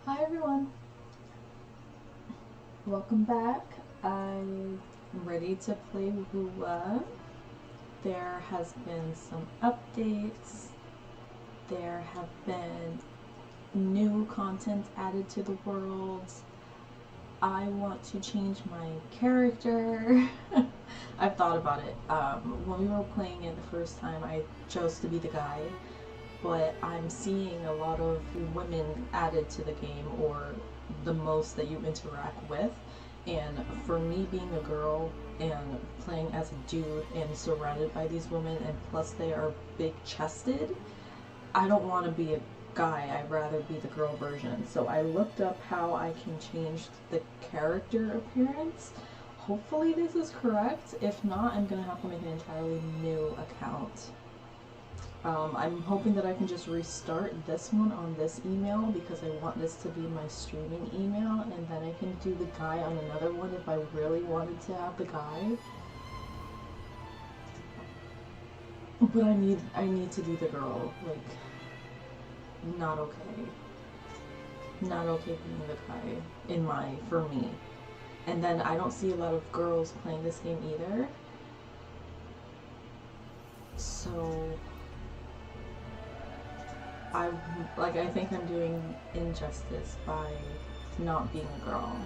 Hi everyone, welcome back. I'm ready to play Wua. There has been some updates. There have been new content added to the world. I want to change my character. I've thought about it. When we were playing it the first time, I chose to be the guy, but I'm seeing a lot of women added to the game, or the most that you interact with. And for me being a girl and playing as a dude and surrounded by these women, and plus they are big chested, I don't want to be a guy. I'd rather be the girl version. So I looked up how I can change the character appearance. Hopefully this is correct. If not, I'm gonna have to make an entirely new account. I'm hoping that I can just restart this one on this email because I want this to be my streaming email, and then I can do the guy on another one if I really wanted to have the guy. But I need to do the girl. Like, not okay. Not okay being the guy for me. And then I don't see a lot of girls playing this game either. So I think I'm doing injustice by not being a girl.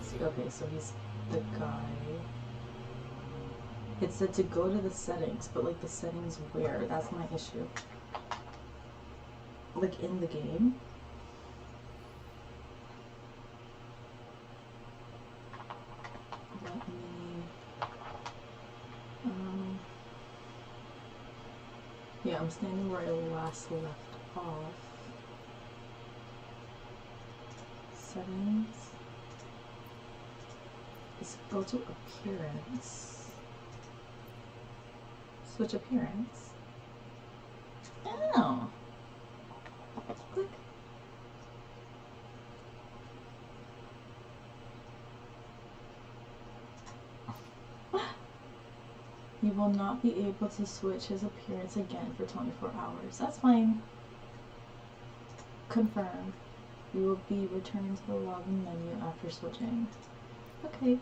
See, okay, so he's the guy. It said to go to the settings, but like the settings where? That's my issue. Like in the game? Let me... yeah, I'm standing where I last left off. Settings. Let's go to appearance. Switch appearance. Oh. Click. You will not be able to switch his appearance again for 24 hours. That's fine. Confirm. You will be returning to the login menu after switching. Okay.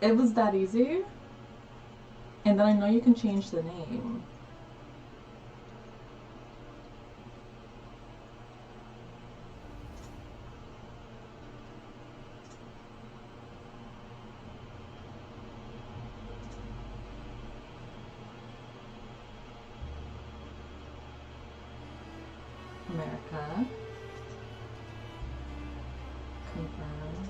It was that easy? And then I know you can change the name. America. Confirm.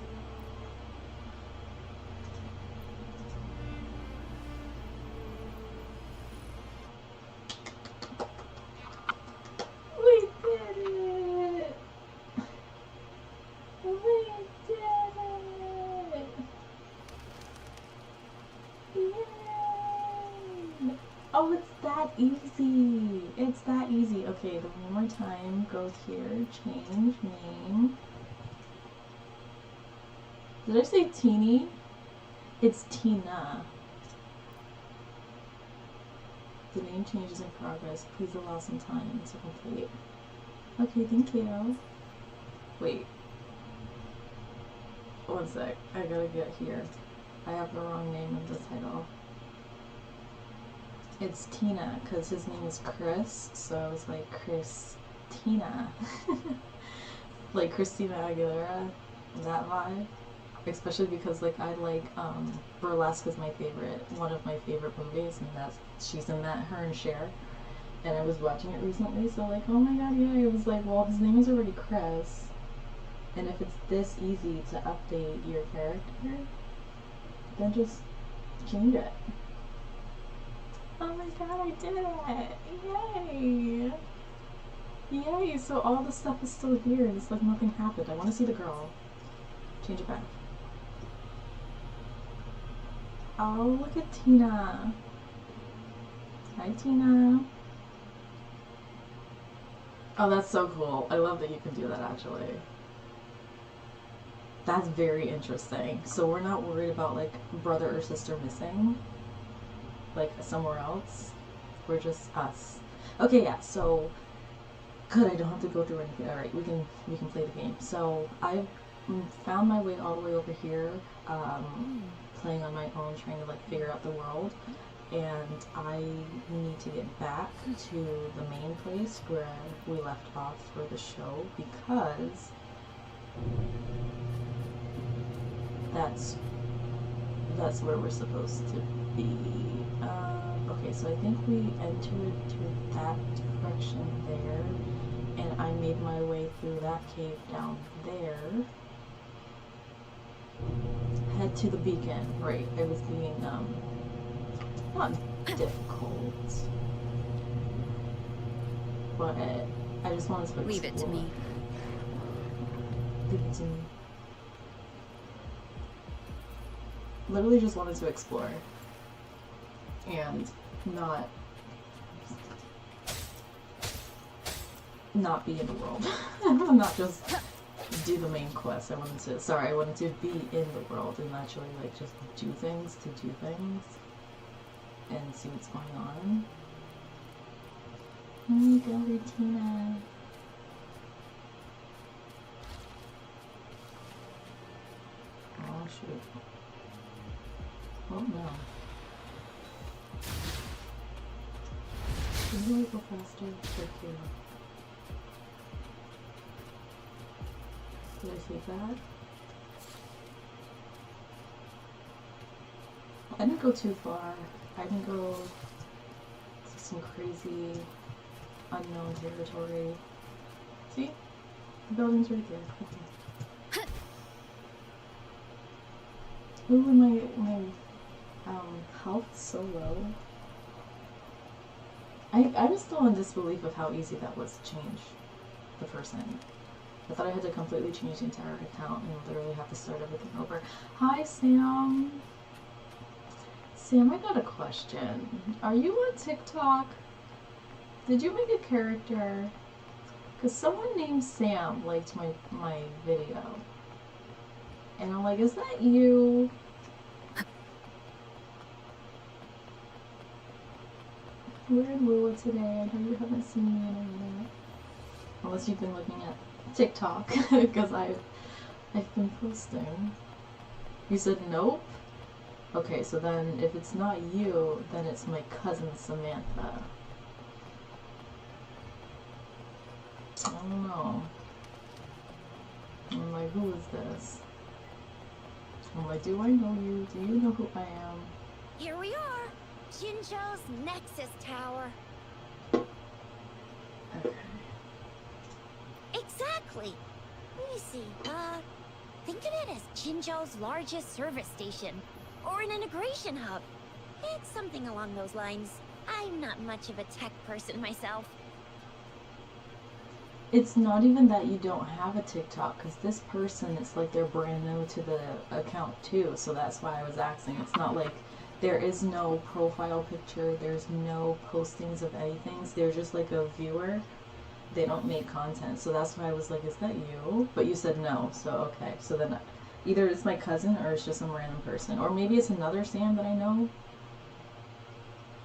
We did it! We did it! Yay! Oh, it's that easy. It's that easy. Okay, one more time. Go here. Change name. Did I say Teeny? It's Tina. The name change is in progress. Please allow some time to complete. Okay, thank you. Wait. One sec. I gotta get here. I have the wrong name in the title. It's Tina, because his name is Chris, so I was like, Christina. Like Christina Aguilera, that vibe. Especially because like I like Burlesque is my favorite, one of my favorite movies, and that's she's in that, her and Cher. And I was watching it recently, so like, oh my god, yeah. It was like, well, his name is already Chris, and if it's this easy to update your character, then just change it. Oh my god, I did it! Yay! Yay! So all the stuff is still here. It's like nothing happened. I want to see the girl. Change it back. Oh, look at Tina. Hi, Tina. Oh, that's so cool. I love that you can do that, actually. That's very interesting. So we're not worried about like brother or sister missing, like somewhere else. We're just us. Okay, yeah. So good. I don't have to go through anything. All right, we can play the game. So I found my way all the way over here, playing on my own, trying to like figure out the world. And I need to get back to the main place where we left off for the show because that's where we're supposed to be. Okay, so I think we entered through that direction there, and I made my way through that cave down there. Head to the beacon. Right, I was being not difficult, but I just wanted to explore. Leave it to me. Leave it to me. Literally just wanted to explore and not be in the world. Not just do the main quest. I wanted to be in the world and actually like just do things and see what's going on. Here you go, Retina. Oh shoot. Oh no. Can you go faster? Thank you. Did I see that? I didn't go too far. I didn't go to some crazy unknown territory. See? The building's right there. Okay. Ooh, my health so low. I was still in disbelief of how easy that was to change the person. I thought I had to completely change the entire account and literally have to start everything over. Hi, Sam. Sam, I got a question. Are you on TikTok? Did you make a character? Because someone named Sam liked my video. And I'm like, is that you? We're in Lua today. I know you haven't seen me in a minute. Unless you've been looking at TikTok, because I've been posting. You said nope? Okay, so then if it's not you, then it's my cousin Samantha. I don't know. I'm like, who is this? I'm like, do I know you? Do you know who I am? Here we are, Jinzhou's Nexus Tower. Okay. Exactly. Let me see. Think of it as Jinzhou's largest service station, or an integration hub. It's something along those lines. I'm not much of a tech person myself. It's not even that you don't have a TikTok, because this person, it's like they're brand new to the account too, so that's why I was asking. It's not like there is no profile picture, there's no postings of anything, so they're just like a viewer. They don't make content, so that's why I was like, is that you? But you said no, so okay. So then either it's my cousin or it's just some random person. Or maybe it's another Sam that I know,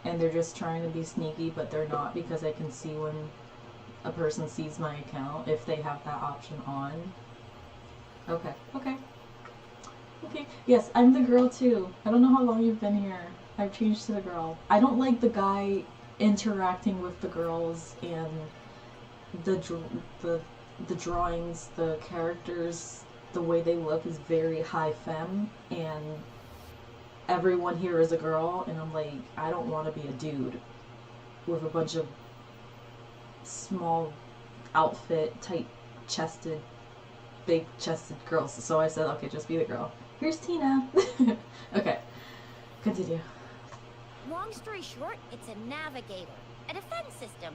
and they're just trying to be sneaky, but they're not, because I can see when a person sees my account if they have that option on. Okay, okay. Okay, yes, I'm the girl too. I don't know how long you've been here. I've changed to the girl. I don't like the guy interacting with the girls and the drawings, the characters, the way they look is very high femme, and everyone here is a girl, and I'm like, I don't want to be a dude with a bunch of small outfit, tight chested, big chested girls. So I said, okay, just be the girl. Here's Tina. Okay, continue. Long story short, it's a navigator, a defense system,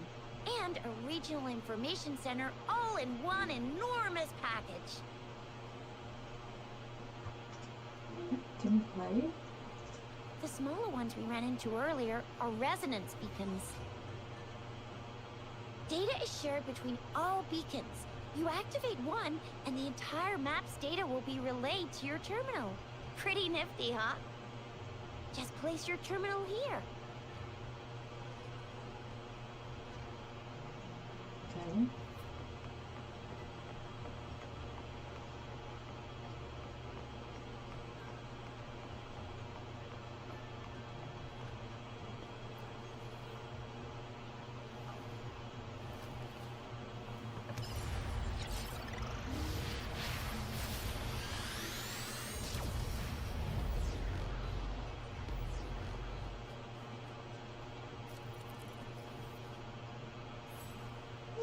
and a regional information center all in one enormous package. Can we play? The smaller ones we ran into earlier are resonance beacons. Data is shared between all beacons, You activate one, and the entire map's data will be relayed to your terminal. Pretty nifty, huh? Just place your terminal here. Okay.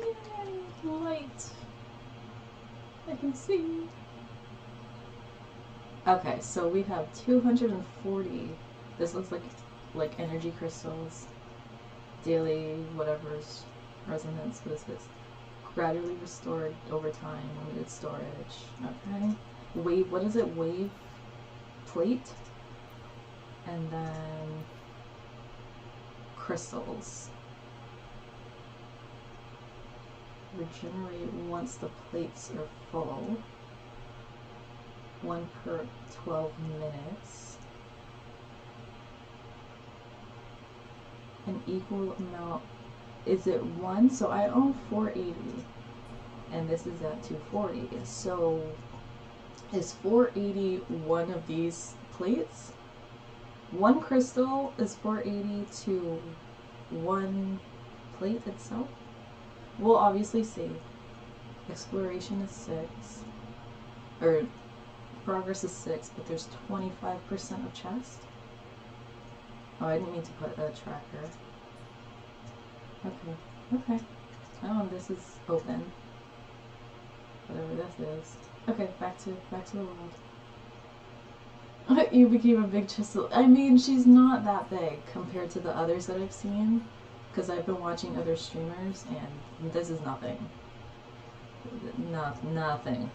Yay, light. I can see. Okay, so we have 240. This looks like energy crystals. Daily whatever's resonance. What is this? Gradually restored over time. Limited storage. Okay. Wave. What is it? Wave plate. And then crystals. Regenerate once the plates are full. 1 per 12 minutes. An equal amount. Is it 1? So I own 480. And this is at 240. So is 480 one of these plates? One crystal is 480 to one plate itself? We'll obviously see. Exploration is 6. Or progress is 6, but there's 25% of chest. Oh, I didn't mean to put a tracker. Okay. Oh, this is open. Whatever this is. Okay, back to the world. You became a big chisel. I mean, she's not that big compared to the others that I've seen. Because I've been watching other streamers, and this is nothing. Nothing.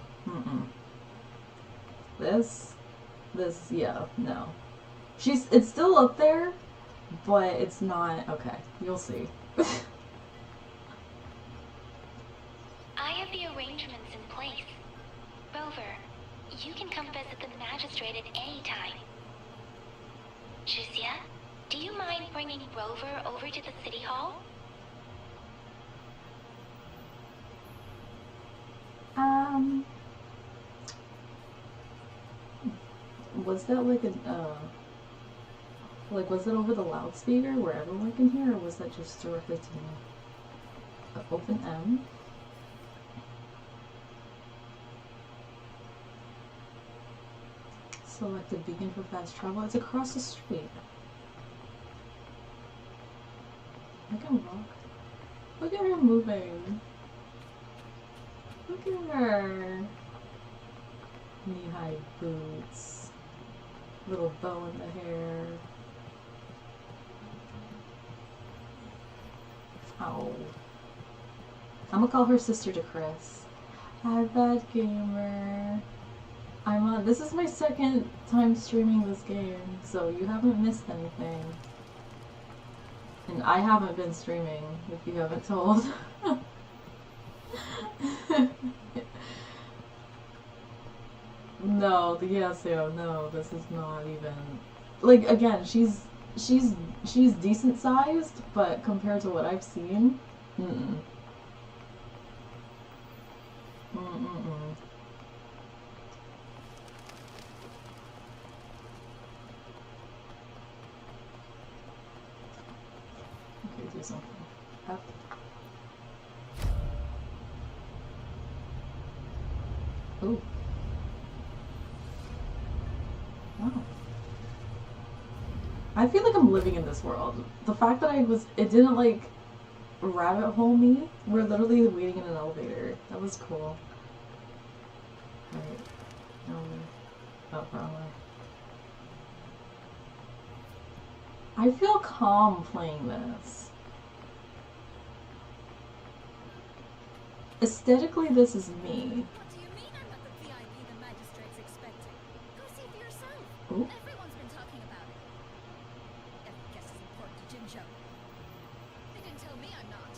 This, yeah, no. It's still up there, but it's not, okay, you'll see. I have the arrangements in place. Rover, you can come visit the magistrate at any time. Jizia, do you mind bringing Rover over to the city hall? Was that like was it over the loudspeaker where everyone can hear, or was that just directly to me? Open M. Select the beacon for fast travel. It's across the street. I can walk. Look at her moving. Look at her. Knee-high boots. Little bow in the hair. Oh. I'm gonna call her sister to Chris. Hi, Bad Gamer. This is my second time streaming this game, so you haven't missed anything. And I haven't been streaming, if you haven't told. No, no, this is not even... Like, again, she's decent sized, but compared to what I've seen, mm-mm. Okay, do something. Up. Ooh. Wow. I feel like I'm living in this world. The fact that it didn't like rabbit hole me. We're literally waiting in an elevator. That was cool. Alright. Oh, wrong way. I feel calm playing this. Aesthetically, this is me. What do you mean I'm not the VIP the magistrate's expecting? Go see for yourself. Ooh. Everyone's been talking about it. Every guess is important to Jinjo. They didn't tell me I'm not.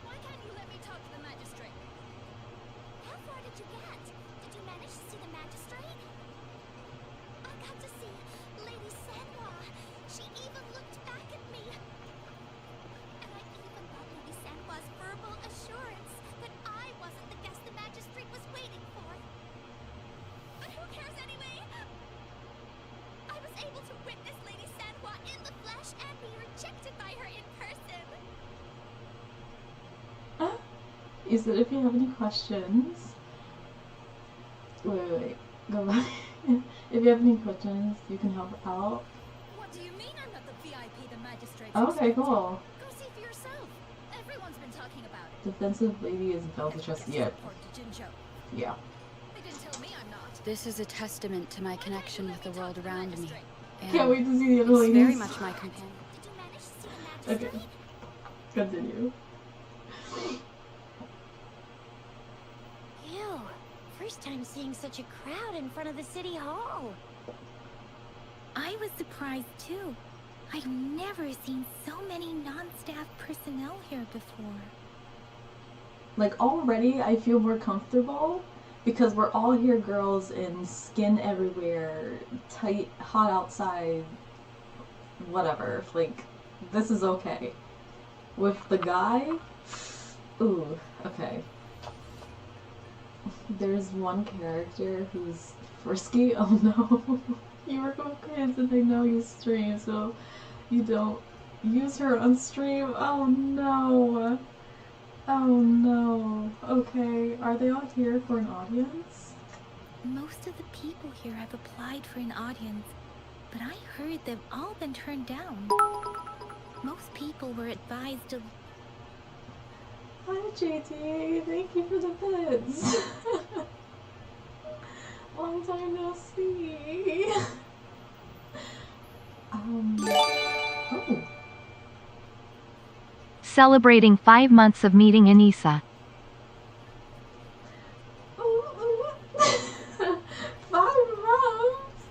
Why can't you let me talk to the magistrate? He said if you have any questions, wait, go back. If you have any questions, you can help out. What do you mean I'm not the VIP the magistrates Okay, expected? cool. Go see for yourself. Everyone's been talking about it. Defensive lady is Belgian. Yes, Yeah, report to Jinzhou. yeah. They didn't tell me I'm not. This is a testament to my connection with the world around me. And Can't wait to see the other it's ladies. very much my companion. Did you manage to see the magistrate? Okay, continue. Ew. First time seeing such a crowd in front of the city hall. I was surprised too. I've never seen so many non-staff personnel here before. Like, already I feel more comfortable because we're all here girls in skin everywhere, tight, hot outside, whatever. Like, this is okay. With the guy, ooh, okay. There's one character who's frisky. Oh no. You work with kids and they know you stream, so you don't use her on stream. Oh no. Oh no. Okay, are they all here for an audience? Most of the people here have applied for an audience, but I heard they've all been turned down. Most people were advised to... Hi JT, thank you for the bits. Long time no see. Oh. Celebrating 5 months of meeting Anissa. Ooh. 5 months.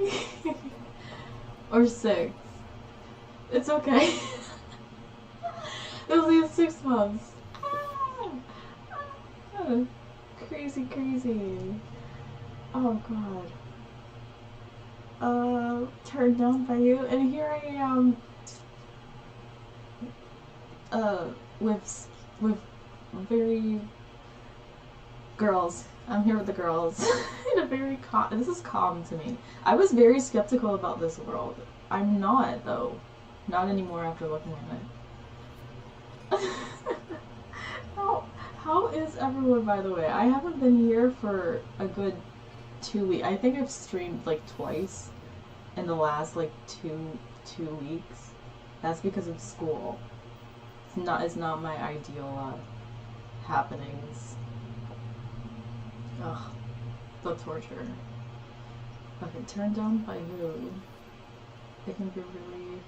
Yay. Or 6. It's okay. It'll be 6 months. Ah. Crazy, crazy. Oh god. Turned down by you, and here I am. With very girls. I'm here with the girls. In a very this is calm to me. I was very skeptical about this world. I'm not though. Not anymore after looking at it. How is everyone, by the way? I haven't been here for a good 2 weeks. I think I've streamed like twice in the last like two weeks. That's because of school. It's not my ideal happenings. Ugh, the torture. Okay, turned down by who? It can be really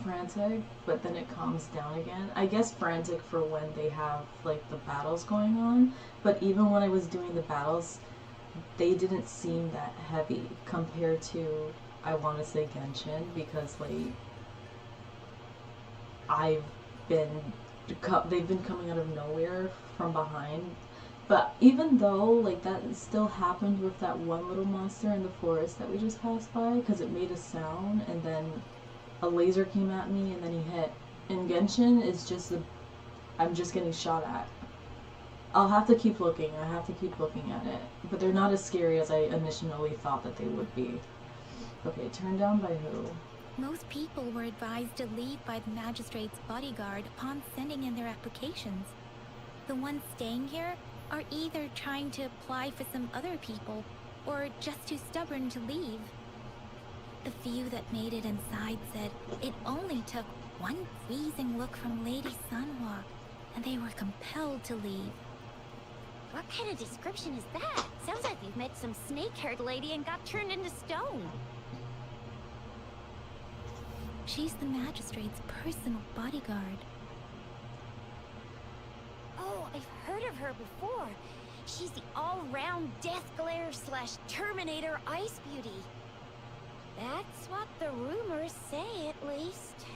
frantic, but then it calms down again. I guess frantic for when they have like the battles going on, but even when I was doing the battles, they didn't seem that heavy compared to, I want to say, Genshin, because like they've been coming out of nowhere from behind. But even though like that still happened with that one little monster in the forest that we just passed by, because it made a sound and then a laser came at me and then he hit. In Genshin, it's just I'm just getting shot at. I'll have to keep looking. I have to keep looking at it. But they're not as scary as I initially thought that they would be. Okay, turned down by who? Most people were advised to leave by the magistrate's bodyguard upon sending in their applications. The ones staying here are either trying to apply for some other people, or just too stubborn to leave. The few that made it inside said it only took one freezing look from Lady Sunwalk, and they were compelled to leave. What kind of description is that? Sounds like you've met some snake-haired lady and got turned into stone. She's the magistrate's personal bodyguard. Oh, I've heard of her before. She's the all-round Death Glare / Terminator Ice Beauty. That's what the rumors say, at least.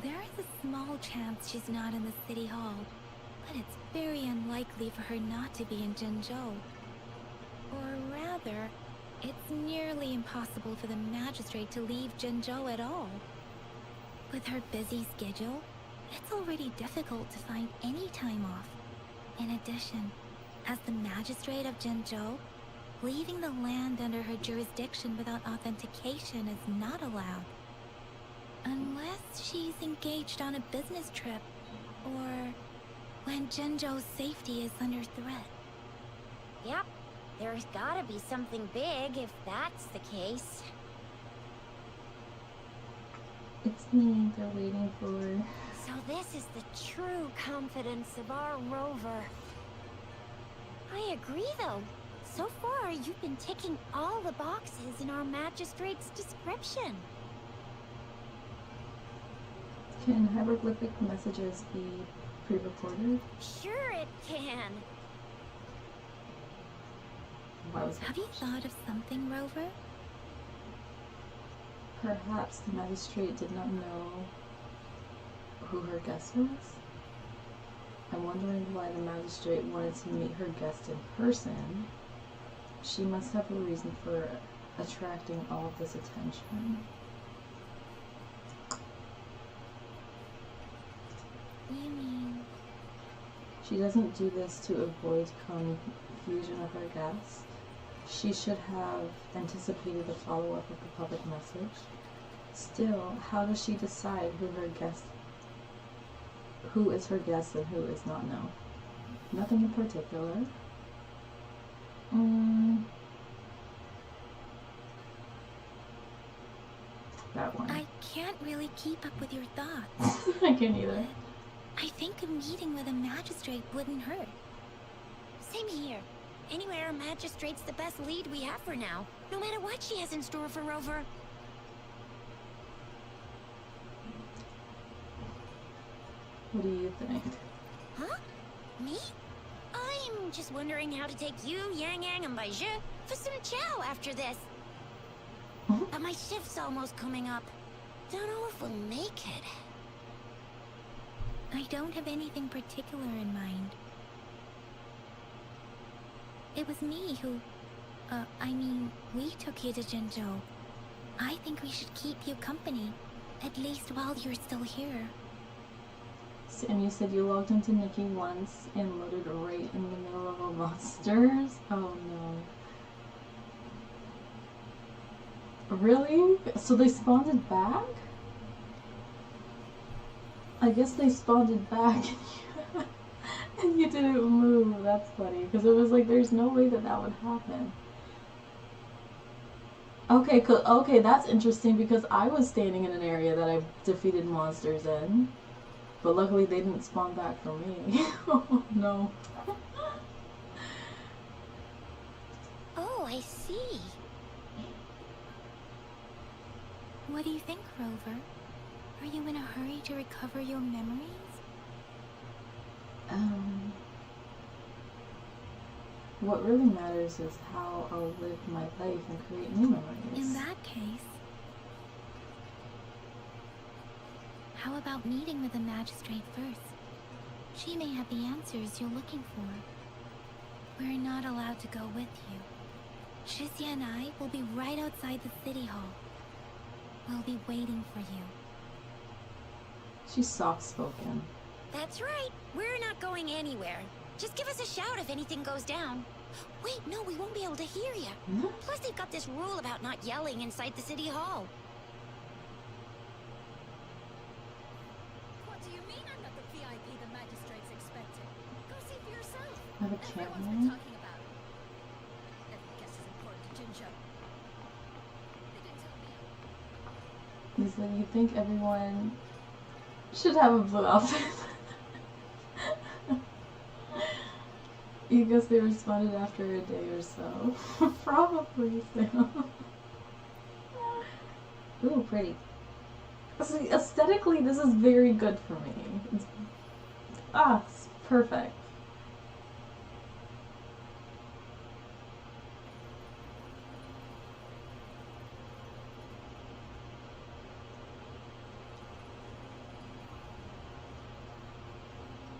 There is a small chance she's not in the city hall, but it's very unlikely for her not to be in Jinzhou. Or rather, it's nearly impossible for the magistrate to leave Jinzhou at all. With her busy schedule, it's already difficult to find any time off. In addition, as the magistrate of Jinzhou, Leaving the land under her jurisdiction without authentication is not allowed. Unless she's engaged on a business trip, or when Jinzhou's safety is under threat. Yep, there's gotta be something big if that's the case. It's me they're waiting for. So this is the true confidence of our rover. I agree, though. So far, you've been ticking all the boxes in our magistrate's description. Can hieroglyphic messages be pre-recorded? Sure it can. Why was Have you thought of something, Rover? Perhaps the magistrate did not know who her guest was? I'm wondering why the magistrate wanted to meet her guest in person. She must have a reason for attracting all of this attention. You mean... She doesn't do this to avoid confusion of her guest. She should have anticipated the follow-up of the public message. Still, how does she decide who is her guest and who is not now? Nothing in particular. That one. I can't really keep up with your thoughts. I can't either. I think a meeting with a magistrate wouldn't hurt. Same here. Anywhere a magistrate's the best lead we have for now, no matter what she has in store for Rover. What do you think? Huh? Me? I'm just wondering how to take you, Yang Yang, and Baizhi for some chow after this. But my shift's almost coming up. Don't know if we'll make it. I don't have anything particular in mind. It was me who... we took you to Jinzhou. I think we should keep you company, at least while you're still here. And you said you logged into Nikki once and loaded right in the middle of a monsters? Oh no. Really? So they spawned it back? I guess they spawned it back and you didn't move. That's funny. Because it was like, there's no way that that would happen. Okay, okay, that's interesting because I was standing in an area that I defeated monsters in. But luckily they didn't spawn back for me. Oh no. Oh, I see. What do you think, Rover? Are you in a hurry to recover your memories? What really matters is how I'll live my life and create new memories. In that case, how about meeting with the magistrate first? She may have the answers you're looking for. We're not allowed to go with you. Shizia and I will be right outside the city hall. We'll be waiting for you. She's soft-spoken. That's right. We're not going anywhere. Just give us a shout if anything goes down. Wait, no, we won't be able to hear you. Plus, they've got this rule about not yelling inside the city hall. What do you mean I'm not the VIP the magistrate's expecting? Go see for yourself. I have a Everyone's camera. been talking about it. Every guess is important to Jinzhou. They didn't tell me. He's like, you think everyone should have a blue outfit? You guess they responded after a day or so. Probably so. Ooh, pretty. See, aesthetically, this is very good for me. It's perfect.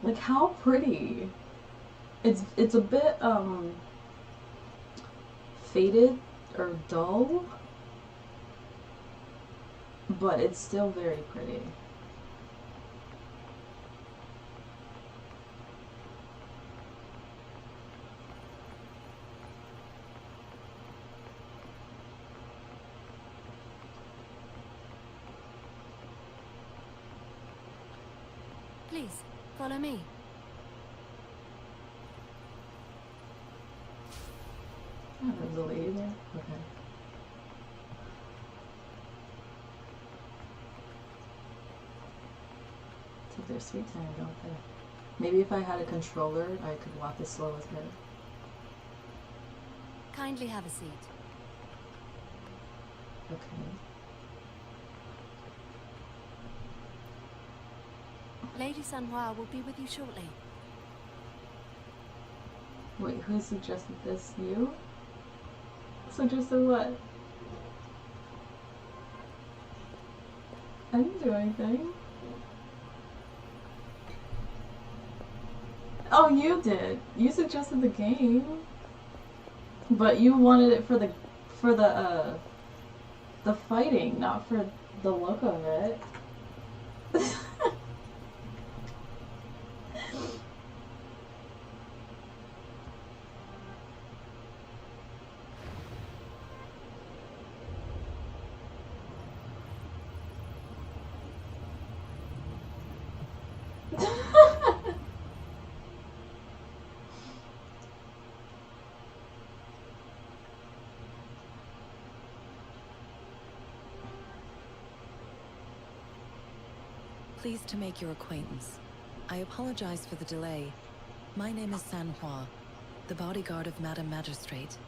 Like, how pretty. It's a bit faded or dull, but it's still very pretty. Please, follow me. Oh, there's a lady there? Okay. Take their sweet time, don't they? Maybe if I had a controller, I could walk as slow as her. Kindly have a seat. Okay. Lady Sanhua will be with you shortly. Wait, who suggested this? You? Suggested what? I didn't do anything. Oh, you did. You suggested the game. But you wanted it for the fighting, not for the look of it. Pleased to make your acquaintance. I apologize for the delay. My name is Sanhua, the bodyguard of Madame Magistrate.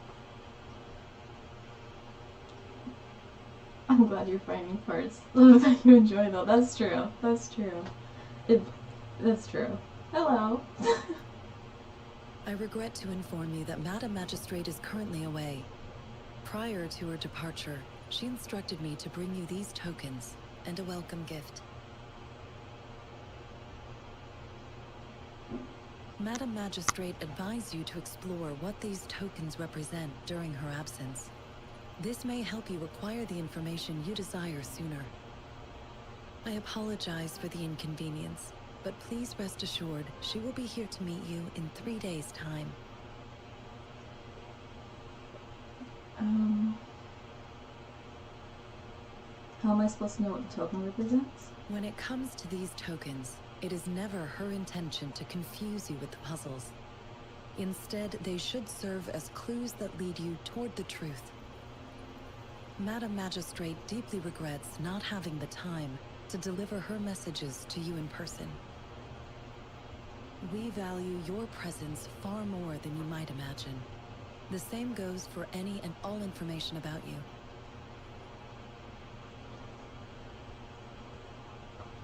I'm glad you're finding parts that you enjoy, though. That's true. That's true. That's true. Hello. I regret to inform you that Madame Magistrate is currently away. Prior to her departure, she instructed me to bring you these tokens and a welcome gift. Madame Magistrate advised you to explore what these tokens represent during her absence. This may help you acquire the information you desire sooner. I apologize for the inconvenience, but please rest assured she will be here to meet you in 3 days' time. How am I supposed to know what the token represents? When it comes to these tokens, it is never her intention to confuse you with the puzzles. Instead, they should serve as clues that lead you toward the truth. Madame Magistrate deeply regrets not having the time to deliver her messages to you in person. We value your presence far more than you might imagine. The same goes for any and all information about you.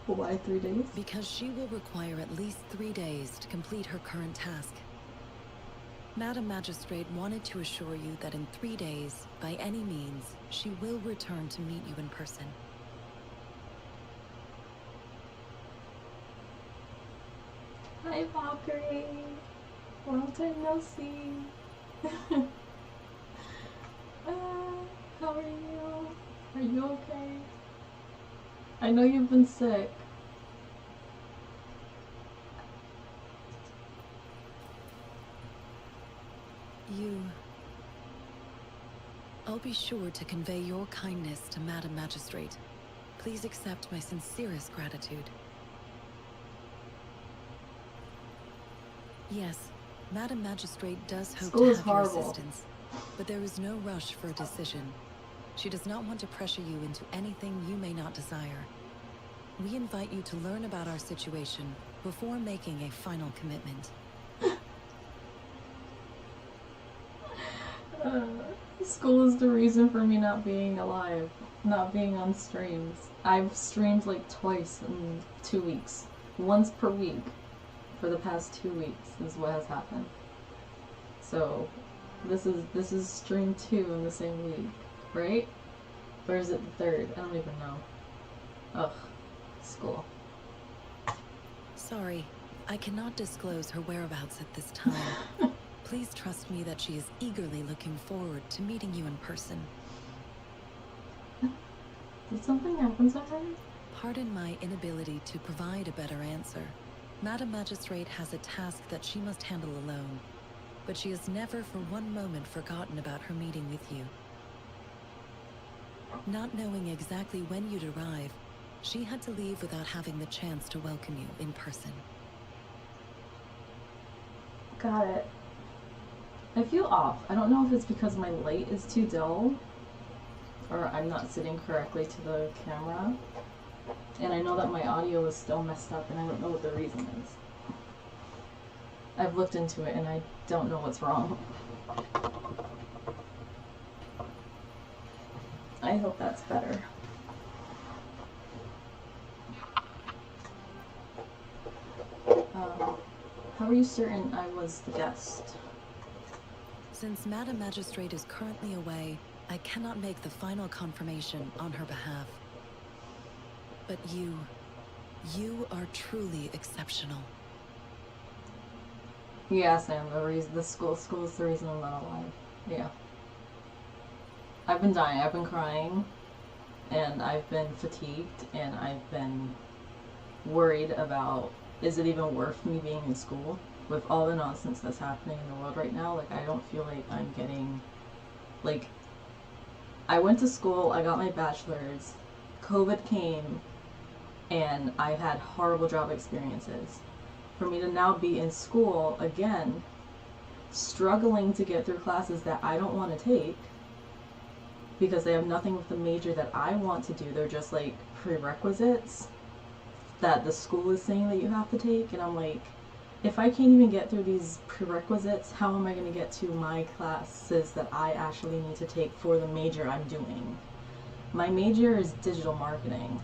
Why 3 days? Because she will require at least 3 days to complete her current task. Madame Magistrate wanted to assure you that in 3 days, by any means, she will return to meet you in person. Hi, Valkyrie. Long time no see. How are you? Are you okay? I know you've been sick. I'll be sure to convey your kindness to Madame Magistrate. Please accept my sincerest gratitude. Yes, Madame Magistrate does hope to have your assistance, but there is no rush for a decision. She does not want to pressure you into anything you may not desire. We invite you to learn about our situation before making a final commitment. School is the reason for me not being alive, not being on streams. I've streamed like twice in 2 weeks. Once per week for the past 2 weeks is what has happened. So this is stream 2 in the same week, right? Or is it the 3rd? I don't even know. Ugh. School. Sorry, I cannot disclose her whereabouts at this time. Please trust me that she is eagerly looking forward to meeting you in person. Did something happen to her? Pardon my inability to provide a better answer. Madame Magistrate has a task that she must handle alone, but she has never for one moment forgotten about her meeting with you. Not knowing exactly when you'd arrive, She had to leave without having the chance to welcome you in person. Got it. I feel off. I don't know if it's because my light is too dull or I'm not sitting correctly to the camera. And I know that my audio is still messed up and I don't know what the reason is. I've looked into it and I don't know what's wrong. I hope that's better. How are you certain I was the guest? Since Madam Magistrate is currently away, I cannot make the final confirmation on her behalf. But you are truly exceptional. Yeah, Sam, the school is the reason I'm not alive. Yeah. I've been dying, I've been crying, and I've been fatigued, and I've been worried about, is it even worth me being in school? With all the nonsense that's happening in the world right now, like, I don't feel like I'm getting, like, I went to school, I got my bachelor's, COVID came, and I had horrible job experiences. For me to now be in school again, struggling to get through classes that I don't want to take, because they have nothing with the major that I want to do, they're just like prerequisites that the school is saying that you have to take, and I'm like, if I can't even get through these prerequisites, how am I going to get to my classes that I actually need to take for the major I'm doing? My major is digital marketing.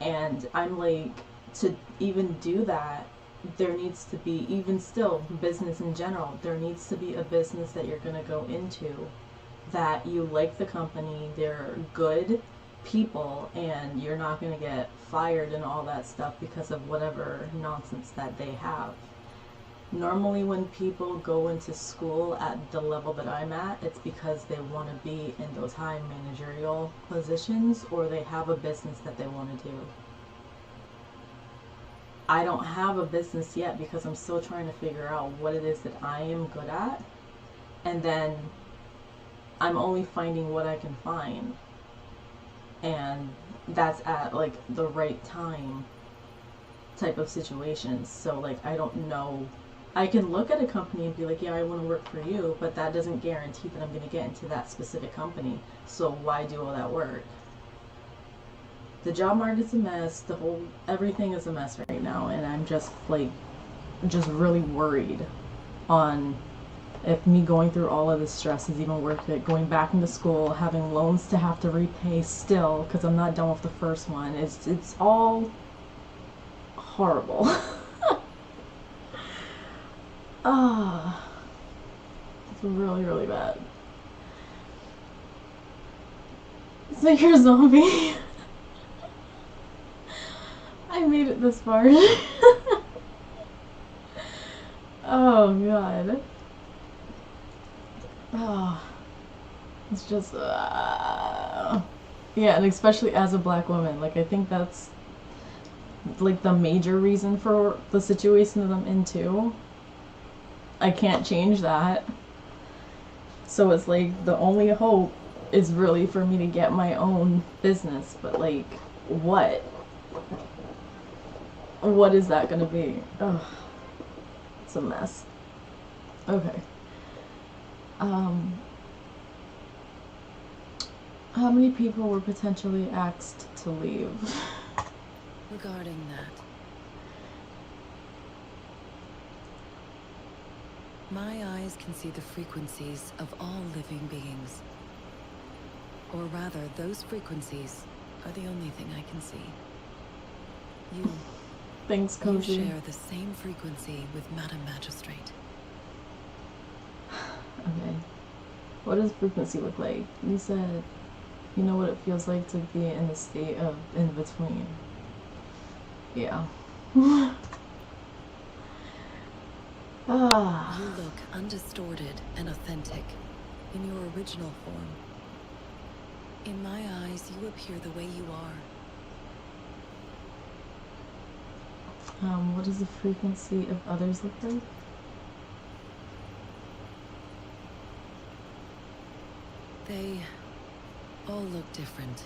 And I'm like, to even do that, there needs to be, even still, business in general, there needs to be a business that you're going to go into that you like the company, they're good people, and you're not going to get fired and all that stuff because of whatever nonsense that they have. Normally when people go into school at the level that I'm at, it's because they want to be in those high managerial positions or they have a business that they want to do. I don't have a business yet because I'm still trying to figure out what it is that I am good at, and then I'm only finding what I can find, and that's at like the right time type of situations. So like, I don't know, I can look at a company and be like, yeah, I want to work for you, but that doesn't guarantee that I'm going to get into that specific company. So why do all that work? The job market's a mess, everything is a mess right now, and I'm just like, just really worried on if me going through all of this stress is even worth it. Going back into school, having loans to have to repay still, because I'm not done with the first one. It's all horrible. It's really, really bad. So you're a zombie. I made it this far. Oh god. Oh, it's just yeah, and especially as a black woman, like, I think that's like the major reason for the situation that I'm in too. I can't change that, so it's like the only hope is really for me to get my own business, but like, what is that gonna be? Ugh, it's a mess. Okay. How many people were potentially asked to leave? Regarding that, my eyes can see the frequencies of all living beings. Or rather, those frequencies are the only thing I can see. Thanks, You Cozy. share the same frequency with Madam Magistrate. Okay. What does frequency look like? You said you know what it feels like to be in the state of in between. Yeah. You look undistorted and authentic in your original form. In my eyes, you appear the way you are. What does the frequency of others look like? They all look different.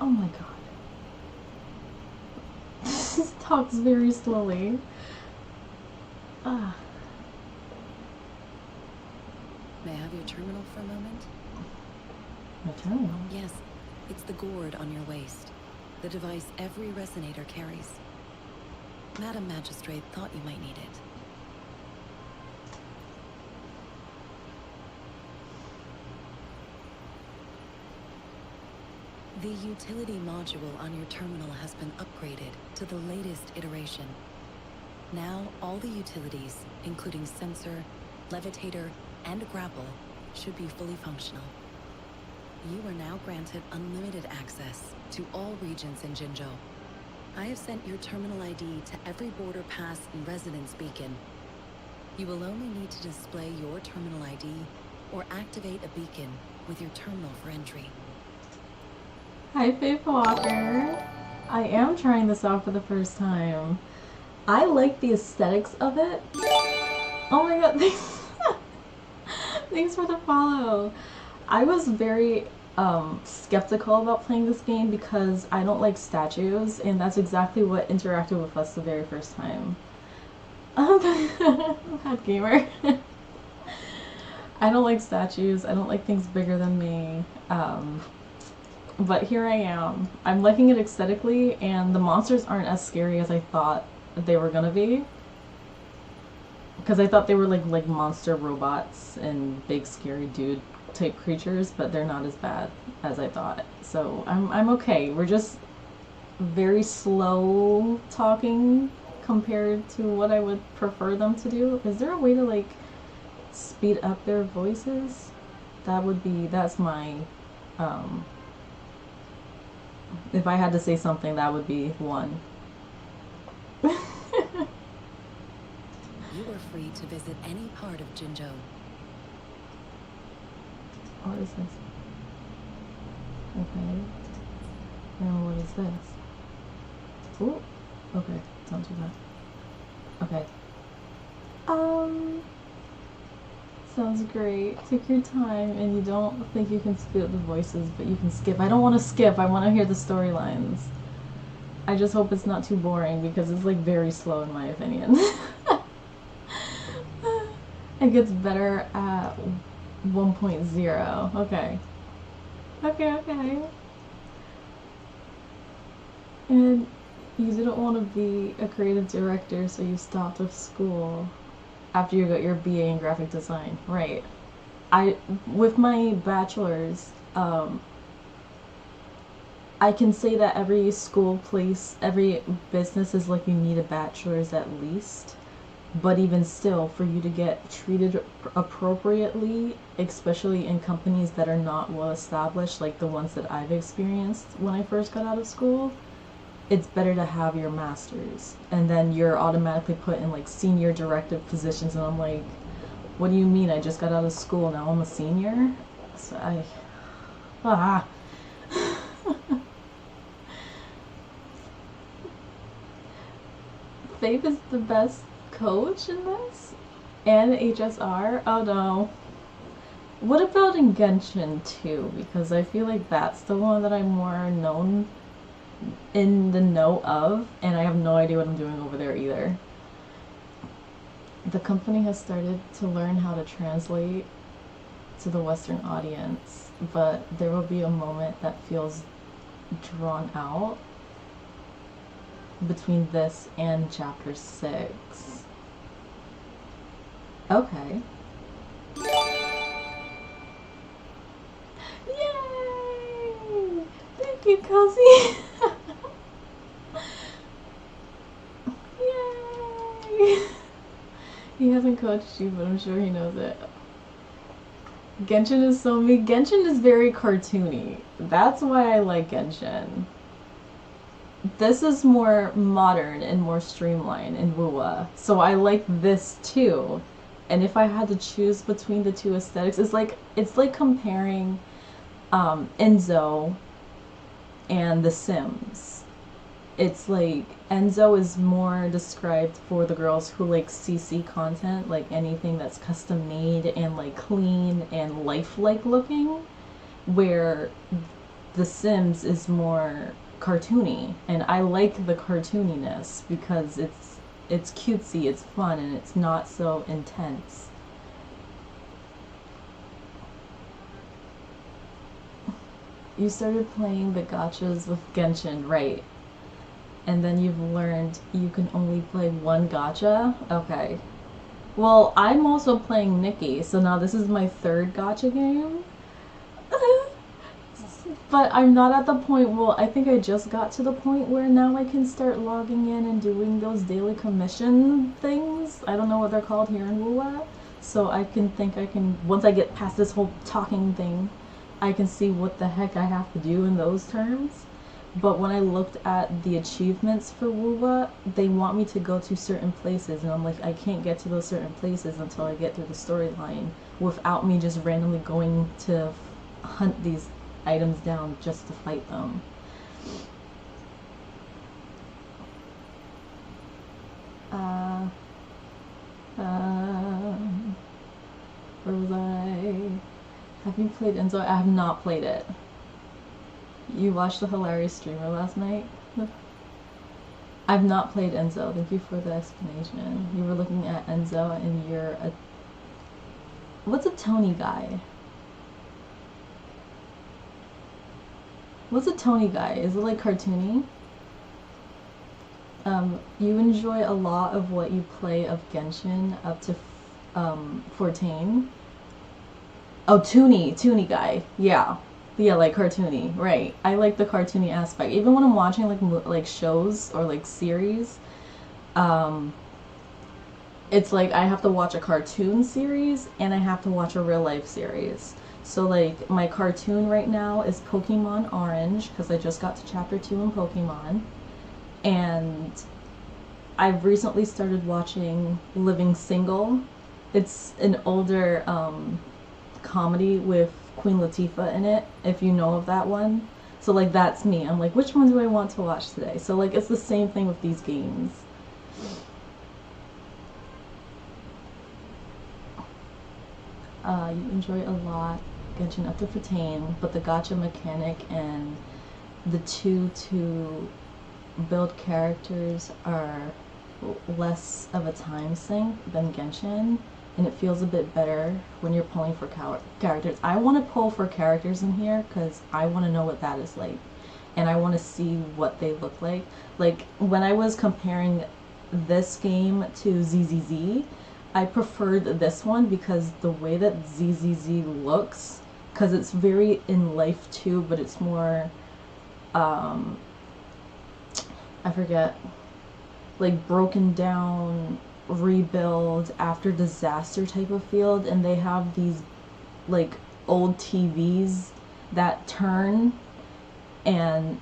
Oh my god. This talks very slowly. Ah. May I have your terminal for a moment? My terminal? Yes, it's the gourd on your waist. The device every resonator carries. Madam Magistrate thought you might need it. The utility module on your terminal has been upgraded to the latest iteration. Now, all the utilities, including sensor, levitator, and grapple, should be fully functional. You are now granted unlimited access to all regions in Jinzhou. I have sent your terminal ID to every border pass and residence beacon. You will only need to display your terminal ID or activate a beacon with your terminal for entry. Hi, Faith Walker. I am trying this out for the first time. I like the aesthetics of it. Oh my god, thanks. Thanks for the follow. I was very skeptical about playing this game because I don't like statues, and that's exactly what interacted with us the very first time. Bad gamer. I don't like statues. I don't like things bigger than me. But here I am. I'm liking it aesthetically, and the monsters aren't as scary as I thought they were gonna be. Because I thought they were like monster robots and big scary dude type creatures, but they're not as bad as I thought. So I'm okay. We're just very slow talking compared to what I would prefer them to do. Is there a way to like speed up their voices? That's my if I had to say something, that would be one. You are free to visit any part of Jinzhou. What is this? Okay. And what is this? Ooh. Okay. Don't do that. Okay. Sounds great. Take your time, and you don't think you can skip the voices, but you can skip. I don't want to skip. I want to hear the storylines. I just hope it's not too boring because it's like very slow in my opinion. It gets better at 1.0. Okay. Okay. And you didn't want to be a creative director, so you stopped with school after you got your BA in graphic design. Right. With my bachelor's, I can say that every school place, every business is like you need a bachelor's at least. But even still, for you to get treated appropriately, especially in companies that are not well established, like the ones that I've experienced when I first got out of school, it's better to have your master's. And then you're automatically put in like senior directive positions, and I'm like, what do you mean? I just got out of school, now I'm a senior? So Faith is the best coach in this? And HSR? Oh no. What about in Genshin too? Because I feel like that's the one that I'm more known in the know of, and I have no idea what I'm doing over there either. The company has started to learn how to translate to the Western audience, but there will be a moment that feels drawn out between this and chapter 6. Okay. Yay! Thank you, Cozy! Yay! He hasn't coached you, but I'm sure he knows it. Genshin is so me. Genshin is very cartoony. That's why I like Genshin. This is more modern and more streamlined in Wuwa, so I like this too. And if I had to choose between the two aesthetics, it's like comparing Enzo and The Sims. It's like Enzo is more described for the girls who like CC content, like anything that's custom made and like clean and lifelike looking, where The Sims is more cartoony, and I like the cartooniness because it's cutesy, it's fun, and it's not so intense. You started playing the gachas with Genshin, right? And then you've learned you can only play one gacha? Okay. Well, I'm also playing Nikki, so now this is my third gacha game. But I'm not at the point, well, I think I just got to the point where now I can start logging in and doing those daily commission things. I don't know what they're called here in Wuwa. So I can, once I get past this whole talking thing, I can see what the heck I have to do in those terms. But when I looked at the achievements for Wuwa, they want me to go to certain places, and I'm like, I can't get to those certain places until I get through the storyline without me just randomly going to hunt these items down just to fight them. Where was I? Have you played Enzo? I have not played it. You watched the hilarious streamer last night? I've not played Enzo. Thank you for the explanation. You were looking at Enzo and you're a... What's a Tony guy? What's a Tony guy? Is it like cartoony? You enjoy a lot of what you play of Genshin up to 14. Oh, Toonie guy. Yeah. Yeah, like cartoony, right. I like the cartoony aspect. Even when I'm watching like shows or like series, it's like I have to watch a cartoon series and I have to watch a real life series. So like my cartoon right now is Pokemon Orange because I just got to chapter 2 in Pokemon, and I've recently started watching Living Single. It's an older comedy with Queen Latifah in it, if you know of that one. So like that's me. I'm like, which one do I want to watch today? So like it's the same thing with these games. You enjoy a lot Genshin up to 14, but the gacha mechanic and the to build characters are less of a time sink than Genshin, and it feels a bit better when you're pulling for characters. I want to pull for characters in here because I want to know what that is like, and I want to see what they look like. Like when I was comparing this game to ZZZ, I preferred this one because the way that ZZZ looks, because it's very in life too, but it's more I forget, like broken down, rebuild after disaster type of field, and they have these like old TVs that turn and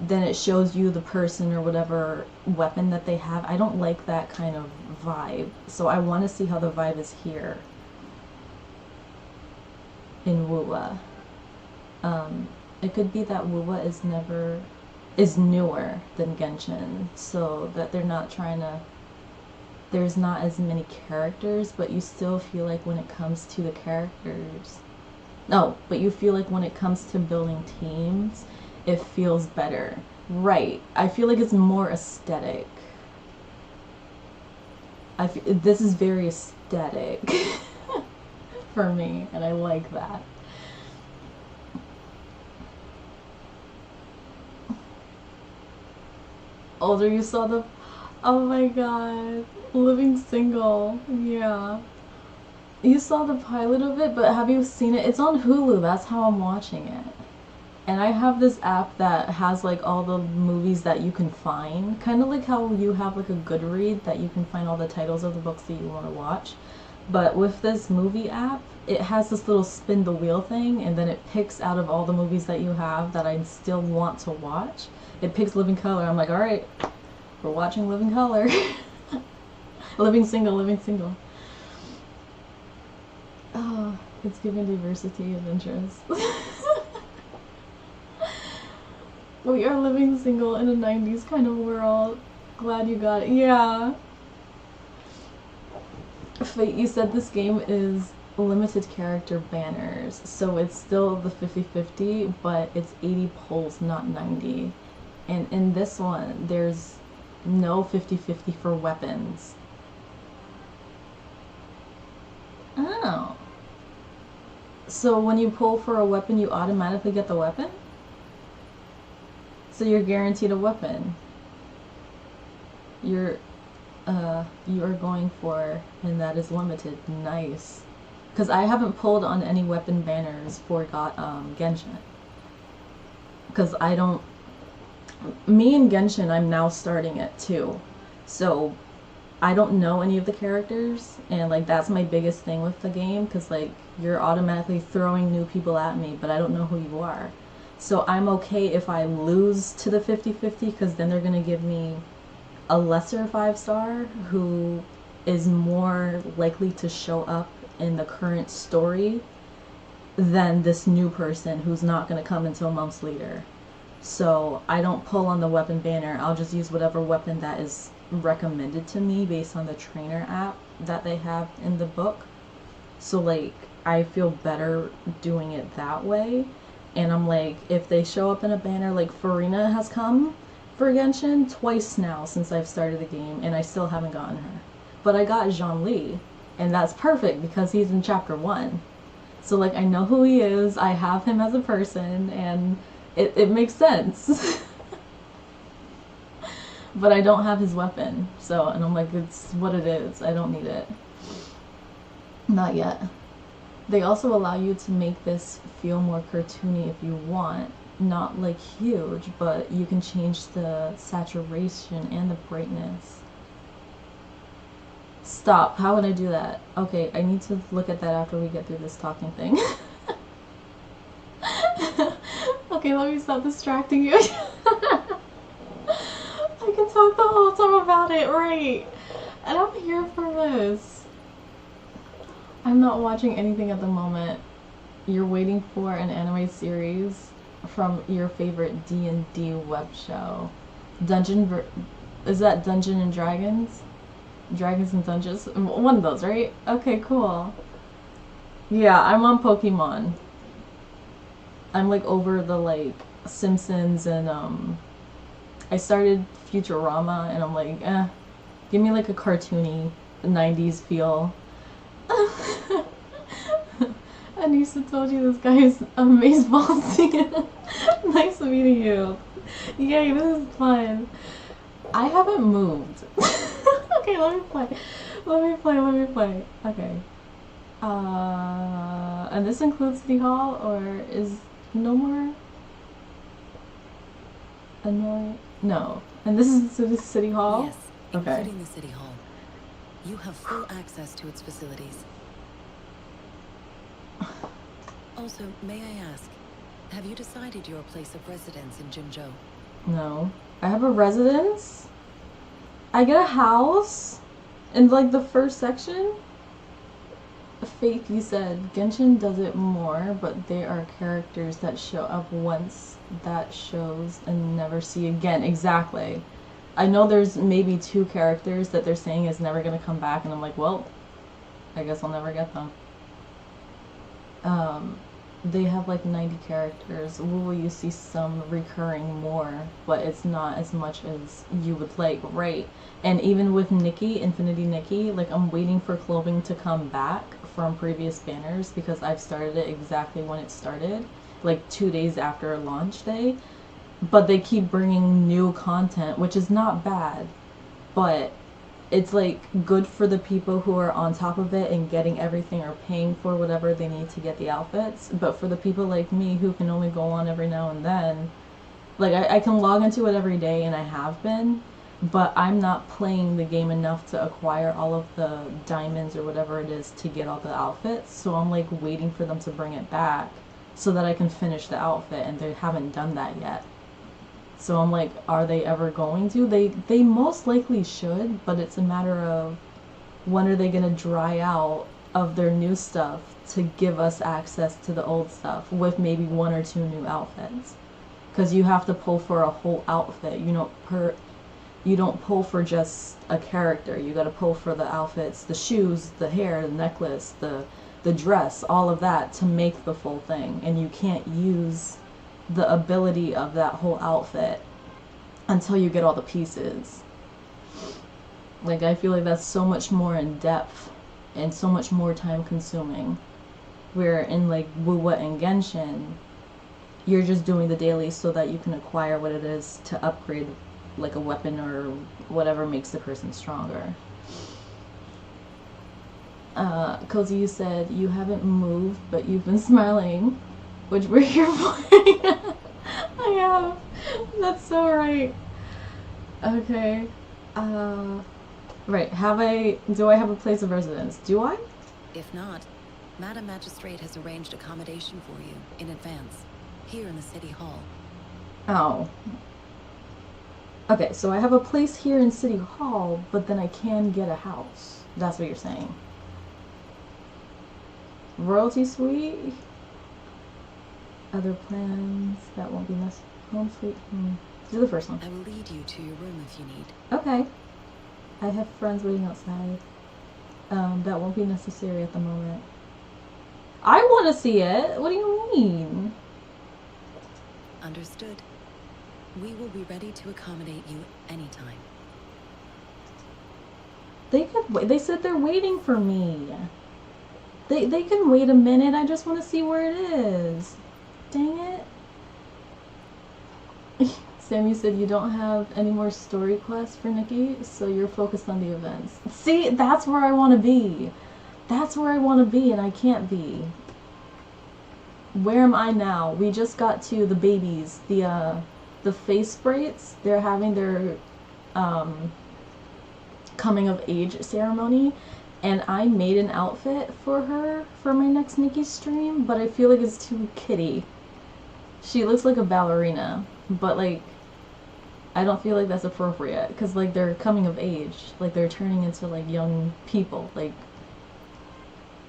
then it shows you the person or whatever weapon that they have. I don't like that kind of vibe, so I want to see how the vibe is here in Wuwa. It could be that Wuwa is newer than Genshin, so that they're not trying to, there's not as many characters, but you still feel like when it comes to the characters, no, but you feel like when it comes to building teams, it feels better. Right. I feel like it's more aesthetic. This is very aesthetic for me, and I like that. Older, you saw the... Oh my god. Living Single. Yeah. You saw the pilot of it, but have you seen it? It's on Hulu. That's how I'm watching it. And I have this app that has like all the movies that you can find. Kind of like how you have like a Goodread that you can find all the titles of the books that you want to watch. But with this movie app, it has this little spin the wheel thing, and then it picks out of all the movies that you have that I still want to watch. It picks Living Color. I'm like, alright, we're watching Living Color. Living Single, Living Single. Oh, it's giving diversity of interests. We are living single in a 90s kind of world. Glad you got it. Yeah. Fate, you said this game is limited character banners. So it's still the 50-50, but it's 80 pulls, not 90. And in this one, there's no 50-50 for weapons. Oh. So when you pull for a weapon, you automatically get the weapon? So you're guaranteed a weapon. You are going for, and that is limited. Nice. Because I haven't pulled on any weapon banners for Genshin. Because I don't... Me and Genshin, I'm now starting it too. So I don't know any of the characters, and like that's my biggest thing with the game, because like you're automatically throwing new people at me, but I don't know who you are. So I'm okay if I lose to the 50-50, because then they're gonna give me a lesser 5-star who is more likely to show up in the current story than this new person who's not gonna come until months later. So I don't pull on the weapon banner. I'll just use whatever weapon that is recommended to me based on the trainer app that they have in the book. So like I feel better doing it that way. And I'm like, if they show up in a banner, like Farina has come for Genshin twice now since I've started the game, and I still haven't gotten her. But I got Zhongli, and that's perfect because he's in chapter 1. So like I know who he is, I have him as a person, and it makes sense. But I don't have his weapon, so, and I'm like, it's what it is, I don't need it. Not yet. They also allow you to make this feel more cartoony if you want. Not like huge, but you can change the saturation and the brightness. Stop, how would I do that? Okay, I need to look at that after we get through this talking thing. Okay, let me stop distracting you. I can talk the whole time about it, right? And I'm here for this. I'm not watching anything at the moment. You're waiting for an anime series from your favorite D&D web show. Is that Dungeon and Dragons? Dragons and Dungeons? One of those, right? Okay, cool. Yeah, I'm on Pokemon. I'm like over the like Simpsons and I started Futurama, and I'm like, give me like a cartoony 90s feel. Anissa told you this guy is a baseball team. Nice meeting you. Yay, this is fun. I haven't moved. Okay, let me play. Let me play. Okay. And this includes City Hall, or is no more? No. And this is City Hall? Yes, okay. Including the City Hall. You have full access to its facilities. Also, may I ask, have you decided your place of residence in Jinzhou? No. I have a residence? I get a house? In like the first section? Faith, you said Genshin does it more, but there are characters that show up once that shows and never see again. Exactly. I know there's maybe 2 characters that they're saying is never gonna come back, and I'm like, well, I guess I'll never get them. They have like 90 characters. Will you see some recurring more, but it's not as much as you would like, right? And even with Nikki, Infinity Nikki, like I'm waiting for clothing to come back from previous banners because I've started it exactly when it started, like 2 days after launch day. But they keep bringing new content, which is not bad, but it's like good for the people who are on top of it and getting everything or paying for whatever they need to get the outfits. But for the people like me who can only go on every now and then, like I can log into it every day, and I have been, but I'm not playing the game enough to acquire all of the diamonds or whatever it is to get all the outfits. So I'm like waiting for them to bring it back so that I can finish the outfit, and they haven't done that yet. So I'm like, are they ever going to? They most likely should, but it's a matter of when are they gonna dry out of their new stuff to give us access to the old stuff with maybe 1 or 2 new outfits. Because you have to pull for a whole outfit. You don't pull for just a character. You gotta pull for the outfits, the shoes, the hair, the necklace, the the dress, all of that to make the full thing, and you can't use the ability of that whole outfit until you get all the pieces. Like, I feel like that's so much more in depth and so much more time consuming. Where in like Wuwa and Genshin, you're just doing the dailies so that you can acquire what it is to upgrade like a weapon or whatever makes the person stronger. Cozy, you said you haven't moved, but you've been smiling, which we're here for. I have. That's so right. Okay. Right. Do I have a place of residence? Do I? If not, Madam Magistrate has arranged accommodation for you in advance, here in the City Hall. Oh. Okay, so I have a place here in City Hall, but then I can get a house. That's what you're saying. Royalty Suite? Other plans that won't be necessary. Home Suite? Do the first one. I will lead you to your room if you need. Okay. I have friends waiting outside. That won't be necessary at the moment. I want to see it! What do you mean? Understood. We will be ready to accommodate you anytime. They said they're waiting for me. They can wait a minute. I just want to see where it is. Dang it. Sam, you said you don't have any more story quests for Nikki, so you're focused on the events. See, that's where I want to be. That's where I want to be, and I can't be. Where am I now? We just got to the babies. The face sprites. They're having their coming of age ceremony, and I made an outfit for her for my next Nikki stream, but I feel like it's too kiddie. She looks like a ballerina, but like I don't feel like that's appropriate because like they're coming of age, like they're turning into like young people, like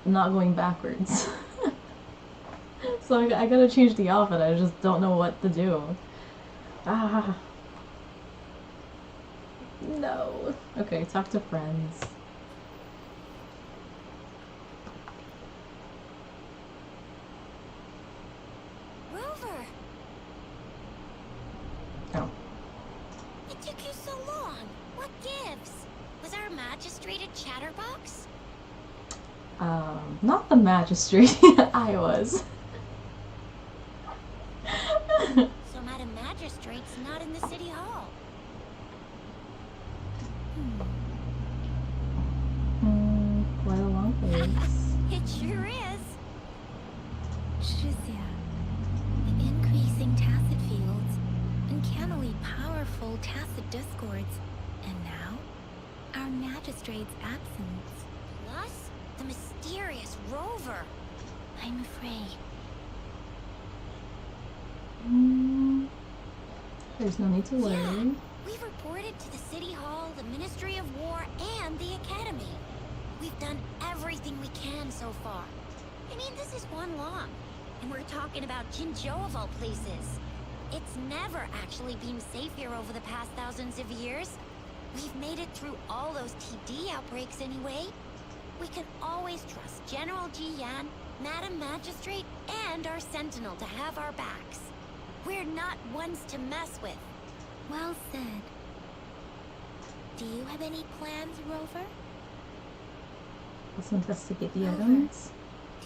not going backwards. So I gotta change the outfit. I just don't know what to do. Ah. No. Okay, talk to friends. Rover! Oh. It took you so long. What gives? Was our magistrate a chatterbox? Not the magistrate. I was. So Madam Magistrate's not in the City Hall. Quite a long face. It sure is. Shizia. The increasing tacit fields, uncannily powerful tacit discords, and now, our magistrate's absence. Plus, the mysterious Rover. I'm afraid. There's no need to worry. Yeah, we've reported to the City Hall, the Ministry of War, and the Academy. We've done everything we can so far. I mean, this is one long. And we're talking about Jinzhou of all places. It's never actually been safe here over the past thousands of years. We've made it through all those TD outbreaks anyway. We can always trust General Ji Yan, Madam Magistrate, and our Sentinel to have our backs. We're not ones to mess with. Well said. Do you have any plans, Rover? Let's investigate the Rover. items.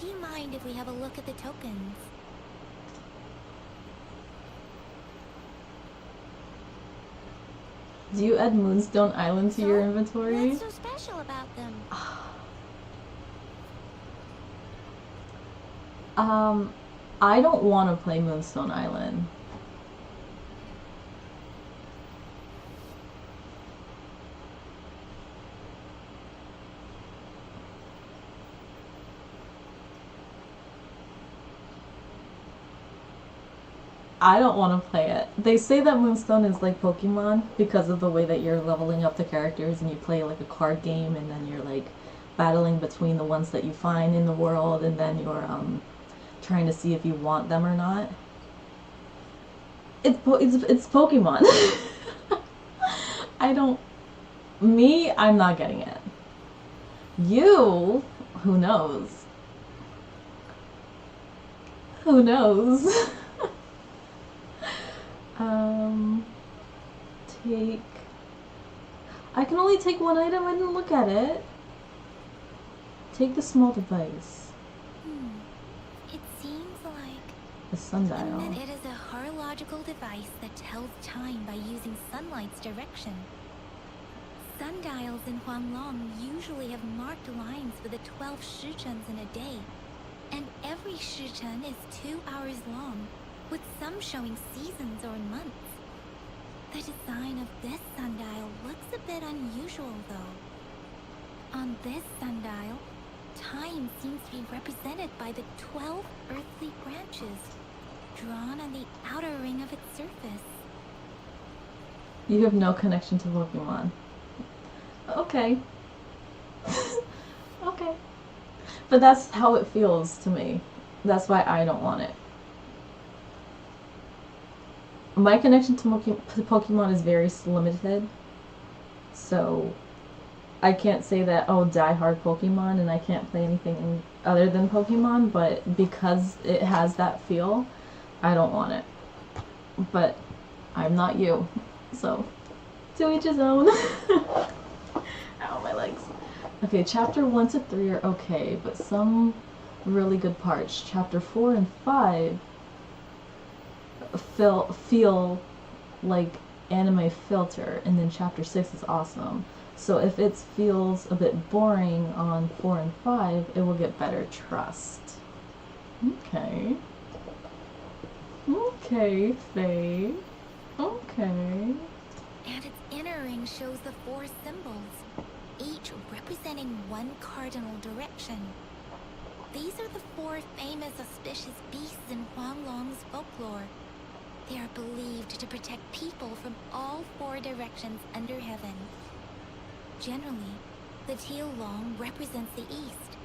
Do you mind if we have a look at the tokens? Do you add Moonstone Island to your inventory? What's so special about them? I don't want to play Moonstone Island. I don't want to play it. They say that Moonstone is like Pokemon because of the way that you're leveling up the characters and you play like a card game and then you're like battling between the ones that you find in the world and then you're trying to see if you want them or not. It's Pokemon. I'm not getting it. You, who knows? Who knows? um, take. I can only take one item. I didn't look at it. Take the small device. It seems like The sundial. it is a horological device that tells time by using sunlight's direction. Sundials in Huanglong usually have marked lines for the 12 shichens in a day, and every shichen is 2 hours long, with some showing seasons or months. The design of this sundial looks a bit unusual, though. On this sundial, time seems to be represented by the 12 earthly branches, drawn on the outer ring of its surface. You have no connection to Pokemon. Okay. Okay. But that's how it feels to me. That's why I don't want it. My connection to Pokemon is very limited. So I can't say that, oh, die-hard Pokemon and I can't play anything other than Pokemon, but because it has that feel, I don't want it. But I'm not you. So, to each his own. Ow, my legs. Okay, chapter 1 to 3 are okay, but some really good parts. Chapter 4 and 5 feel like anime filter, and then chapter 6 is awesome. So if it feels a bit boring on 4 and 5, it will get better, trust. Okay. Okay, Faye. Okay. And its inner ring shows the 4 symbols, each representing one cardinal direction. These are the 4 famous auspicious beasts in Huanglong's folklore. They are believed to protect people from all 4 directions under heaven. Generally, the teal long represents the east,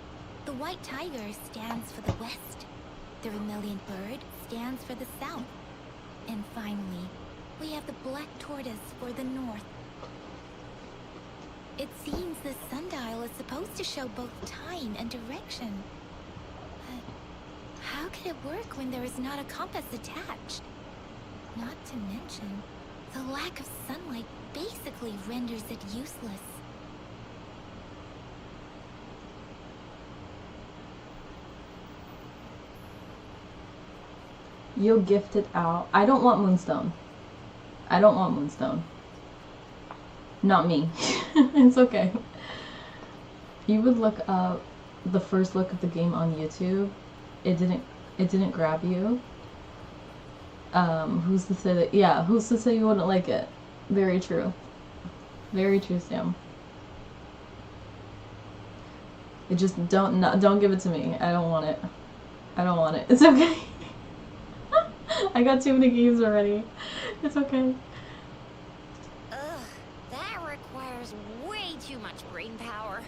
the white tiger stands for the west, the vermilion bird stands for the south, and finally, we have the black tortoise for the north. It seems the sundial is supposed to show both time and direction. But how could it work when there is not a compass attached? Not to mention, the lack of sunlight basically renders it useless. You'll gift it out. I don't want Moonstone. I don't want Moonstone. Not me. It's okay. You would look up the first look of the game on YouTube. It didn't grab you. Who's to say that? Yeah, who's to say you wouldn't like it? Very true. Very true, Sam. It just don't give it to me. I don't want it. I don't want it. It's okay. I got too many games already. It's okay. Ugh, that requires way too much brain power.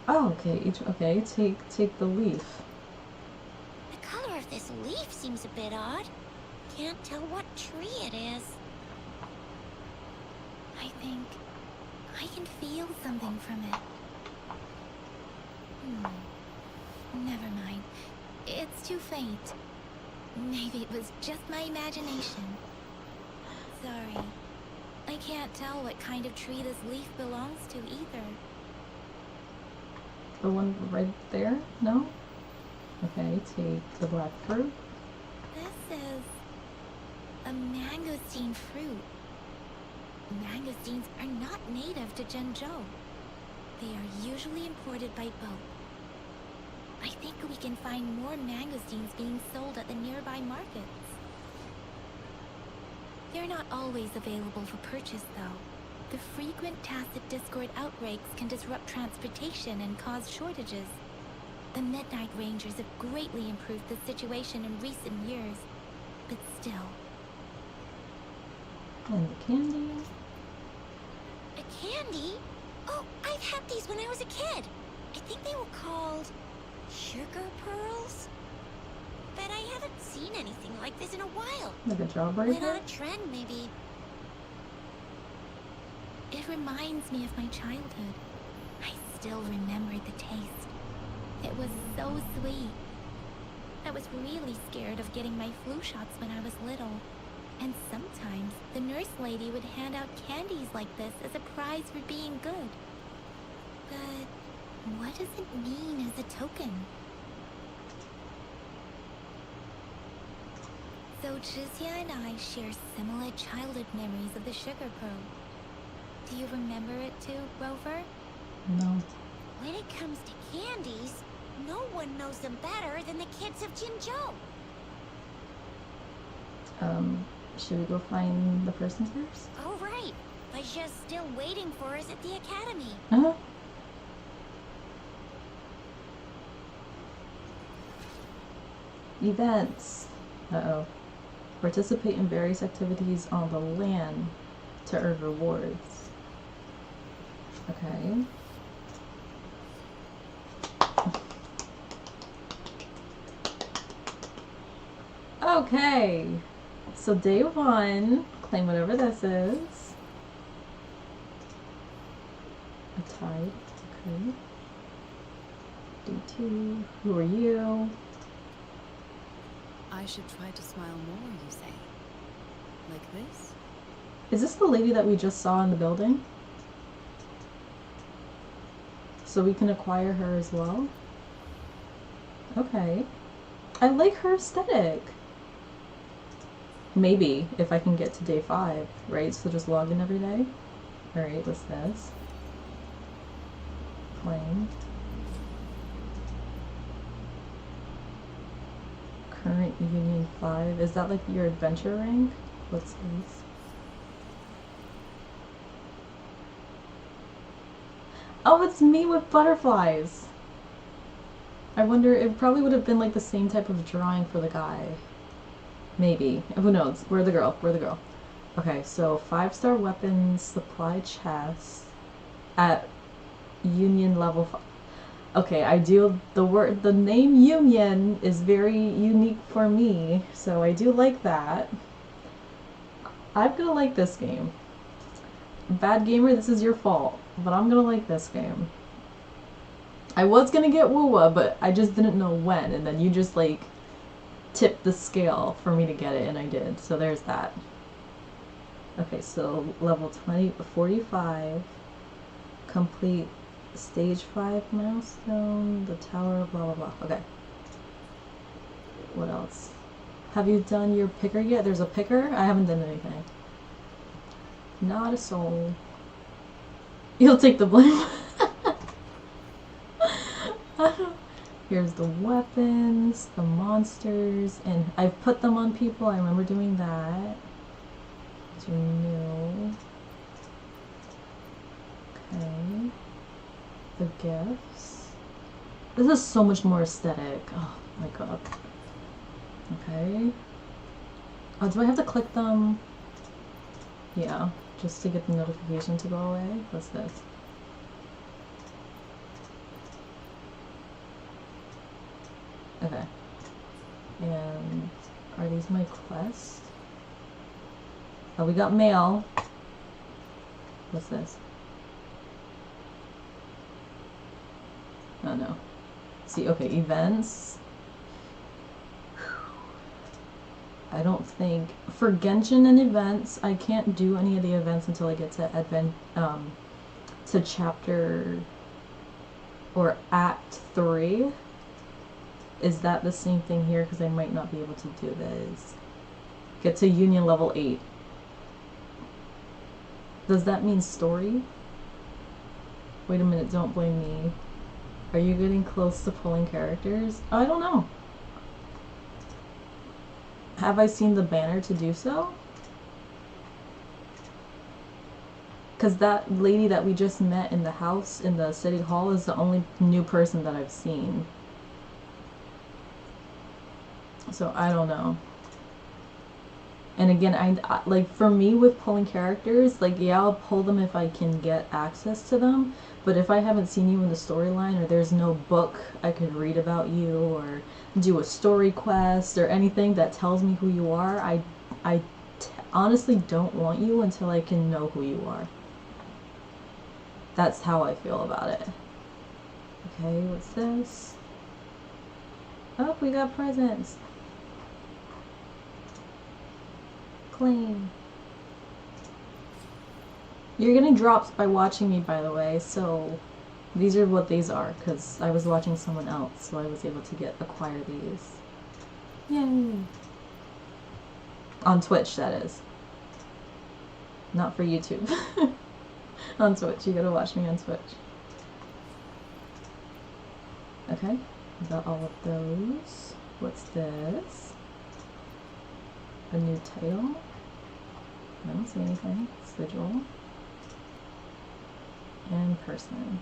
Oh, okay. Okay, take the leaf. The color of this leaf seems a bit odd. Can't tell what tree it is. I think I can feel something from it. Never mind. It's too faint. Maybe it was just my imagination. Sorry. I can't tell what kind of tree this leaf belongs to either. The one right there? No? Okay, take the black fruit. This is a mangosteen fruit. Mangosteens are not native to Zhengzhou. They are usually imported by boat. I think we can find more mangosteens being sold at the nearby markets. They're not always available for purchase, though. The frequent tacit discord outbreaks can disrupt transportation and cause shortages. The Midnight Rangers have greatly improved the situation in recent years, but still. And the candy. A candy? Oh, I've had these when I was a kid. I think they were called sugar pearls? But I haven't seen anything like this in a while. Like a Went jawbreaker? on a trend, maybe. It reminds me of my childhood. I still remember the taste. It was so sweet, I was really scared of getting my flu shots when I was little. And sometimes the nurse lady would hand out candies like this as a prize for being good. But what does it mean as a token? So Jizya and I share similar childhood memories of the sugar pearl. Do you remember it too, Rover? No. When it comes to candies, no one knows them better than the kids of Jinzhou. Should we go find the person first? Oh, right. Baja's still waiting for us at the academy. Uh-huh. Events. Uh-oh. Participate in various activities on the land to earn rewards. Okay. Okay. So day 1, claim whatever this is. A tide. Okay. Day 2, who are you? I should try to smile more, you say? Like this? Is this the lady that we just saw in the building? So we can acquire her as well? Okay. I like her aesthetic. Maybe, if I can get to day 5, right? So just log in every day. Alright, what's this? Claim. Current Union 5. Is that like your adventure rank? What's this? Oh, it's me with butterflies! I wonder, it probably would have been like the same type of drawing for the guy. Maybe. Who knows? Where's the girl? Where's the girl? Okay, so 5-star weapons, supply chest at Union level 5. Okay, I do the name Union is very unique for me, so I do like that. I'm gonna like this game. Bad gamer, this is your fault, but I'm gonna like this game. I was gonna get Wuwa, but I just didn't know when, and then you just like tipped the scale for me to get it, and I did, so there's that. Okay, so level 45, complete stage 5 milestone, the tower, blah blah blah. Okay. What else? Have you done your picker yet? There's a picker? I haven't done anything. Not a soul. You'll take the blame. Here's the weapons, the monsters, and I've put them on people. I remember doing that. To renew. Okay. The gifts. This is so much more aesthetic. Oh my god. Okay. Oh, do I have to click them? Yeah, just to get the notification to go away. What's this? Okay. And are these my quests? Oh, we got mail. What's this? Oh no. See, okay, events. I don't think for Genshin and events, I can't do any of the events until I get to to chapter or act 3. Is that the same thing here? Because I might not be able to do this. Get to Union level 8. Does that mean story? Wait a minute, don't blame me. Are you getting close to pulling characters? I don't know. Have I seen the banner to do so? Because that lady that we just met in the house in the city hall is the only new person that I've seen. So I don't know. And again, I like for me with pulling characters, like yeah, I'll pull them if I can get access to them. But if I haven't seen you in the storyline, or there's no book I could read about you, or do a story quest, or anything that tells me who you are, I honestly don't want you until I can know who you are. That's how I feel about it. Okay, what's this? Oh, we got presents. Claim. You're getting drops by watching me, by the way, so these are what these are, because I was watching someone else, so I was able to acquire these. Yay! On Twitch, that is. Not for YouTube. On Twitch, you gotta watch me on Twitch. Okay, got all of those. What's this? A new title? I don't see anything. Sigil. And person.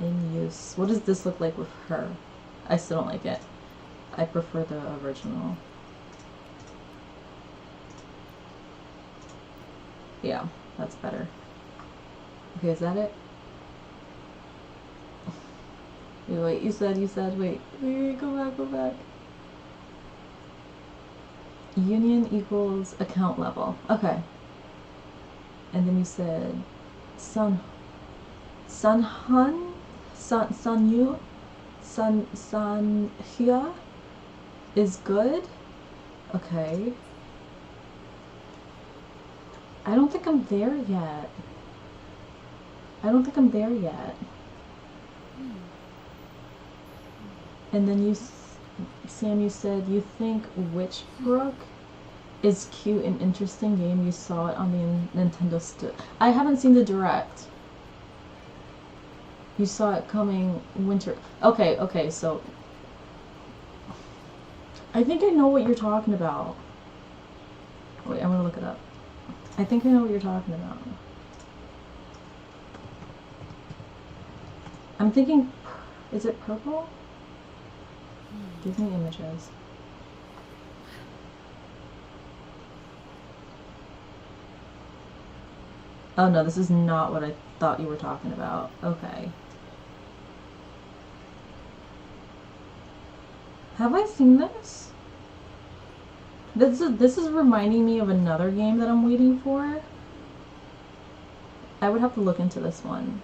In use. What does this look like with her? I still don't like it. I prefer the original. Yeah, that's better. Okay, is that it? Wait, you said, wait, go back. Union equals account level. Okay. And then you said, Sunyu? Sanhya is good? Okay. I don't think I'm there yet. And then you, Sam, you said you think Witchbrook is cute and interesting game. You saw it on the Nintendo I haven't seen the Direct. You saw it coming winter. Okay, so I think I know what you're talking about. Wait, I'm gonna look it up. I think I know what you're talking about. I'm thinking, is it purple? Give me images. Oh no, this is not what I thought you were talking about. Okay. Have I seen this? This is reminding me of another game that I'm waiting for. I would have to look into this one.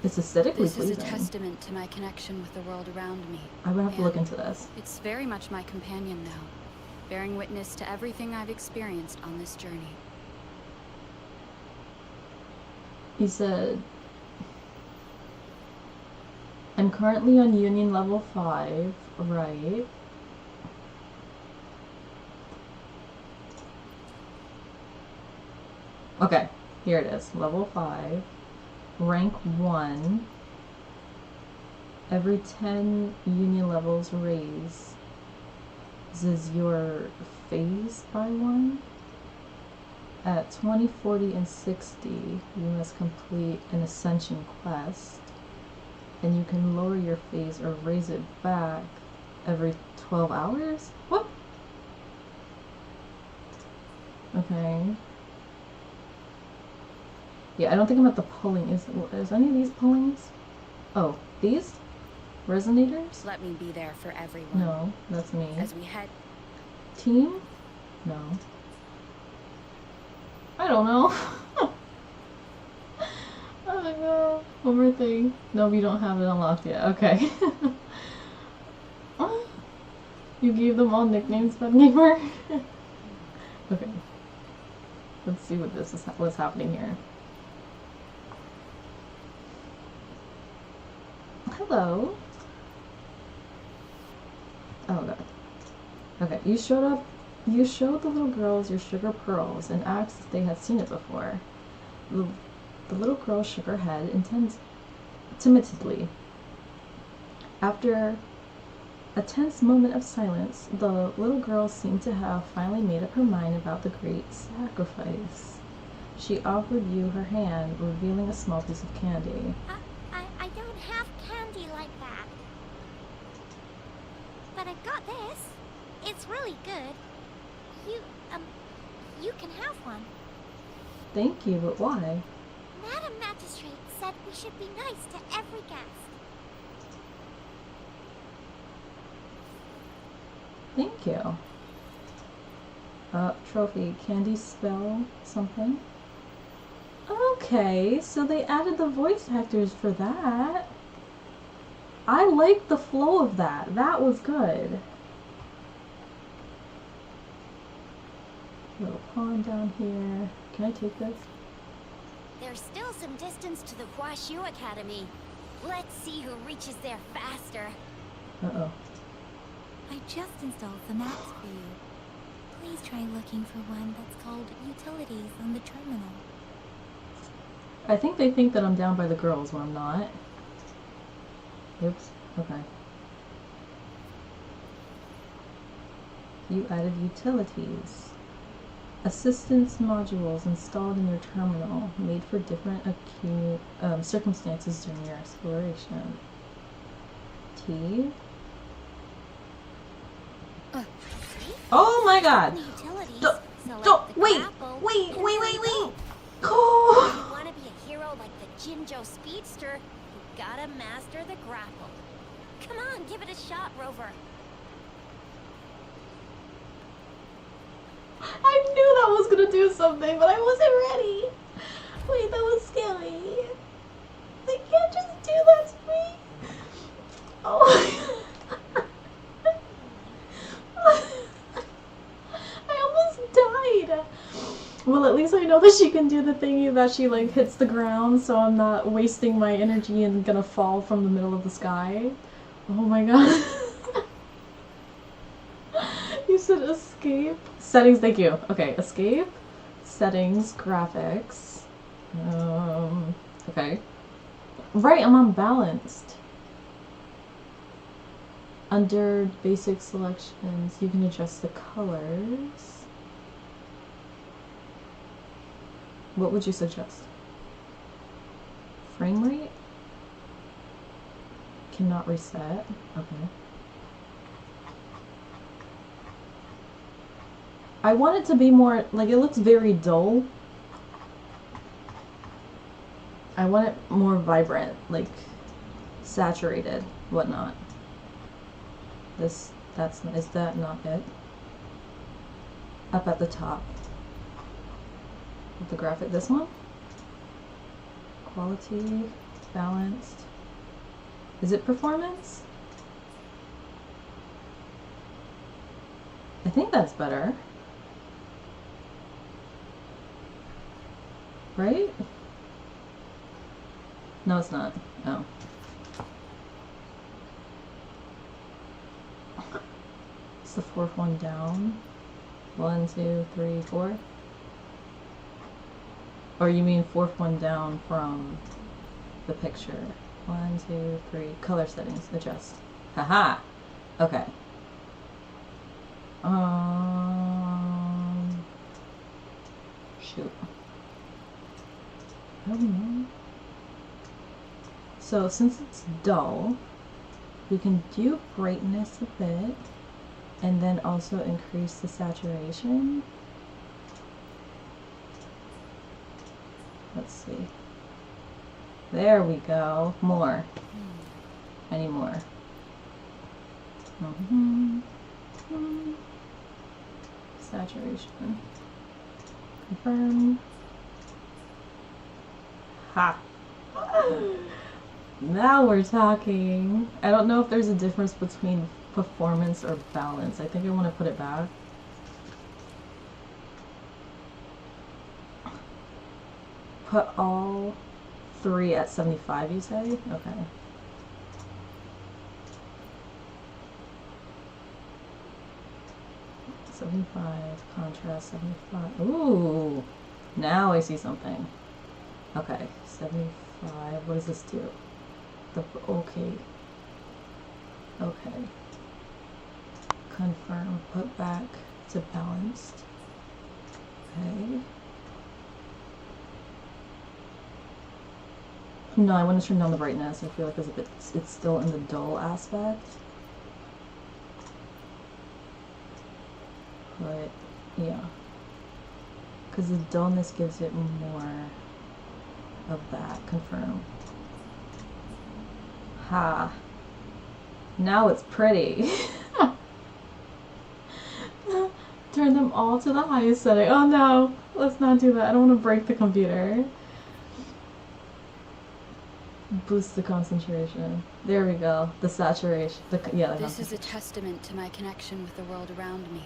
It's aesthetically pleasing. This is a testament to my connection with the world around me. I would have to look into this. It's very much my companion now, bearing witness to everything I've experienced on this journey. He said, I'm currently on Union level 5, right? Okay, here it is. Level 5. Rank 1. Every 10 Union levels raises your phase by 1. At 20, 40, and 60, you must complete an ascension quest. And you can lower your phase or raise it back every 12 hours? What? Okay. Yeah, I don't think I'm at the pulling. Is any of these pullings? Oh, these? Resonators? Let me be there for everyone. No, that's me. As we head... Team? No. I don't know. Oh my god. One more thing. No, we don't have it unlocked yet. Okay. You gave them all nicknames, Bad Gamer? Okay. Let's see what's happening here. Hello. Oh god. Okay, you showed the little girls your sugar pearls and asked if they had seen it before. The little girl shook her head timidly. After a tense moment of silence, the little girl seemed to have finally made up her mind about the great sacrifice. She offered you her hand, revealing a small piece of candy. I don't have candy like that. But I've got this. It's really good. You can have one. Thank you, but why? Madam Magistrate said we should be nice to every guest. Thank you. Trophy. Candy spell something? Okay, so they added the voice actors for that. I like the flow of that. That was good. Little pond down here. Can I take this? There's still some distance to the Huashu Academy. Let's see who reaches there faster. Uh-oh. I just installed the maps for you. Please try looking for one that's called Utilities on the terminal. I think they think that I'm down by the girls when I'm not. Oops. Okay. You added utilities. Assistance modules installed in your terminal, made for different circumstances during your exploration. T. Oh my god! Wait! Oh! If you want to be a hero like the Jinjo Speedster, you gotta master the grapple. Come on, give it a shot, Rover. I knew that was gonna do something, but I wasn't ready. Wait, that was scary. They can't just do that to me. Oh. I almost died. Well, at least I know that she can do the thingy that she like hits the ground, so I'm not wasting my energy and gonna fall from the middle of the sky. Oh my god. You said escape? Settings, thank you. Okay, escape, settings, graphics. Okay. Right, I'm unbalanced. Under basic selections, you can adjust the colors. What would you suggest? Frame rate? Cannot reset. Okay. I want it to be more, like, it looks very dull. I want it more vibrant, like, saturated, whatnot. Is that not it? Up at the top. With the graphic, this one? Quality, balanced. Is it performance? I think that's better. Right? No, it's not. Oh. It's the fourth one down. 1, 2, 3, 4. Or you mean fourth one down from the picture. 1, 2, 3. Color settings. Adjust. Haha! Okay. Shoot. I don't know. So since it's dull, we can do brightness a bit and then also increase the saturation. Let's see. There we go. More. I need more. Saturation. Confirm. Ha! Now we're talking. I don't know if there's a difference between performance or balance. I think I want to put it back. Put all 3 at 75, you say? Okay. Contrast 75. Ooh! Now I see something. Okay, 75. What does this do? Okay. Okay. Confirm. Put back to balanced. Okay. No, I want to turn down the brightness. I feel like it's still in the dull aspect. But, yeah. Because the dullness gives it more of that. Confirm. Ha. Now it's pretty. Turn them all to the highest setting. Oh no, let's not do that. I don't want to break the computer. Boost the concentration. There we go. The saturation. Yeah, the This is a concentration. testament to my connection with the world around me.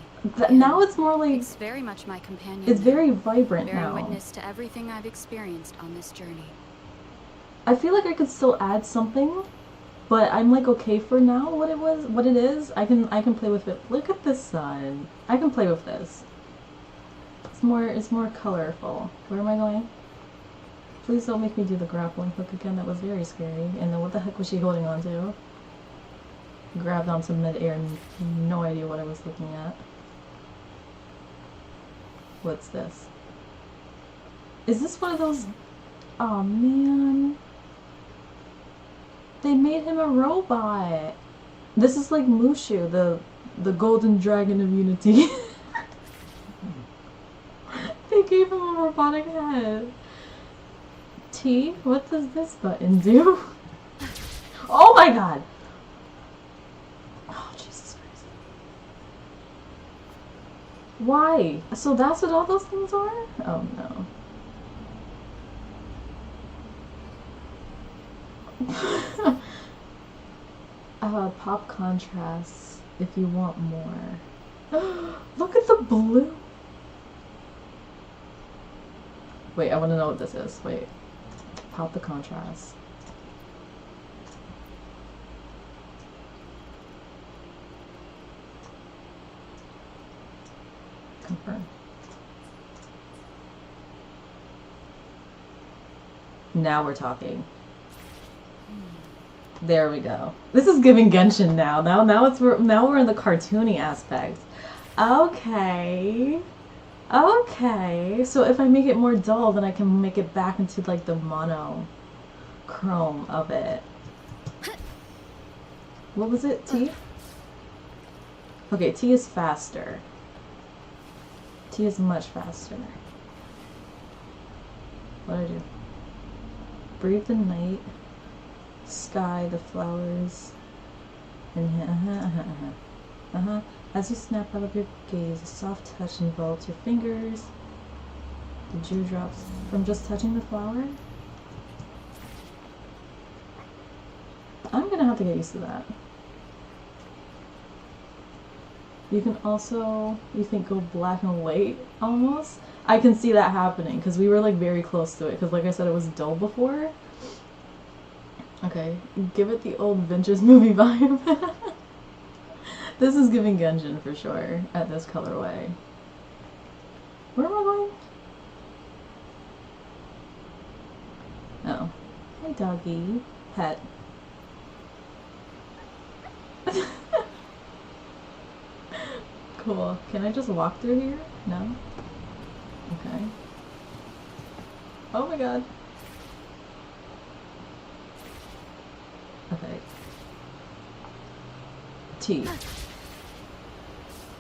Now it's more like It's very much my companion. it's now, very vibrant bearing now. witness to everything I've experienced on this journey. I feel like I could still add something, but I'm like okay for now. What it is. I can play with it. Look at the sun. I can play with this. It's more colorful. Where am I going? Please don't make me do the grappling hook again. That was very scary. And then what the heck was she holding on to? Grabbed onto mid-air and no idea what I was looking at. What's this? Is this one of those... Oh man. They made him a robot. This is like Mushu, the golden dragon of Unity. They gave him a robotic head. T, what does this button do? Oh my god! Oh, Jesus Christ. Why? So that's what all those things are? Oh no. Pop contrast if you want more. Look at the blue! Wait, I want to know what this is. Wait. Pop the contrast. Confirm. Now we're talking. There we go. This is giving Genshin now. Now we're in the cartoony aspect. Okay. Okay, so if I make it more dull, then I can make it back into like the monochrome of it. What was it? T? Okay, T is faster. T is much faster. What do I do? Breathe the night, sky, the flowers, and As you snap out of your gaze, a soft touch envelops your fingers. The dewdrops from just touching the flower. I'm gonna have to get used to that. You can also, you think, go black and white almost. I can see that happening because we were like very close to it because like I said, it was dull before. Okay, give it the old vintage movie vibe. This is giving Genshin for sure at this colorway. Where am I going? Oh. Hi, doggy. Pet. Cool. Can I just walk through here? No? Okay. Oh my god. Okay. T.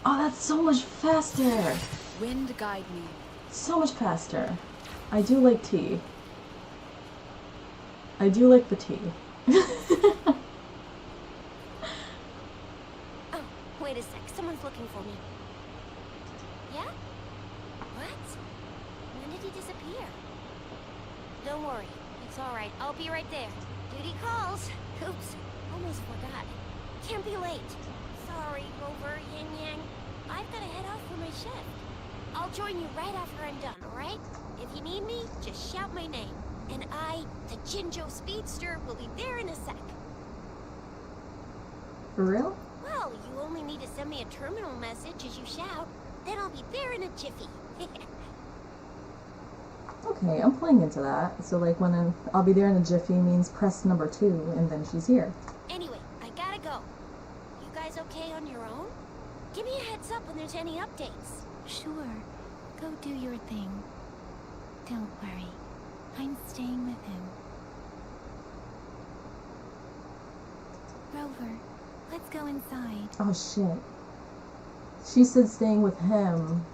Oh, that's so much faster! Wind guide me. So much faster. I do like tea. I do like the tea. Oh, wait a sec. Someone's looking for me. Yeah? What? When did he disappear? Don't worry. It's alright. I'll be right there. Duty calls. Oops. Almost forgot. Can't be late. Sorry, Rover, Yin Yang. I've got to head off for my shift. I'll join you right after I'm done, alright? If you need me, just shout my name. And I, the Jinjo Speedster, will be there in a sec. For real? Well, you only need to send me a terminal message as you shout. Then I'll be there in a jiffy. Okay, I'm playing into that. So like when I'll be there in a jiffy means press number 2 and then she's here. Anyway, I gotta go. You guys okay on your own? Give me a heads up when there's any updates. Sure. Go do your thing. Don't worry. I'm staying with him. Rover, let's go inside. Oh shit. She said staying with him.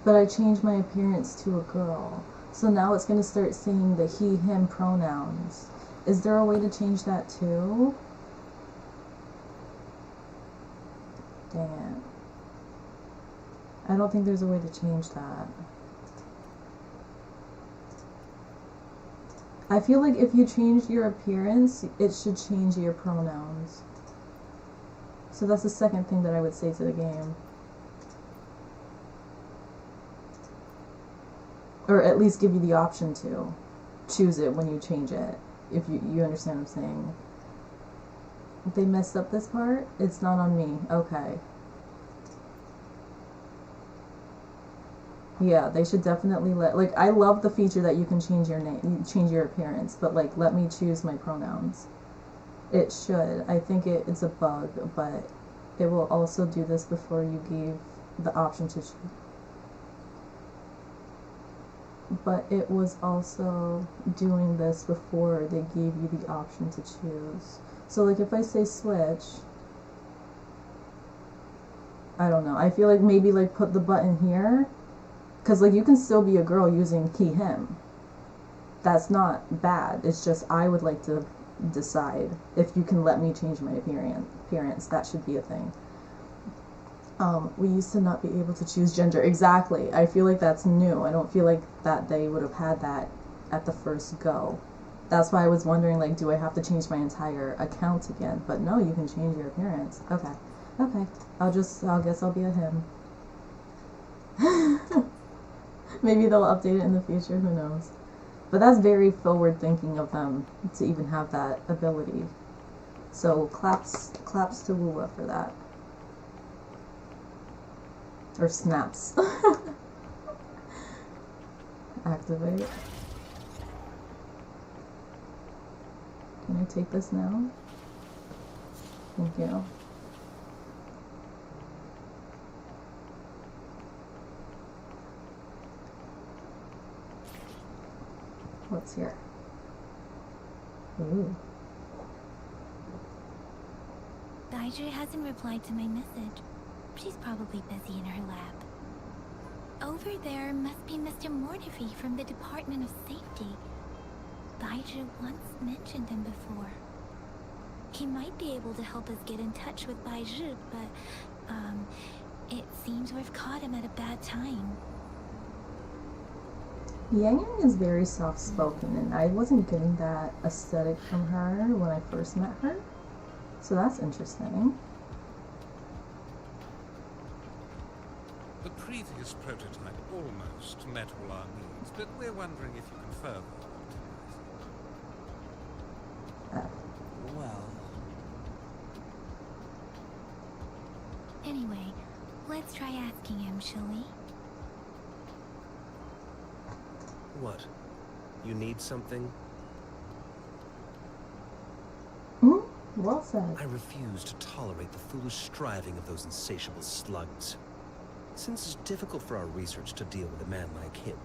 But I changed my appearance to a girl. So now it's gonna start saying the he, him pronouns. Is there a way to change that too? Dang it. I don't think there's a way to change that. I feel like if you change your appearance, it should change your pronouns. So that's the second thing that I would say to the game. Or at least give you the option to choose it when you change it. If you understand what I'm saying. They messed up this part? It's not on me. Okay. Yeah, they should definitely like, I love the feature that you can change your name, change your appearance, but like, let me choose my pronouns. It should. I think it's a bug, but it will also do this before you gave the option to choose. But it was also doing this before they gave you the option to choose. So like if I say switch, I don't know. I feel like maybe like put the button here. Because like you can still be a girl using key him. That's not bad. It's just I would like to decide if you can let me change my appearance. That should be a thing. We used to not be able to choose gender. Exactly. I feel like that's new. I don't feel like that they would have had that at the first go. That's why I was wondering, like, do I have to change my entire account again? But no, you can change your appearance. Okay. Okay. I guess I'll be a him. Maybe they'll update it in the future, who knows. But that's very forward thinking of them to even have that ability. So claps to Wuwa for that. Or snaps. Activate. Can I take this now? Thank you. What's here? Ooh. Daiju hasn't replied to my message. She's probably busy in her lab. Over there must be Mr. Mortefi from the Department of Safety. Daiju once mentioned him before. He might be able to help us get in touch with Daiju, but, it seems we've caught him at a bad time. Yang Yang is very soft-spoken, and I wasn't getting that aesthetic from her when I first met her. So that's interesting. The previous prototype almost met all our needs, but we're wondering if you can further optimize it. Well... Anyway, let's try asking him, shall we? What? You need something? Well said. I refuse to tolerate the foolish striving of those insatiable slugs. Since it's difficult for our research to deal with a man like him,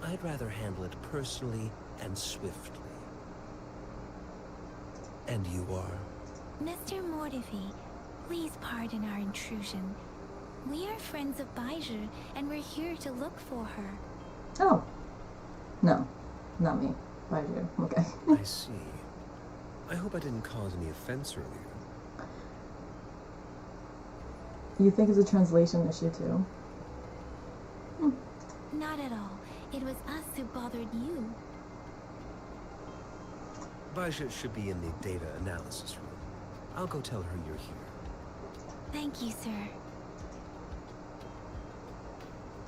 I'd rather handle it personally and swiftly. And you are? Mr. Mortefi, please pardon our intrusion. We are friends of Daiju, and we're here to look for her. Oh. No. Not me. Daiju. Okay. I see. I hope I didn't cause any offense earlier. You think it's a translation issue too? Not at all. It was us who bothered you. Baja should be in the data analysis room. I'll go tell her you're here. Thank you, sir.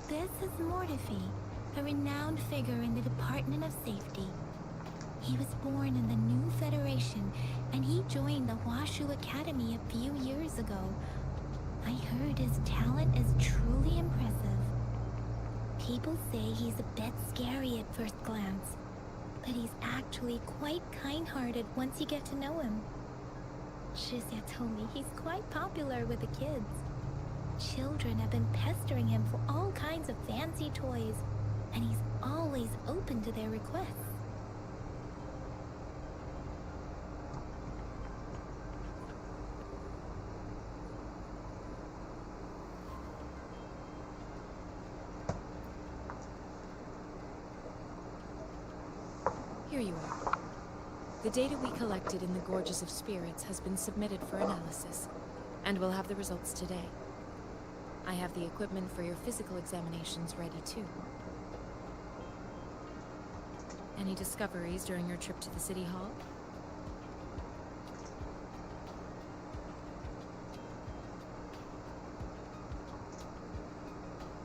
This is Mortefi, a renowned figure in the Department of Safety. He was born in the New Federation, and he joined the Washu Academy a few years ago. I heard his talent is truly impressive. People say he's a bit scary at first glance, but he's actually quite kind-hearted once you get to know him. Shizia told me he's quite popular with the kids. Children have been pestering him for all kinds of fancy toys, and he's always open to their requests. Here you are. The data we collected in the Gorges of Spirits has been submitted for analysis, and we'll have the results today. I have the equipment for your physical examinations ready too. Any discoveries during your trip to the City Hall?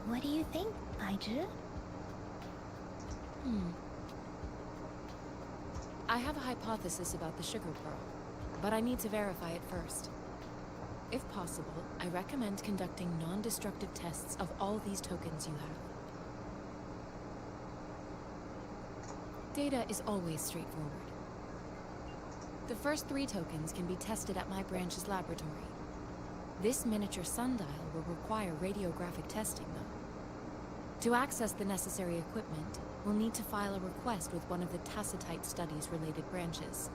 What do you think, Baiju? I have a hypothesis about the sugar pearl, but I need to verify it first. If possible, I recommend conducting non-destructive tests of all these tokens you have. Data is always straightforward. The first 3 tokens can be tested at my branch's laboratory. This miniature sundial will require radiographic testing, though. To access the necessary equipment, we'll need to file a request with one of the Tacitite Studies-related branches.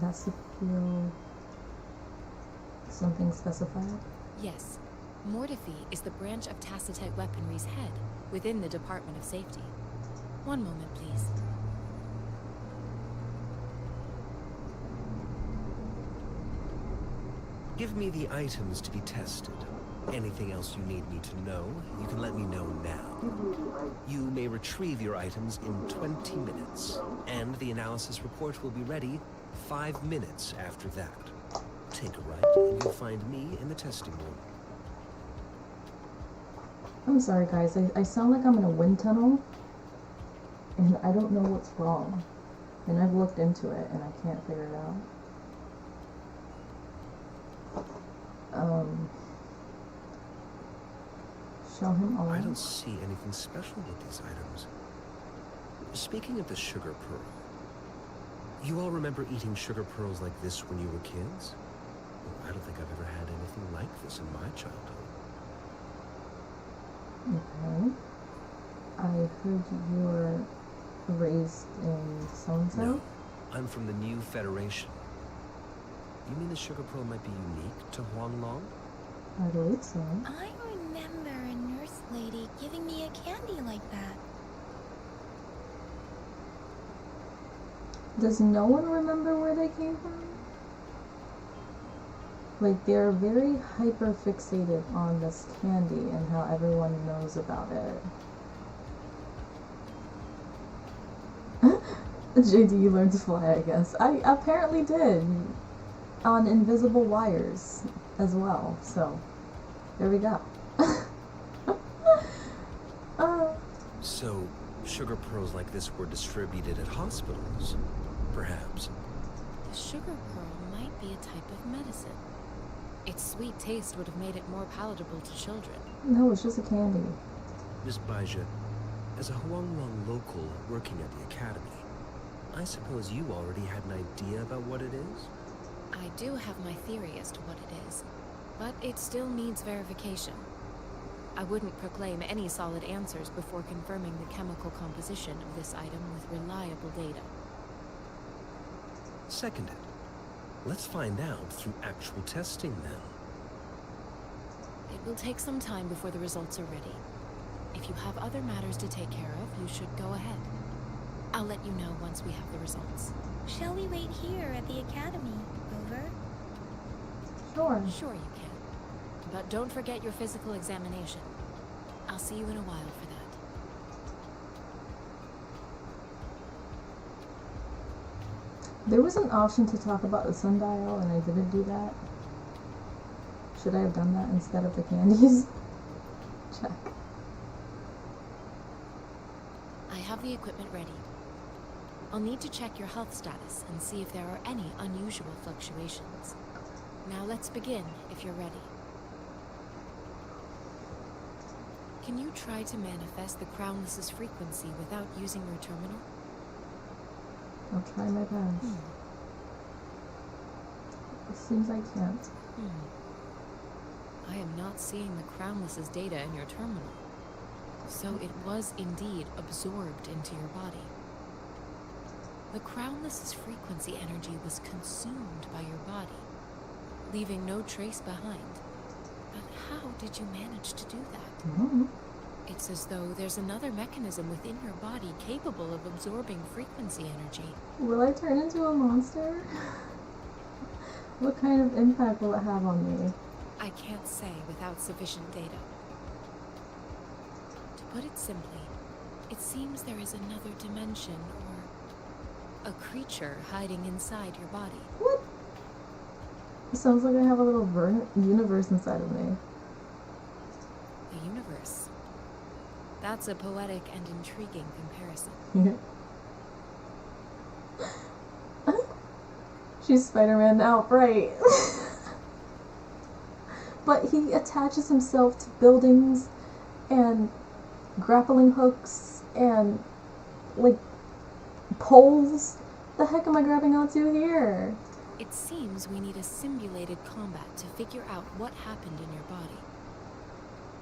That's to feel something specified? Yes. Mortefi is the branch of Tacitite Weaponry's head within the Department of Safety. One moment, please. Give me the items to be tested. Anything else you need me to know, you can let me know now. You may retrieve your items in 20 minutes, and the analysis report will be ready 5 minutes after that. Take a right, and you'll find me in the testing room. I'm sorry, guys. I sound like I'm in a wind tunnel, and I don't know what's wrong. And I've looked into it, and I can't figure it out. Show him all. I don't see anything special with these items. Speaking of the sugar pearl, you all remember eating sugar pearls like this when you were kids? Well, I don't think I've ever had anything like this in my childhood. Okay. I heard you were raised in so-and-so? No, I'm from the New Federation. You mean the sugar pearl might be unique to Huanglong? I believe so. I remember a nurse lady giving me a candy like that. Does no one remember where they came from? Like, they're very hyper fixated on this candy and how everyone knows about it. JD, you learned to fly, I guess. I apparently did. On invisible wires as well, so there we go. So, sugar pearls like this were distributed at hospitals, perhaps. The sugar pearl might be a type of medicine. Its sweet taste would have made it more palatable to children. No, it's just a candy. Miss Baija, as a Huanglong local working at the academy, I suppose you already had an idea about what it is? I do have my theory as to what it is, but it still needs verification. I wouldn't proclaim any solid answers before confirming the chemical composition of this item with reliable data. Seconded. Let's find out through actual testing then. It will take some time before the results are ready. If you have other matters to take care of, you should go ahead. I'll let you know once we have the results. Shall we wait here at the academy? Over? Sure. Sure you can. But don't forget your physical examination. I'll see you in a while for that. There was an option to talk about the sundial, and I didn't do that. Should I have done that instead of the candies? Check. I have the equipment ready. I'll need to check your health status and see if there are any unusual fluctuations. Now let's begin, if you're ready. Can you try to manifest the Crownless's frequency without using your terminal? I'll try my best. It seems I can't. I am not seeing the Crownless's data in your terminal. So it was indeed absorbed into your body. The Crownless's frequency energy was consumed by your body, leaving no trace behind. But how did you manage to do that? Mm-hmm. It's as though there's another mechanism within your body capable of absorbing frequency energy. Will I turn into a monster? What kind of impact will it have on me? I can't say without sufficient data. To put it simply, It seems there is another dimension or a creature hiding inside your body. What? It sounds like I have a little universe inside of me. A universe. That's a poetic and intriguing comparison. She's Spider-Man outright. But he attaches himself to buildings and grappling hooks and, like, poles. The heck am I grabbing onto here? It seems we need a simulated combat to figure out what happened in your body.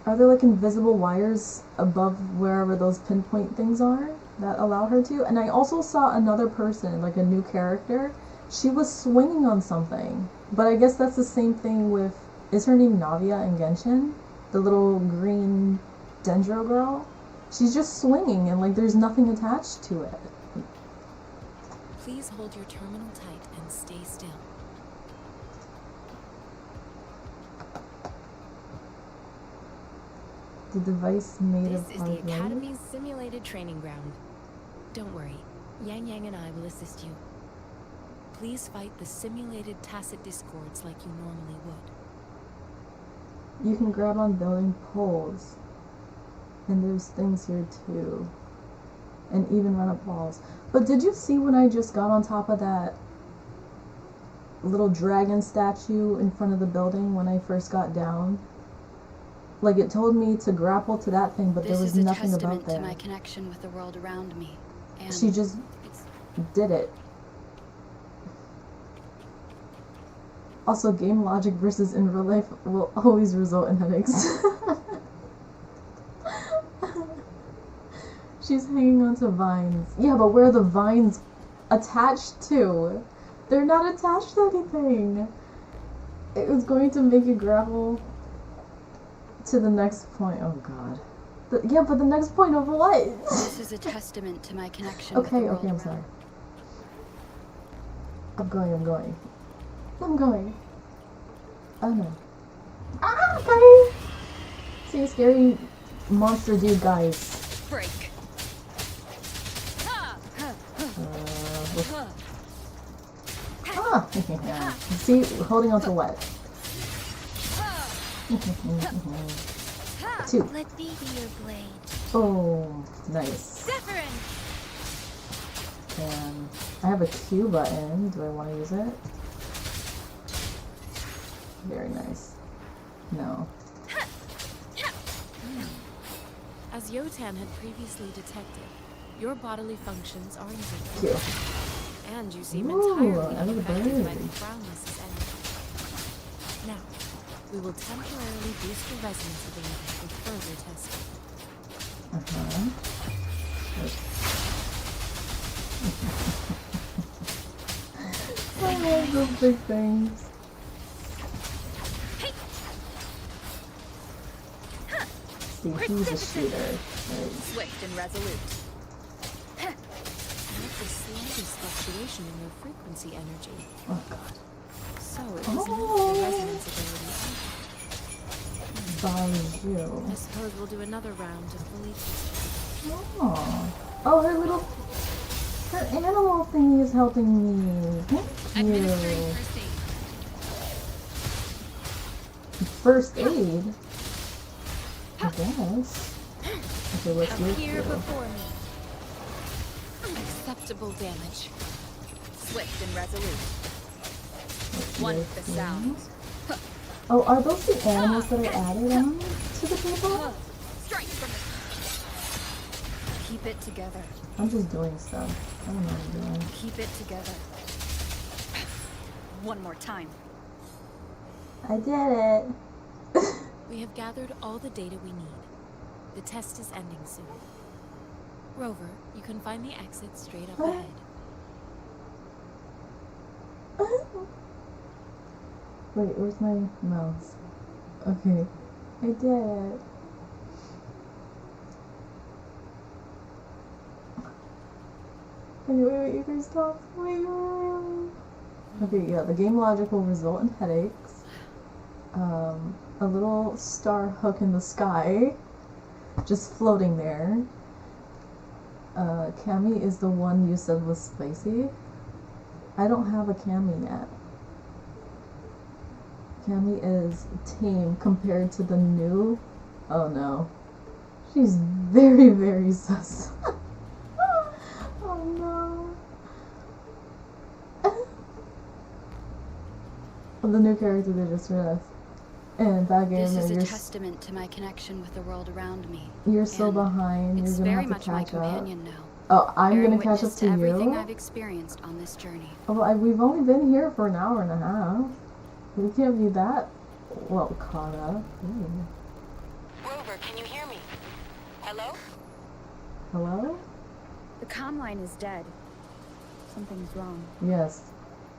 Are there, like, invisible wires above wherever those pinpoint things are that allow her to? And I also saw another person, like a new character. She was swinging on something. But I guess that's the same thing with... Is her name Navia in Genshin? The little green Dendro girl? She's just swinging and, like, there's nothing attached to it. Please hold your terminal tight and stay still. The device made This of is our the blood? Academy's simulated training ground. Don't worry, Yang Yang and I will assist you. Please fight the simulated tacit discords like you normally would. You can grab on building poles. And there's things here too. And even run up walls. But did you see when I just got on top of that little dragon statue in front of the building when I first got down? Like, it told me to grapple to that thing, but there was nothing about This is a testament that. to my connection with the world around me. And She just did it. Also, game logic versus in real life will always result in headaches. She's hanging onto vines. Yeah, but where are the vines attached to? They're not attached to anything. It was going to make you grapple to the next point. Oh god. Yeah, but the next point of what? This is a testament to my connection with the Okay, world okay, I'm around. sorry. I'm going. Oh no. Ah, guys! See, scary monster dude, guys. Break. See, holding on to what? 2. Let me be your blade. Oh, nice. Zephyrin! And I have a Q button. Do I want to use it? Very nice. No. As Yotan had previously detected, your bodily functions are intact. Q. And you seem Ooh, entirely I was unaffected by the bird. Crownless's energy. Now, we will temporarily boost your resonance ability for further testing. I love those big things. See, he's a shooter. Right. Swift and resolute. Not the slightest fluctuation in your frequency energy. Oh god. So it was not the resonance ability. Bonjour. I suppose we'll do another round to fully test Oh. Oh, her animal thingy is helping me. Thank you. First aid? I guess. Okay, let's use Here you. before me. acceptable damage. Swift and resolute. One with the sound. Oh, are those the animals that I added on to the table? Strike from the... Keep it together. I'm just doing stuff. I don't know what I'm doing. Keep it together. One more time. I did it. We have gathered all the data we need. The test is ending soon. Rover, you can find the exit straight up ahead. Wait, where's my mouse? Okay. I did it. Wait, you guys stop. Wait. Okay, yeah, the game logic will result in headaches. A little star hook in the sky, just floating there. Cammy is the one you said was spicy. I don't have a Cammy yet. Cammy is tame compared to the new. Oh no. She's very, very sus. Oh no. The new character they just released. And that game, This is a you're, testament to my connection with the world around me. you're so and behind. It's You're gonna very have much to my catch up. companion now. Oh, I'm bearing gonna catch up witness to everything you. I've experienced on this journey. Oh, well, we've only been here for an hour and a half. We can't be that well caught up. Ooh. Rover, can you hear me? Hello? Hello? The comm line is dead. Something's wrong. Yes.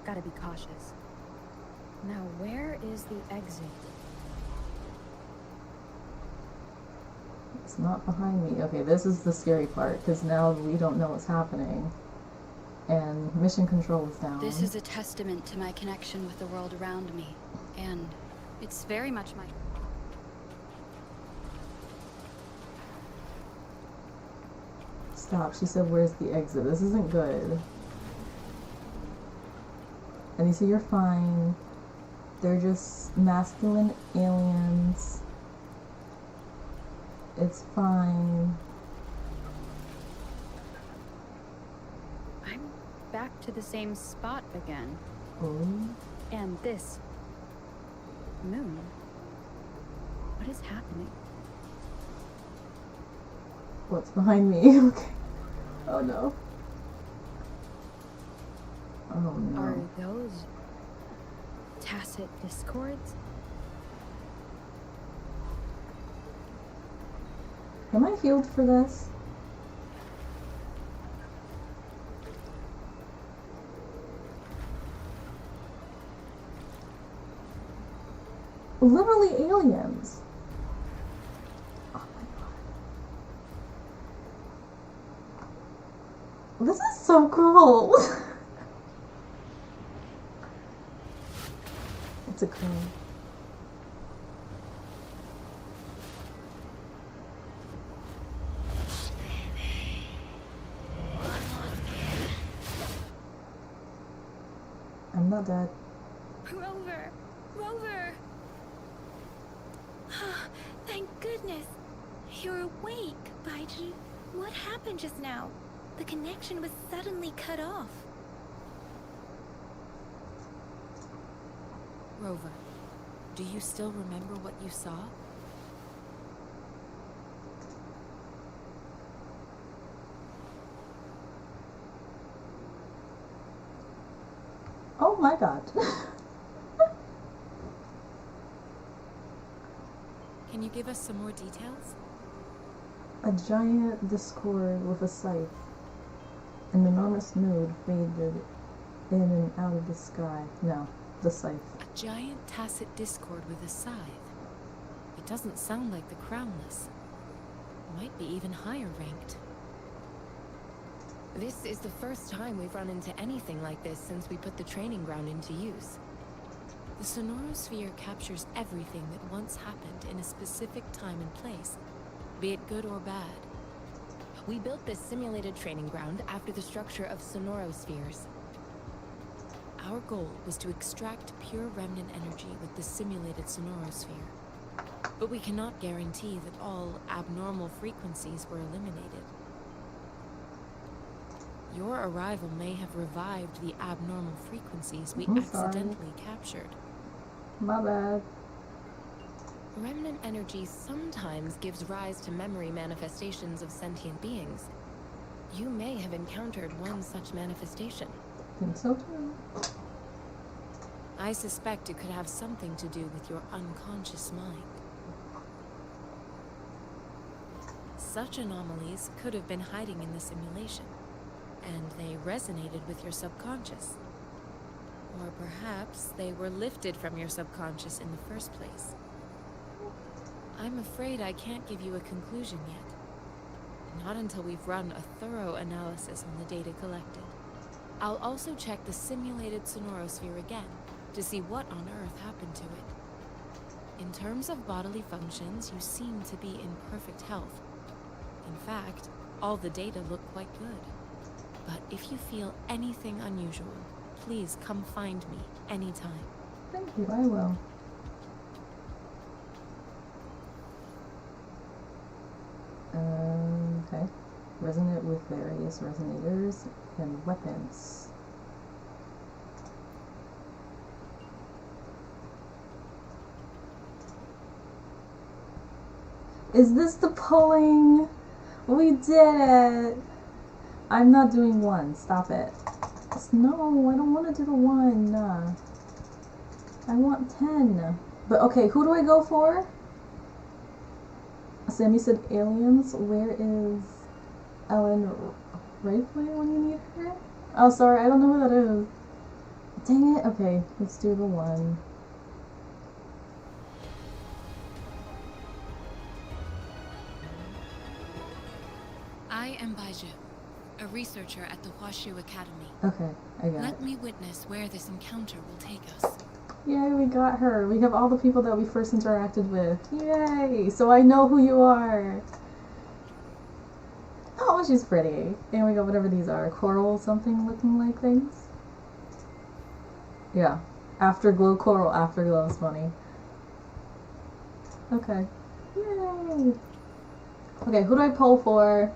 Gotta be cautious. Now, where is the exit? It's not behind me. Okay, this is the scary part, because now we don't know what's happening. And mission control is down. This is a testament to my connection with the world around me. And it's very much my... Stop. She said, where's the exit? This isn't good. And you see, you're fine. They're just masculine aliens. It's fine. I'm back to the same spot again. Oh. And this moon. What is happening? What's behind me? Okay. Oh no. Oh no. Are those tacit discords? Am I healed for this? Literally aliens. Oh my god. This is so cool. It's a cool. I'm not dead. Rover! Rover! Thank goodness. You're awake, Baiji. What happened just now? The connection was suddenly cut off. Rover, do you still remember what you saw? Oh my god. Can you give us some more details? A giant discord with a scythe. An enormous node faded in and out of the sky. No, the scythe. A giant tacit discord with a scythe. It doesn't sound like the Crownless. Might be even higher ranked. This is the first time we've run into anything like this since we put the training ground into use. The Sonorosphere captures everything that once happened in a specific time and place, be it good or bad. We built this simulated training ground after the structure of Sonorospheres. Our goal was to extract pure remnant energy with the simulated Sonorosphere. But we cannot guarantee that all abnormal frequencies were eliminated. Your arrival may have revived the abnormal frequencies we accidentally captured. My bad. Remnant energy sometimes gives rise to memory manifestations of sentient beings. You may have encountered one such manifestation. Think so too. I suspect it could have something to do with your unconscious mind. Such anomalies could have been hiding in the simulation, and they resonated with your subconscious. Or perhaps they were lifted from your subconscious in the first place. I'm afraid I can't give you a conclusion yet. Not until we've run a thorough analysis on the data collected. I'll also check the simulated Sonorosphere again to see what on earth happened to it. In terms of bodily functions, you seem to be in perfect health. In fact, All the data look quite good. But if you feel anything unusual, please come find me anytime. Thank you, I will. Okay. Resonate with various resonators and weapons. Is this the pulling? We did it! I'm not doing one. Stop it. No, I don't want to do the one. I want 10. But okay, who do I go for? Sammy said aliens. Where is Ellen Ripley when you need her? Oh, sorry, I don't know who that is. Dang it. Okay, let's do the one. I am Baiju, a researcher at the Huashu Academy. Okay, I got it. Let me witness where this encounter will take us. Yay, we got her. We have all the people that we first interacted with. Yay! So I know who you are. Oh, she's pretty. And we got whatever these are. Coral something looking like things. Yeah. Afterglow coral. Afterglow is funny. Okay. Yay! Okay, who do I pull for?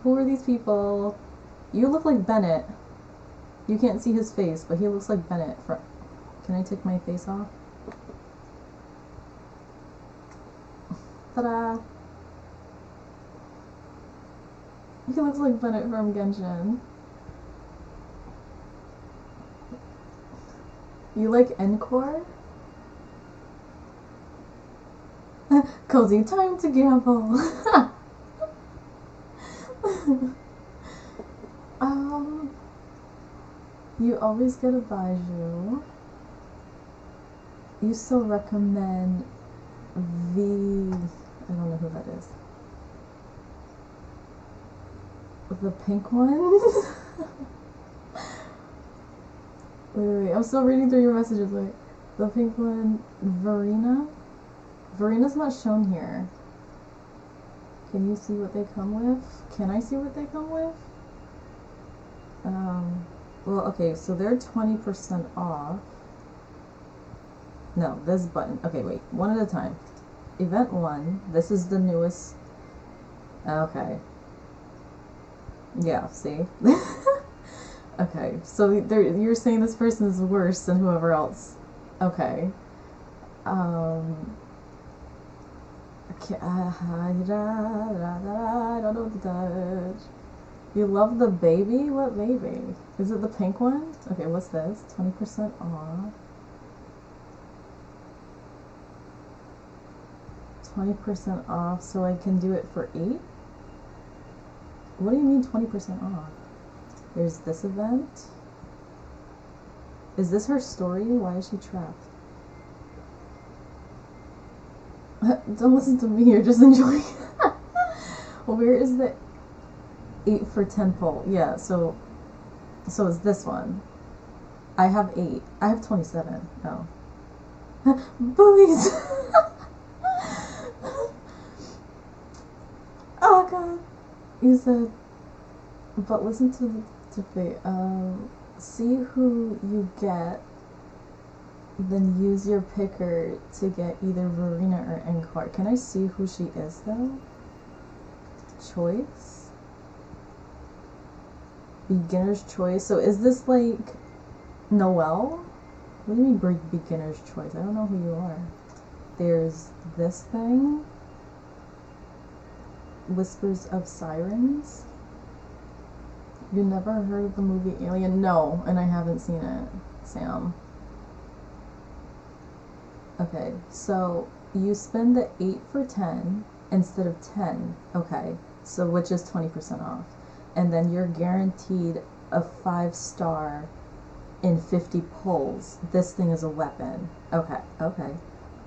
Who are these people? You look like Bennett. You can't see his face, but he looks like Bennett. Can I take my face off? Ta-da! He looks like Bennett from Genshin. You like Encore? Cozy, time to gamble! You always get a Baiju. You still recommend the... I don't know who that is. The pink one? wait, I'm still reading through your messages. Wait. The pink one, Verena? Verena's not shown here. Can you see what they come with? Can I see what they come with? Well, okay, so they're 20% off. No, this button. Okay, wait, one at a time. Event 1, this is the newest. Okay. Yeah, see? Okay, so you're saying this person is worse than whoever else. Okay. I don't know what to touch. You love the baby? What baby? Is it the pink one? Okay, what's this? 20% off. 20% off, so I can do it for 8? What do you mean 20% off? There's this event. Is this her story? Why is she trapped? Don't listen to me, you're just enjoying it. Where is the 8 for 10 pull? Yeah, so it's this one. I have 8. I have 27. Oh. Boobies! Oh god. You said, but listen to fate. See who you get, then use your picker to get either Verena or Encore. Can I see who she is though? Choice? Beginner's choice. So is this like Noelle? What do you mean beginner's choice? I don't know who you are. There's this thing. Whispers of Sirens. You never heard of the movie Alien? No, and I haven't seen it, Sam. Okay, so you spend the 8 for 10 instead of 10. Okay, so which is 20% off. And then you're guaranteed a 5-star in 50 pulls. This thing is a weapon. Okay, okay.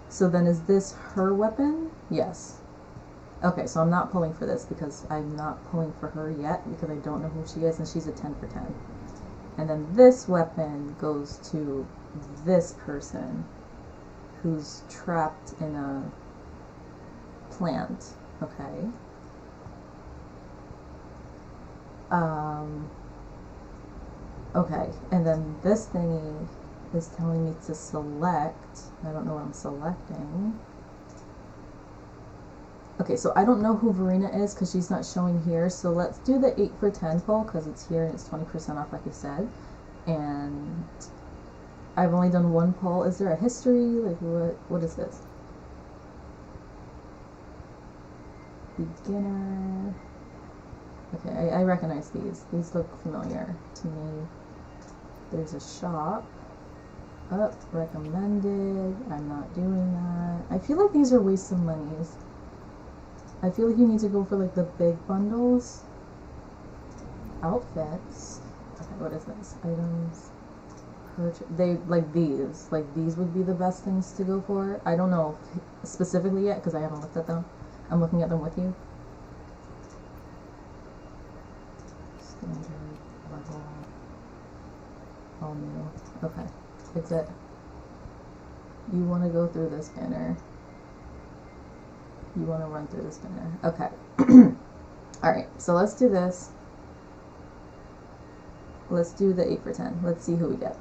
So then is this her weapon? Yes. Okay, so I'm not pulling for this because I'm not pulling for her yet because I don't know who she is, and she's a 10 for 10. And then this weapon goes to this person who's trapped in a plant. Okay. Okay, and then this thingy is telling me to select. I don't know what I'm selecting. Okay, so I don't know who Verena is because she's not showing here. So let's do the 8 for 10 poll because it's here and it's 20% off, like I said. And I've only done one poll. Is there a history? Like, what is this? Beginner. Okay, I recognize these. These look familiar to me. There's a shop. Up, recommended. I'm not doing that. I feel like these are wasted monies. I feel like you need to go for like the big bundles. Outfits. Okay, what is this? Items. They like these. Like these would be the best things to go for. I don't know specifically yet because I haven't looked at them. I'm looking at them with you. Standard level. All new. Okay. It's it. You want to go through this banner. You want to run through this banner. Okay. Alright, so let's do this. Let's do the 8 for 10. Let's see who we get.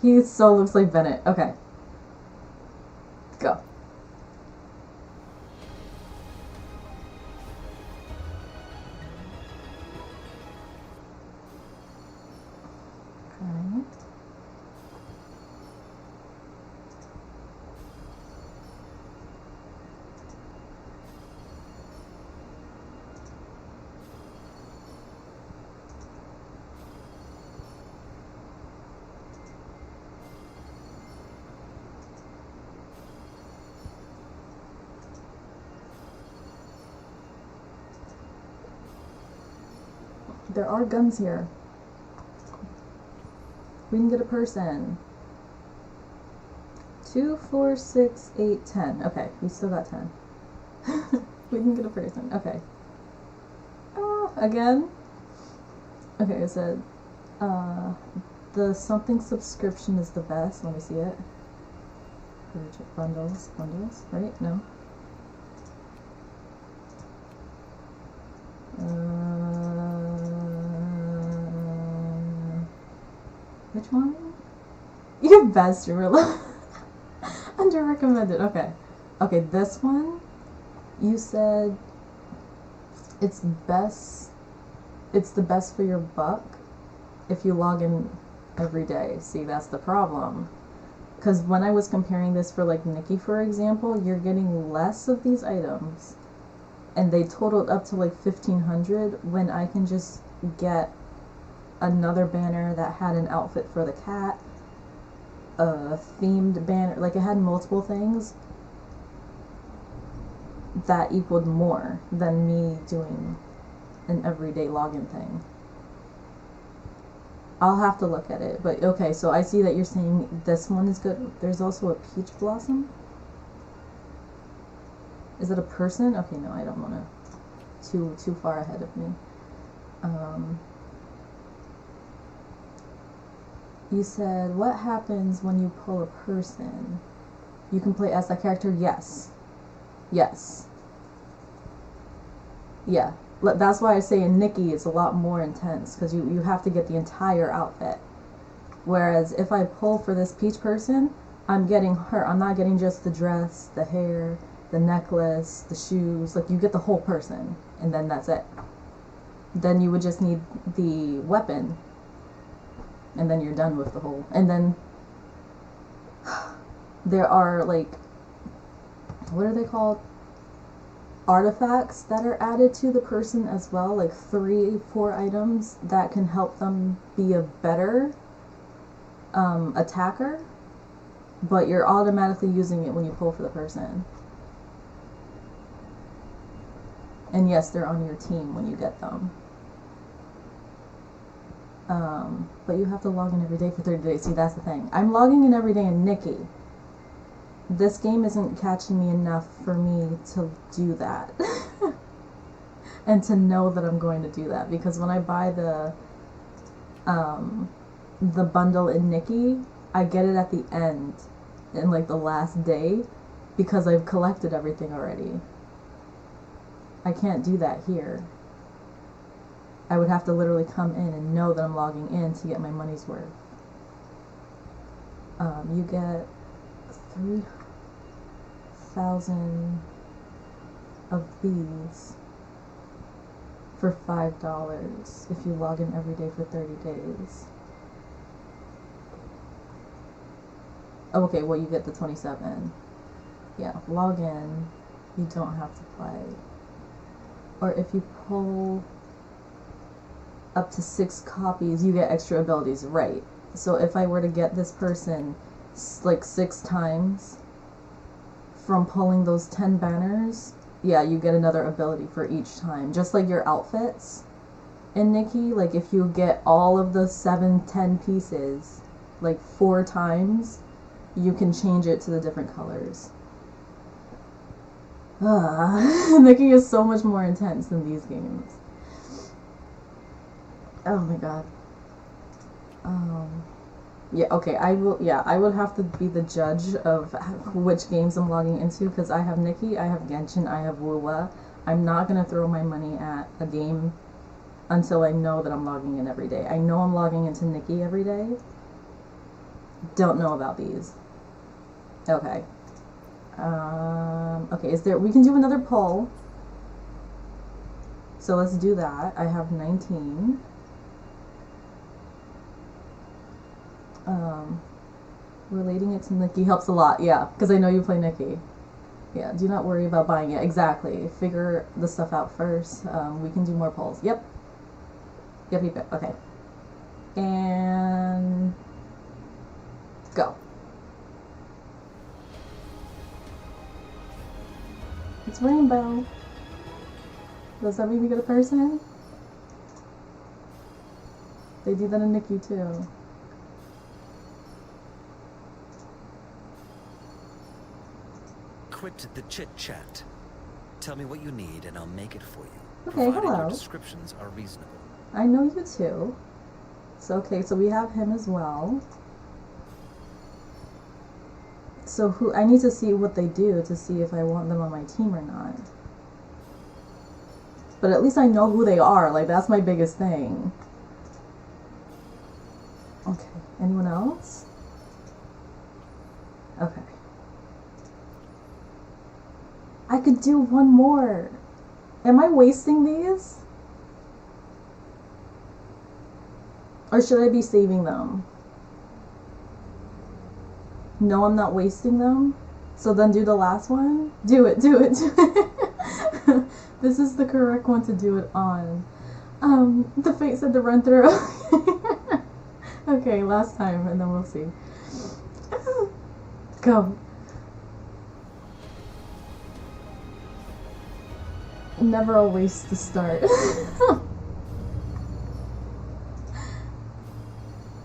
He so looks like Bennett. Okay. Go. Okay. There are guns here. We can get a person. 2, 4, 6, 8, 10. Okay, we still got 10. We can get a person. Okay. Again? Okay, it said, the something subscription is the best. Let me see it. Bundles, right? No. Which one? Your best, Rilla. Under recommended. Okay. Okay, this one, you said it's best. It's the best for your buck if you log in every day. See, that's the problem. Because when I was comparing this for like Nikki, for example, you're getting less of these items, and they totaled up to like 1,500 when I can just get another banner that had an outfit for the cat, a themed banner, like it had multiple things that equaled more than me doing an everyday login thing. I'll have to look at it, but okay, so I see that you're saying this one is good. There's also a peach blossom. Is it a person? Okay, no, I don't want to too far ahead of me. You said, what happens when you pull a person? You can play as that character? Yes. Yes. Yeah. That's why I say in Nikki it's a lot more intense, because you have to get the entire outfit. Whereas if I pull for this peach person, I'm getting her. I'm not getting just the dress, the hair, the necklace, the shoes. Like, you get the whole person, and then that's it. Then you would just need the weapon, and then you're done with the whole. And then there are, like, what are they called? Artifacts that are added to the person as well, like 3, 4 items that can help them be a better attacker, but you're automatically using it when you pull for the person. And yes, they're on your team when you get them. But you have to log in every day for 30 days. See, that's the thing. I'm logging in every day in Nikki. This game isn't catching me enough for me to do that. And to know that I'm going to do that. Because when I buy the bundle in Nikki, I get it at the end, in like the last day, because I've collected everything already. I can't do that here. I would have to literally come in and know that I'm logging in to get my money's worth. You get 3,000 of these for $5 if you log in every day for 30 days. Oh, okay, well, you get the 27. Yeah, log in. You don't have to play. Or if you pull up to 6 copies, you get extra abilities, right? So if I were to get this person like 6 times from pulling those 10 banners, yeah, you get another ability for each time. Just like your outfits in Nikki, like if you get all of the 7-10 pieces like 4 times, you can change it to the different colors. Nikki is so much more intense than these games. Oh my god. Yeah, okay, I would have to be the judge of which games I'm logging into, because I have Nikki, I have Genshin, I have Wuwa. I'm not gonna throw my money at a game until I know that I'm logging in every day. I know I'm logging into Nikki every day. Don't know about these. Okay. Okay, we can do another poll. So let's do that. I have 19. Relating it to Nikki helps a lot, yeah, because I know you play Nikki. Yeah, do not worry about buying it. Exactly. Figure the stuff out first. We can do more polls. Yep. Yep. Okay. And go. It's Rainbow. Does that mean we get a person? They do that in Nikki too. Quit the chit-chat. Tell me what you need and I'll make it for you. Okay, provided hello. your descriptions are reasonable. I know you too. So, okay, so we have him as well. So I need to see what they do to see if I want them on my team or not. But at least I know who they are. Like, that's my biggest thing. Okay, anyone else? Okay. I could do one more. Am I wasting these? Or should I be saving them? No, I'm not wasting them. So then do the last one? Do it. This is the correct one to do it on. The fate said to run through. Okay, last time and then we'll see. Go. Never a waste to start.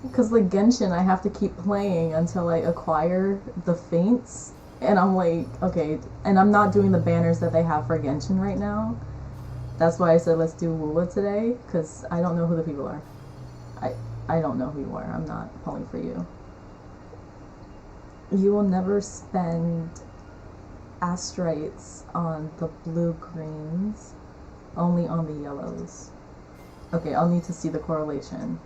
Because like Genshin, I have to keep playing until I acquire the feints. And I'm like, okay, and I'm not doing the banners that they have for Genshin right now. That's why I said let's do Wuwa today, because I don't know who the people are. I don't know who you are. I'm not pulling for you. You will never spend astrites on the blue-greens, only on the yellows. Okay, I'll need to see the correlation.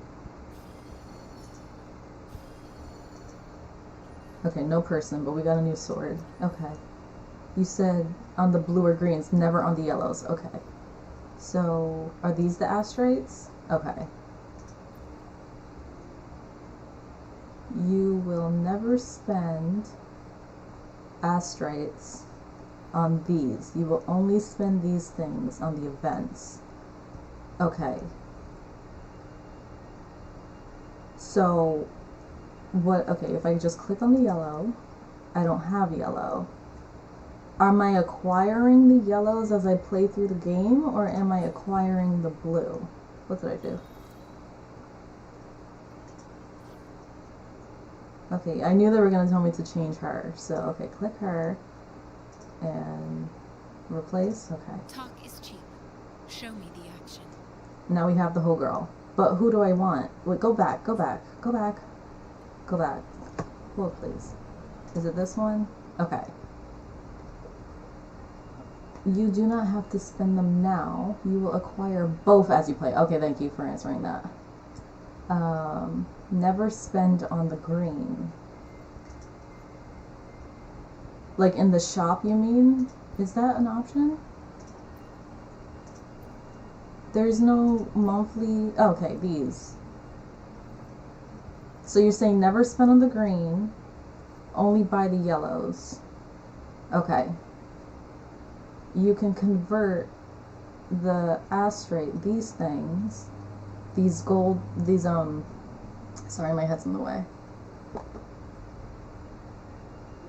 Okay, no person, but we got a new sword. Okay. You said on the blue or greens, never on the yellows. Okay. So, are these the astrites? Okay. You will never spend astrites on these. You will only spend these things on the events. Okay. So, okay, if I just click on the yellow, I don't have yellow. Am I acquiring the yellows as I play through the game, or am I acquiring the blue? What did I do? Okay, I knew they were going to tell me to change her. So, okay, click her and replace. Okay. Talk is cheap. Show me the action. Now we have the whole girl. But who do I want? Wait, go back. Go back. Hold, please. Is it this one? Okay. You do not have to spend them now. You will acquire both as you play. Okay, thank you for answering that. Never spend on the green. Like in the shop, you mean? Is that an option? There's no monthly... Okay, these. So you're saying never spend on the green, only buy the yellows. Okay. You can convert the astrate, these things, these gold, these, sorry, my head's in the way.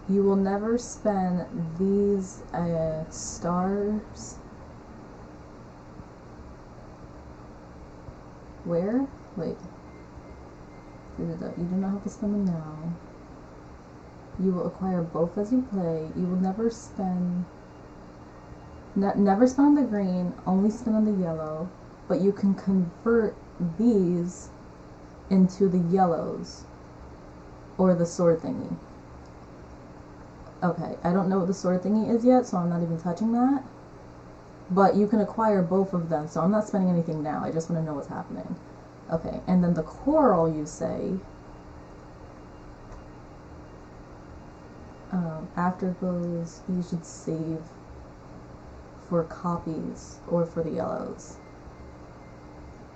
You will never spend these, stars. Where? Wait. You do not have to spend them now. You will acquire both as you play. You will never spend... never spend on the green, only spend on the yellow, but you can convert these into the yellows or the sword thingy. Okay, I don't know what the sword thingy is yet, so I'm not even touching that. But you can acquire both of them, so I'm not spending anything now. I just want to know what's happening. Okay, and then the coral, you say, afterglows, you should save for copies or for the yellows.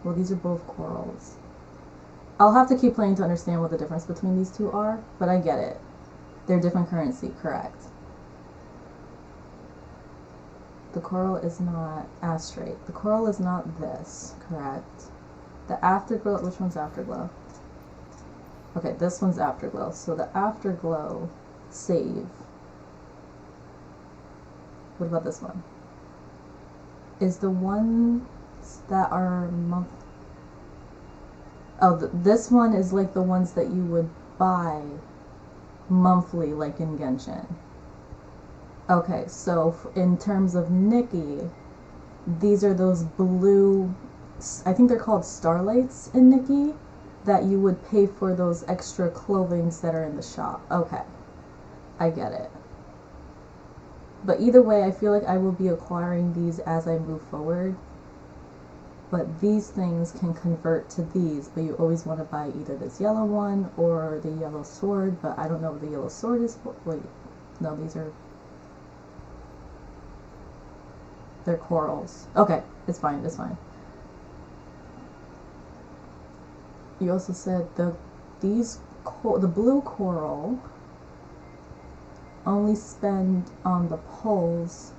Well, these are both corals. I'll have to keep playing to understand what the difference between these two are, but I get it. They're different currency, correct. The coral is not astrate. The coral is not this, correct. The afterglow, which one's afterglow? Okay, this one's afterglow. So the afterglow, save. What about this one? Is the ones that are month... Oh, this one is like the ones that you would buy monthly, like in Genshin. Okay, so in terms of Nikki, these are those blue, I think they're called starlights in Nikki, that you would pay for those extra clothings that are in the shop. Okay, I get it. But either way, I feel like I will be acquiring these as I move forward. But these things can convert to these, but you always want to buy either this yellow one or the yellow sword, but I don't know what the yellow sword is for. Wait, no, these are... They're corals. Okay, it's fine, it's fine. You also said the blue coral only spend on the poles,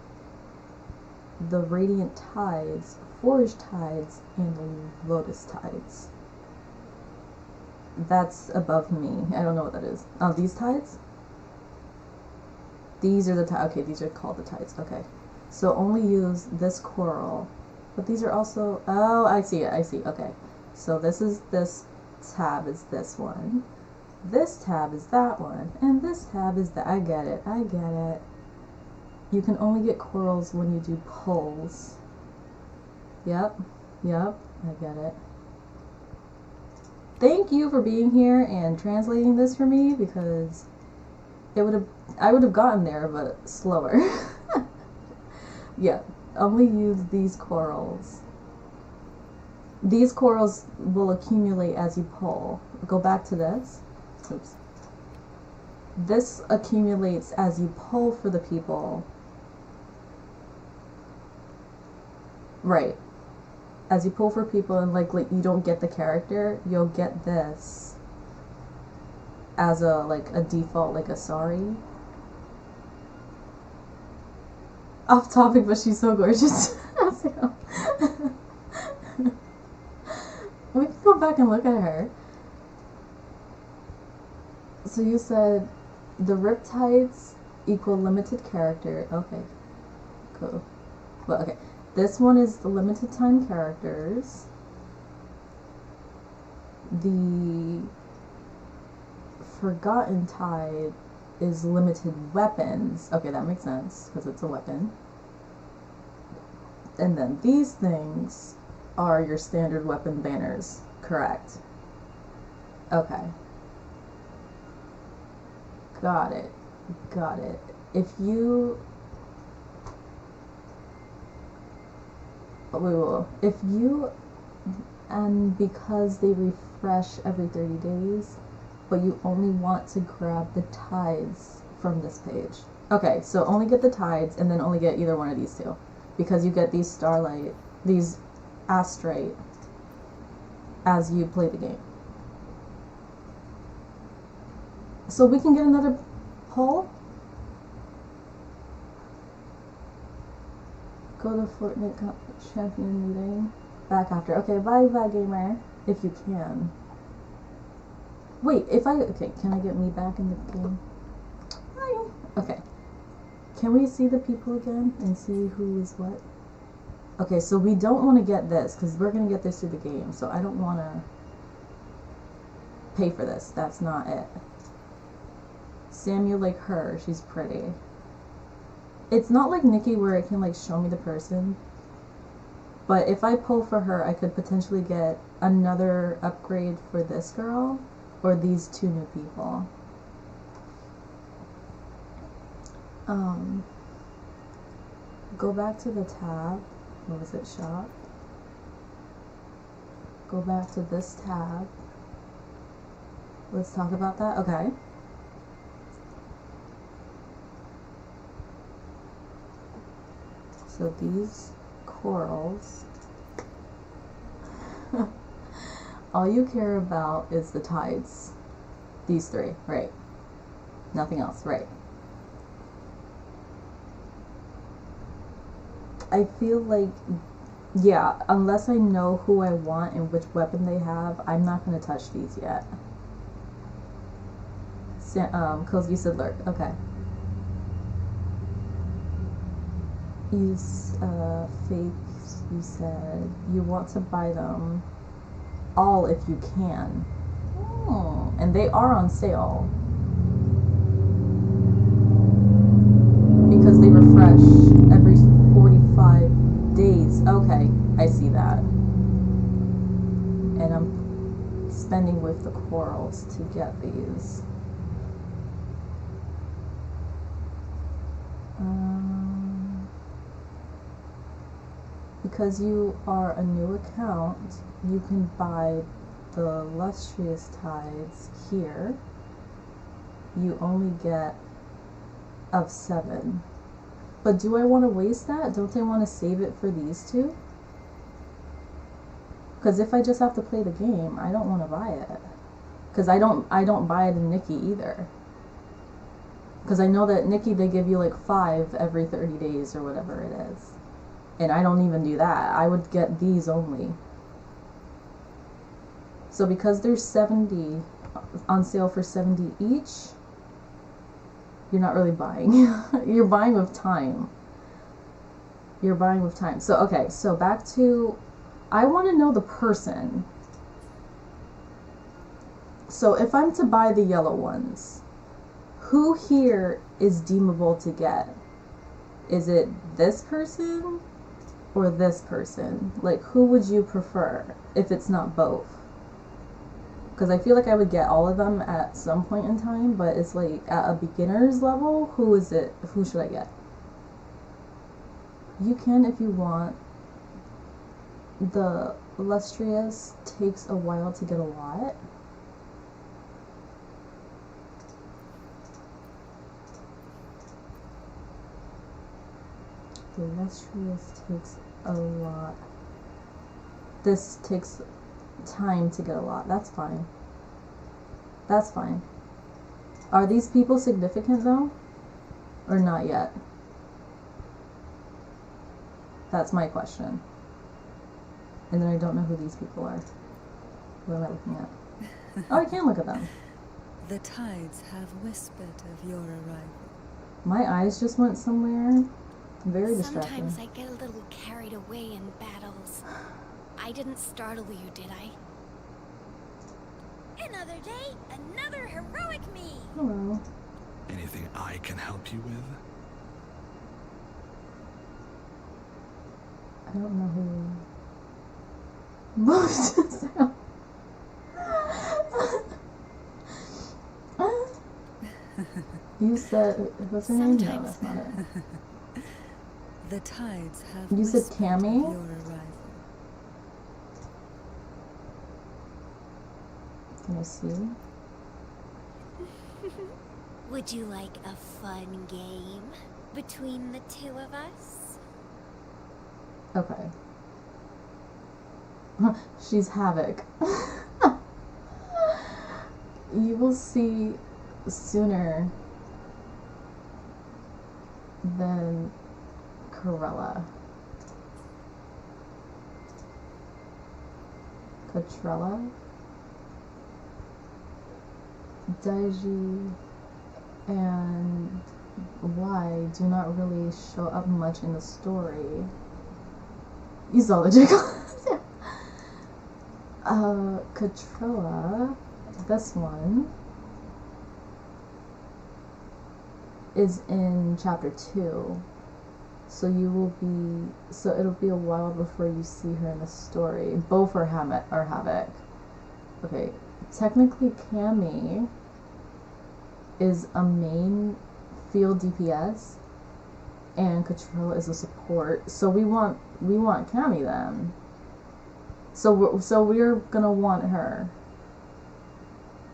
the radiant tides, forge tides, and the lotus tides. That's above me. I don't know what that is. Oh, these tides? These are the tides. Okay, these are called the tides. Okay. So only use this coral. But these are also... Oh, I see it. I see. Okay. So this tab is this one. This tab is that one. And this tab is that. I get it. I get it. You can only get corals when you do pulls. Yep. Yep. I get it. Thank you for being here and translating this for me, because I would have gotten there, but slower. Yeah, only use these corals. These corals will accumulate as you pull. Go back to this. Oops. This accumulates as you pull for the people. Right. As you pull for people and like you don't get the character, you'll get this as a default, like a sorry. Off topic, but she's so gorgeous. We can go back and look at her. So you said the riptides equal limited character. Okay, cool. Well, okay. This one is the limited time characters. The Forgotten Tide is limited weapons. Okay, that makes sense, because it's a weapon. And then these things are your standard weapon banners. Correct. Okay. Got it. Got it. If you... wait. If you, and because they refresh every 30 days, but you only want to grab the tides from this page. Okay, so only get the tides and then only get either one of these two. Because you get these starlight, these astrite as you play the game. So we can get another poll? Go to Fortnite champion meeting. Back after. Okay, bye gamer. If you can. Wait, okay, can I get me back in the game? Hi. Okay. Can we see the people again and see who is what? Okay, so we don't want to get this because we're going to get this through the game. So I don't want to pay for this. That's not it. Samuel, like her. She's pretty. It's not like Nikki where it can like show me the person. But if I pull for her, I could potentially get another upgrade for this girl or these two new people. Go back to the tab. What was it? Shop. Go back to this tab. Let's talk about that. Okay. So these corals, all you care about is the tides. These three, right? Nothing else, right? I feel like, yeah, unless I know who I want and which weapon they have, I'm not going to touch these yet. Cozy said lurk, okay. Use fakes, you said. You want to buy them all if you can. Oh, and they are on sale. Because they refresh every 45 days. Okay, I see that. And I'm spending with the corals to get these. Because you are a new account, you can buy the Lustrous Tides here. You only get of 7. But do I want to waste that? Don't I want to save it for these two? Because if I just have to play the game, I don't want to buy it. Because I don't buy it in Nikki either. Because I know that Nikki, they give you like 5 every 30 days or whatever it is. And I don't even do that. I would get these only. So because there's 70 on sale for 70 each, you're not really buying. You're buying with time. You're buying with time. So, okay, so back to, I want to know the person. So if I'm to buy the yellow ones, who here is deemable to get? Is it this person or this person? Like, who would you prefer if it's not both? Because I feel like I would get all of them at some point in time, but it's like at a beginner's level, who is it? Who should I get? You can if you want. The Illustrious takes a while to get a lot. The Illustrious takes a lot. This takes time to get a lot. That's fine. That's fine. Are these people significant though? Or not yet? That's my question. And then I don't know who these people are. What am I looking at? Oh, I can look at them. The tides have whispered of your arrival. My eyes just went somewhere. Very distracting. Sometimes I get a little carried away in battles. I didn't startle you, did I? Another day, another heroic me. Hello. Anything I can help you with? I don't know who. Most You said, what's her name? No, that's not it. The tides have You said whispered Tammy? of your arrival. Can I see? Would you like a fun game between the two of us? Okay. She's Havoc. You will see sooner than Corella. Catrella? Daiji and Y do not really show up much in the story. You saw the jiggle. Catrella, this one, is in chapter 2. So it'll be a while before you see her in the story. Both are Havoc. Okay, technically Cammy is a main field DPS and Catrella is a support. So we want Cammy then. So we're gonna want her.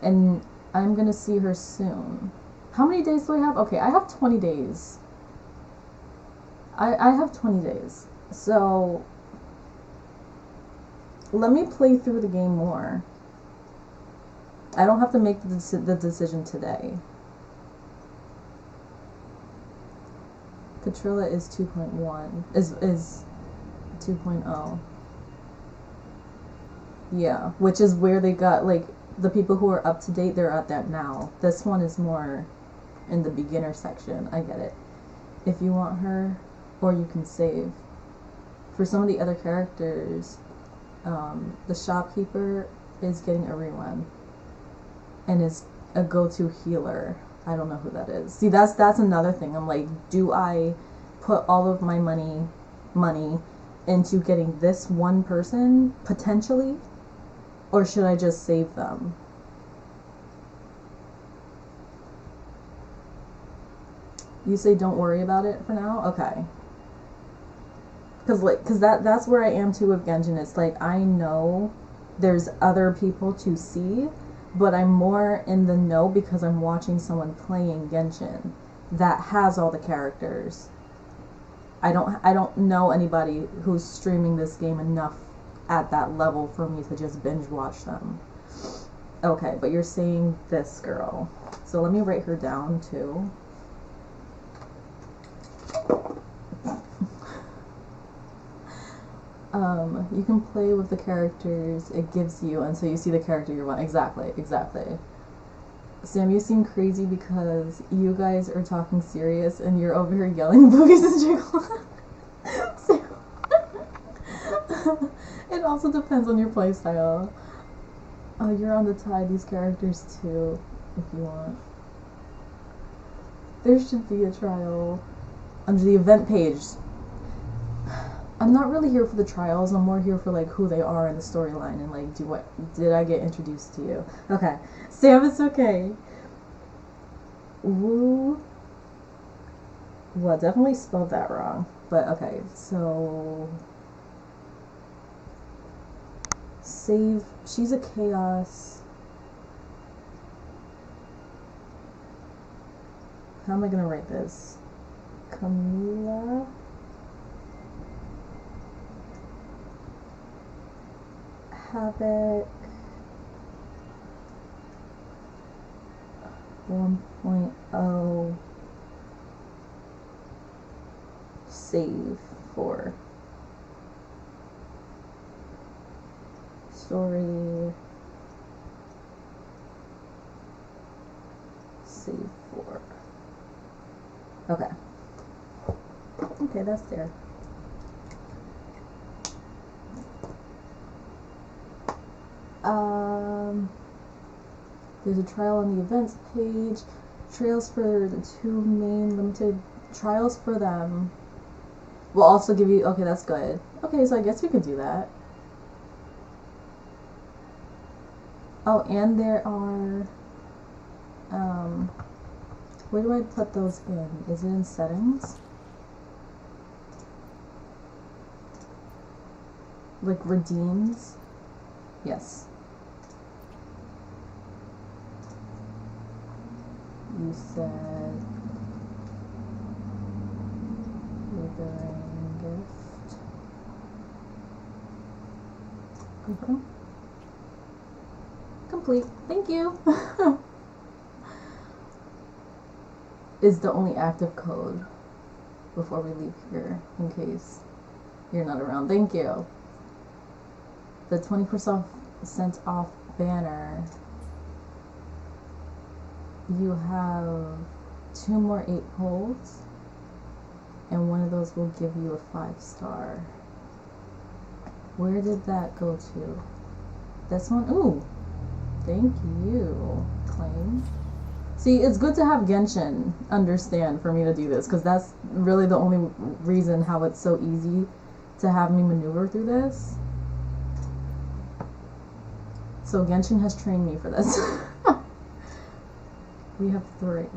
And I'm gonna see her soon. How many days do I have? Okay, I have 20 days. I have 20 days. So let me play through the game more. I don't have to make the decision today. Catrilla is 2.1. Is 2.0. Yeah, which is where they got, like, the people who are up to date, they're at that now. This one is more in the beginner section. I get it. If you want her, or you can save. For some of the other characters, the shopkeeper is getting a rerun and is a go-to healer. I don't know who that is. See, that's another thing. I'm like, do I put all of my money into getting this one person potentially, or should I just save them? You say don't worry about it for now? Okay. Cause that's where I am too with Genshin. It's like, I know there's other people to see, but I'm more in the know because I'm watching someone playing Genshin that has all the characters. I don't know anybody who's streaming this game enough at that level for me to just binge watch them. Okay, but you're saying this girl. So let me write her down too. You can play with the characters it gives you until you see the character you want. Exactly. Sam, you seem crazy because you guys are talking serious and you're over here yelling boobies and jiggles. Sam. It also depends on your playstyle. Oh, you're on the tie these characters too, if you want. There should be a trial under the event page. I'm not really here for the trials. I'm more here for like who they are in the storyline and like did I get introduced to you? Okay, Sam, it's okay. Woo. Well, definitely spelled that wrong. But okay, so save. She's a chaos. How am I gonna write this? Camila. Havoc 1.0 save for story save for okay that's there. There's a trial on the events page. Trials for the 2 main limited trials for them will also give you. Okay, that's good. Okay, so I guess we could do that. Oh, and there are. Where do I put those in? Is it in settings? Like redeems? Yes. You said Wuthering gift. Confirm. Complete. Thank you. Is the only active code before we leave here in case you're not around. Thank you. The 20% off banner. You have 2 more 8 holds, and one of those will give you a 5-star. Where did that go to? This one? Ooh, thank you, Claim. See, it's good to have Genshin understand for me to do this, because that's really the only reason how it's so easy to have me maneuver through this. So Genshin has trained me for this. We have 3.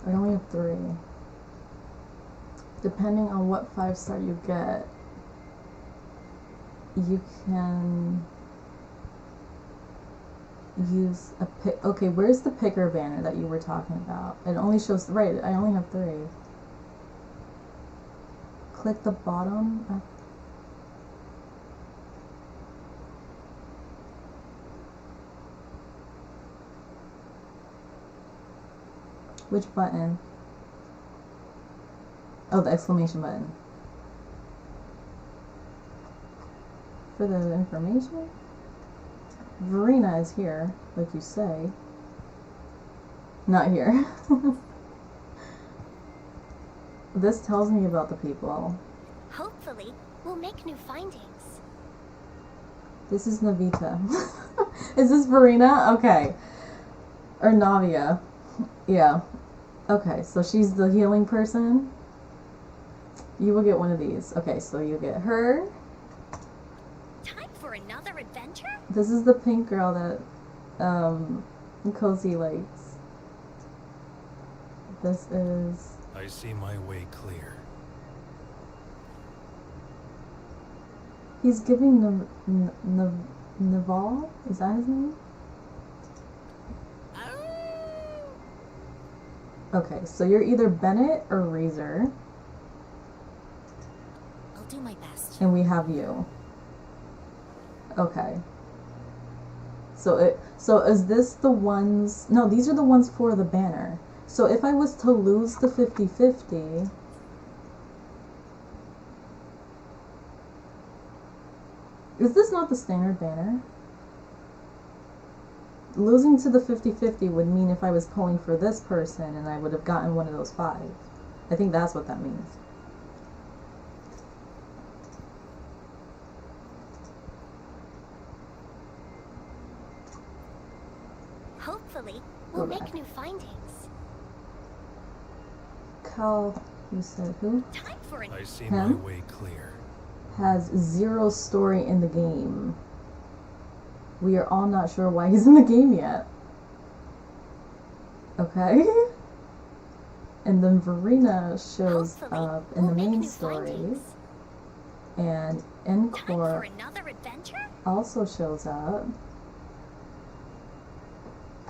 I only have 3. Depending on what 5-star you get, you can use a pick. Okay, where's the picker banner that you were talking about? It only shows, right, I only have 3. Click the bottom. Which button? Oh, the exclamation button. For the information? Verena is here, like you say. Not here. This tells me about the people. Hopefully, we'll make new findings. This is Navita. Is this Verena? Okay. Or Navia. Yeah. Okay, so she's the healing person. You will get one of these. Okay, so you get her. Time for another adventure? This is the pink girl that Cozy likes. This is... I see my way clear. He's giving Naval? Is that his name? Okay, so you're either Bennett or Razor. I'll do my best. And we have you. Okay. So is this the ones... No, these are the ones for the banner. So if I was to lose the 50-50... Is this not the standard banner? Losing to the 50-50 would mean if I was pulling for this person and I would have gotten one of those 5. I think that's what that means. Hopefully, we'll make new findings. Cal, you said who? Time for I see my way clear. Has 0 story in the game. We are all not sure why he's in the game yet. Okay. And then Verena shows up in the main story. And Encore also shows up.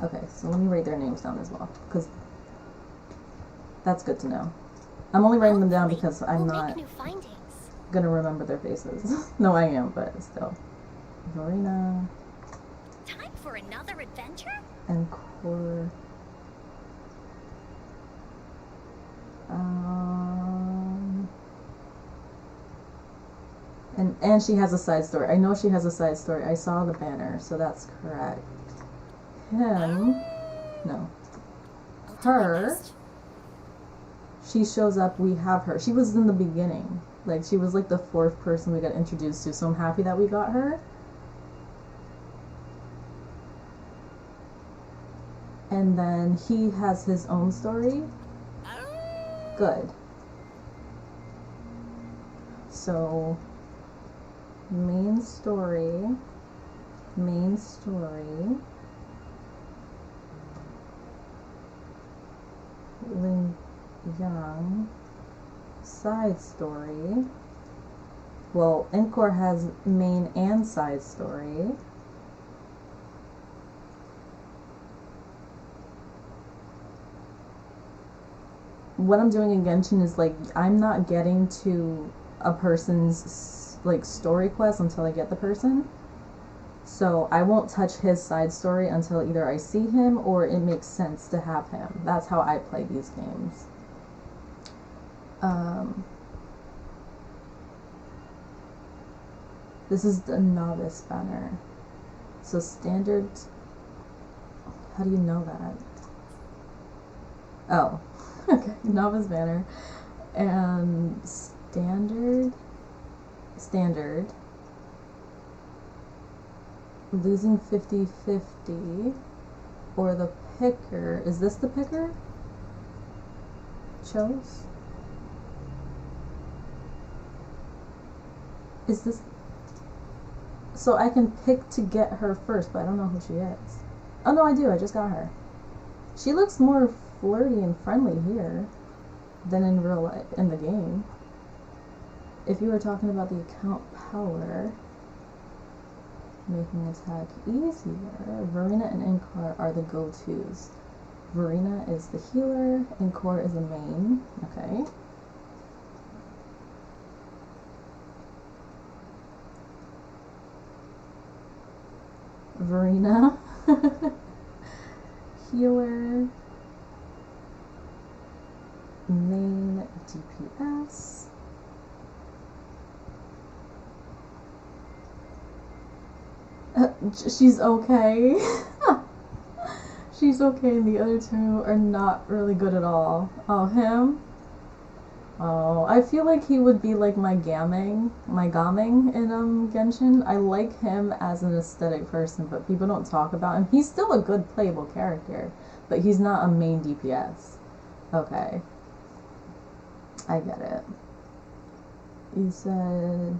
Okay, so let me write their names down as well, because that's good to know. I'm only writing them down because I'm not gonna remember their faces. No, I am, but still. Verena. Time for another adventure? Encore. And she has a side story. I know she has a side story. I saw the banner, so that's correct. Him. No. Her. She shows up. We have her. She was in the beginning. Like, she was like the 4th person we got introduced to, so I'm happy that we got her. And then he has his own story. Good. So, main story. Lin Yang. Side story. Well, Encore has main and side story. what I'm doing in Genshin is like I'm not getting to a person's like story quest until I get the person. So I won't touch his side story until either I see him or it makes sense to have him. That's how I play these games. This is the novice banner. So standard, how do you know that? Oh, okay, novice banner. And standard, losing 50-50, or the picker. Is this the picker? Chose? Is this? So I can pick to get her first, but I don't know who she is. Oh no, I do, I just got her. She looks more flirty and friendly here than in real life, in the game. If you were talking about the account power, making attack easier, Verena and Inkor are the go-tos. Verena is the healer, Inkor is the main. Okay. Verena, healer, main DPS. She's okay. She's okay, and the other two are not really good at all. Oh, him? Oh, I feel like he would be like my gaming in Genshin. I like him as an aesthetic person, but people don't talk about him. He's still a good playable character, but he's not a main DPS. Okay. I get it. You said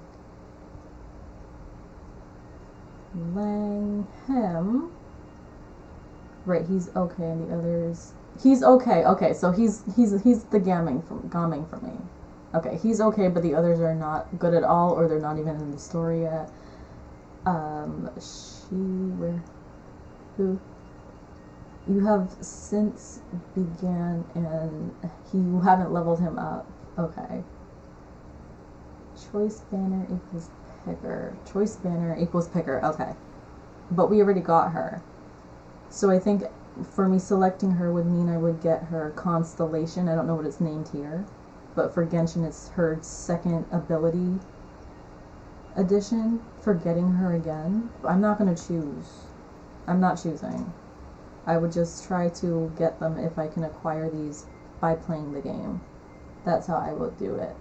Lang, him. Right, he's okay, and the others. He's okay. Okay, so he's the gaming for me. Okay, he's okay, but the others are not good at all, or they're not even in the story yet. Who? You have since began, and you haven't leveled him up. Okay. Choice banner equals picker. Choice banner equals picker. Okay, but we already got her. So I think for me selecting her would mean I would get her constellation. I don't know what it's named here, but for Genshin it's her second ability addition for getting her again. I'm not going to choose. I'm not choosing. I would just try to get them if I can acquire these by playing the game. That's how I would do it.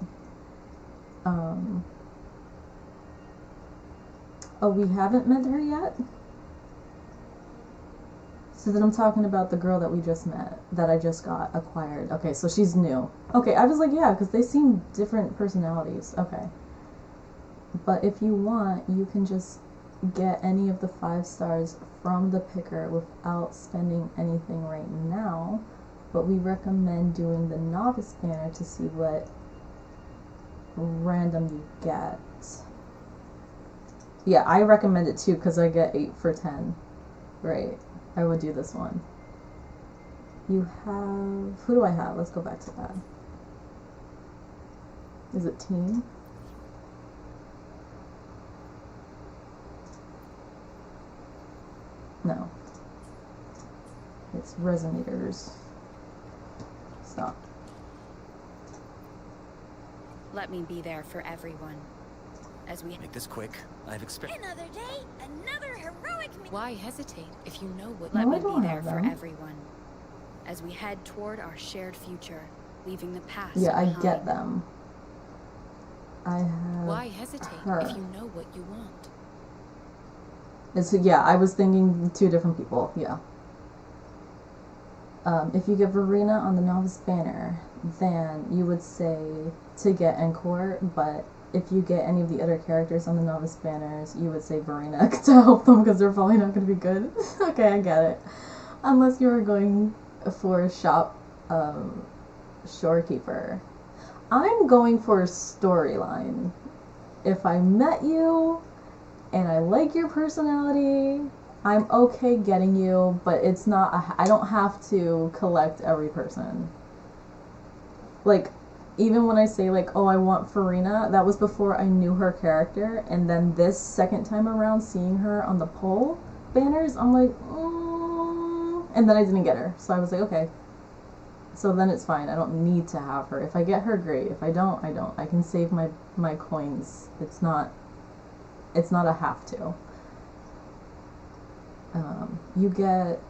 Oh, we haven't met her yet? So then I'm talking about the girl that we just met, that I just got acquired. Okay, so she's new. Okay, I was like, yeah, because they seem different personalities. Okay. But if you want, you can just get any of the 5 stars from the picker without spending anything right now. But we recommend doing the novice banner to see what random you get. Yeah, I recommend it too because I get 8 for 10. Right. I would do this one. You have... Who do I have? Let's go back to that. Is it team? No. It's resonators. Stop. Let me be there for everyone. As we make this quick, I've expected another day, another heroic. Why hesitate if you know what? Let me be there for everyone. As we head toward our shared future, leaving the past behind. I get them. I have. Why hesitate her. If you know what you want? It's, yeah, I was thinking 2 different people. Yeah. If you get Verena on the novice banner, then you would say to get Encore, but if you get any of the other characters on the novice banners, you would say Verena to help them because they're probably not going to be good. Okay, I get it. Unless you were going for shop shorekeeper. I'm going for storyline. If I met you and I like your personality, I'm okay getting you, but it's not, I don't have to collect every person. Like, even when I say, like, oh, I want Farina, that was before I knew her character. And then this second time around, seeing her on the poll banners, I'm like, and then I didn't get her. So I was like, okay. So then it's fine. I don't need to have her. If I get her, great. If I don't, I don't. I can save my coins. It's not a have to. You get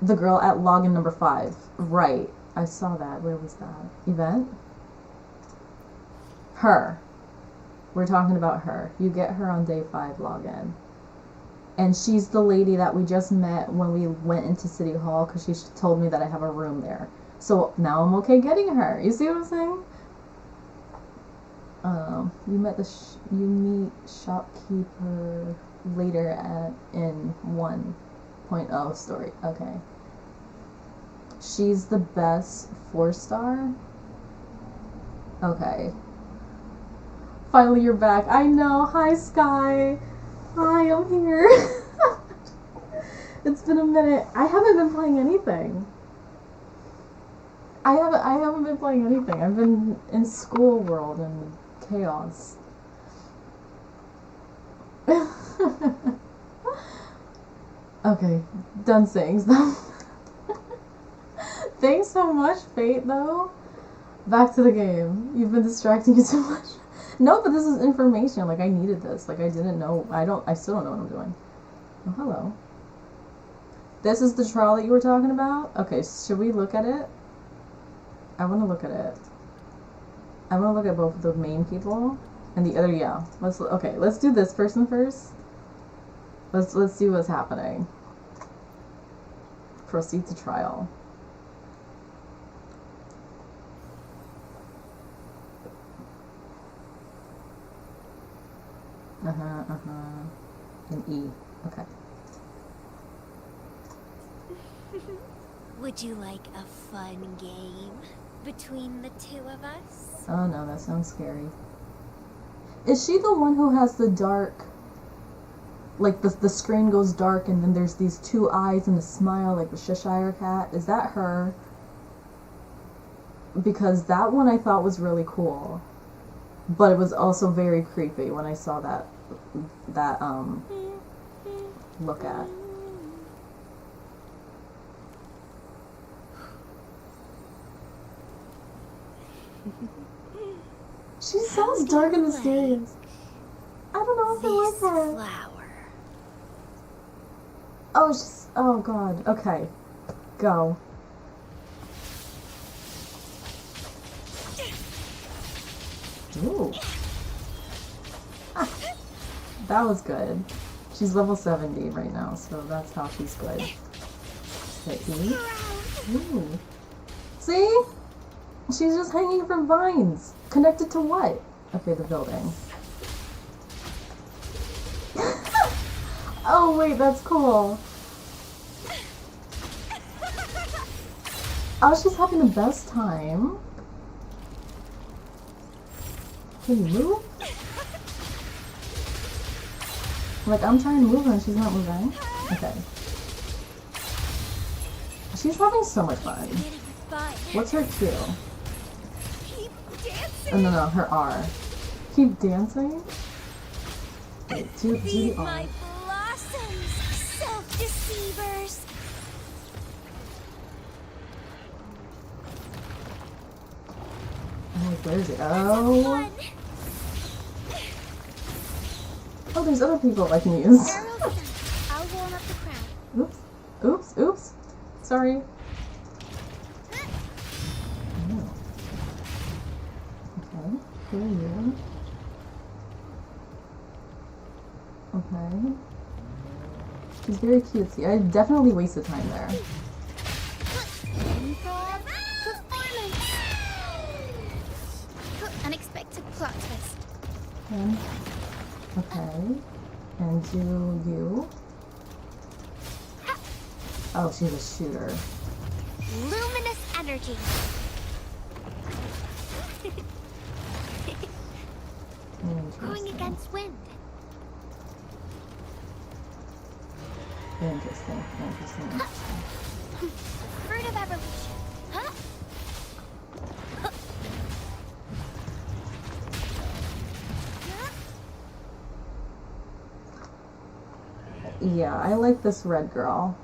the girl at login number 5. Right. I saw that. Where was that? Event? Her. We're talking about her. You get her on day 5 login. And she's the lady that we just met when we went into City Hall because she told me that I have a room there. So now I'm okay getting her. You see what I'm saying? You meet shopkeeper later in 1.0 story. Okay. She's the best 4-star. Okay. Finally, you're back. I know. Hi, Sky. Hi, I'm here. It's been a minute. I haven't been playing anything. I haven't been playing anything. I've been in school world and chaos. Okay, done saying stuff. Thanks so much, Fate, though. Back to the game. You've been distracting me too much. No, but this is information. Like, I needed this. Like, I didn't know. I still don't know what I'm doing. Oh, hello. This is the trial that you were talking about? Okay, should we look at it? I want to look at it. I want to look at both the main people and the other, yeah. Let's do this person first. Let's see what's happening. Proceed to trial. And E. Okay. Would you like a fun game between the two of us? Oh no, that sounds scary. Is she the one who has the dark, like the screen goes dark and then there's these 2 eyes and a smile like the Cheshire Cat? Is that her? Because that one I thought was really cool. But it was also very creepy when I saw that look at. She sounds dark and mysterious. I don't know if I like her. Flower. Oh god. Okay. Go. Ooh. Ah, that was good. She's level 70 right now, so that's how she's good. Okay, E. Ooh. See? She's just hanging from vines. Connected to what? Okay, the building. Oh wait, that's cool. Oh, she's having the best time. Can you move? Like, I'm trying to move her and she's not moving. Okay. She's having so much fun. What's her Q? Oh, no, her R. Keep dancing? Wait, do the R. My blossoms, self-deceivers. Oh, where is it? Oh. Oh, there's other people I can use. I'll warm up the crowd. Oops. Oops. Oops. Sorry. Oh. Okay. Who are you? Okay. She's very cutesy. I definitely wasted time there. Improv performance. Unexpected plot twist. Okay. And do you? Oh, she's a shooter. Luminous energy. Going against wind. Interesting. Fruit of evolution. Huh? Yeah, I like this red girl.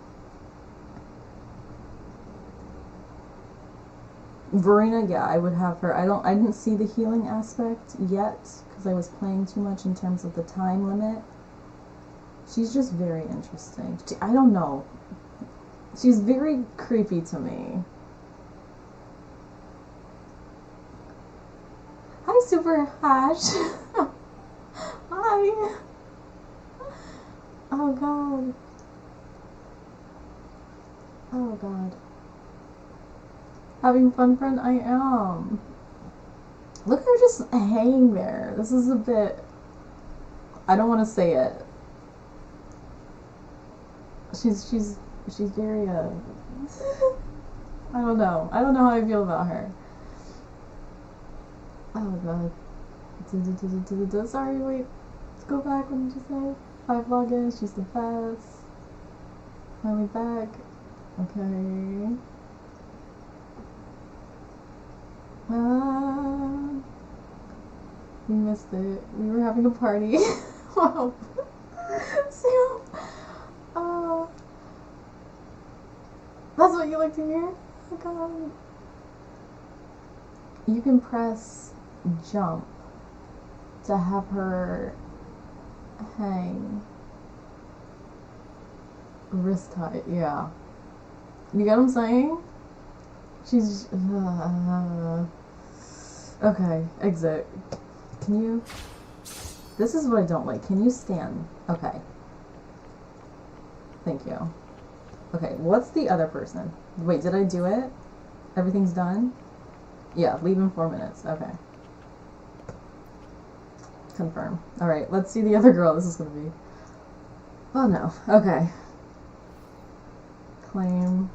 Verena, yeah, I would have her. I didn't see the healing aspect yet because I was playing too much in terms of the time limit. She's just very interesting. I don't know. She's very creepy to me. Hi, Super Hash. Hi. Oh god. Oh god. Having fun, friend? I am. Look at her just hanging there. This is a bit... I don't want to say it. She's very, I don't know. I don't know how I feel about her. Oh god. Sorry, wait. Let's go back. What did you say? 5 logins. She's the best. Finally back. Okay. We missed it. We were having a party. Wow. So, that's what you like to hear? Oh god. You can press jump to have her hang. Wrist tight, yeah. You get what I'm saying? She's... okay, exit. Can you... This is what I don't like. Can you stand? Okay. Thank you. Okay, what's the other person? Wait, did I do it? Everything's done? Yeah, leave in 4 minutes. Okay. Confirm. Alright, let's see the other girl. This is gonna be... Oh no. Okay. Claim...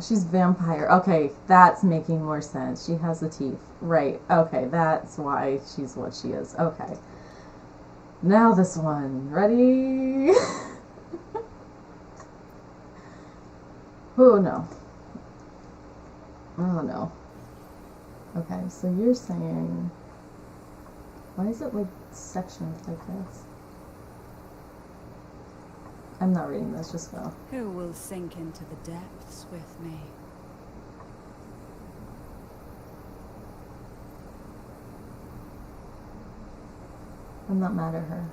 She's vampire. Okay, that's making more sense. She has the teeth. Right. Okay, that's why she's what she is. Okay. Now this one. Ready? Oh no. Oh no. Okay, so you're saying... Why is it like sections like this? I'm not reading this, just go. Who will sink into the depths with me? I'm not mad at her.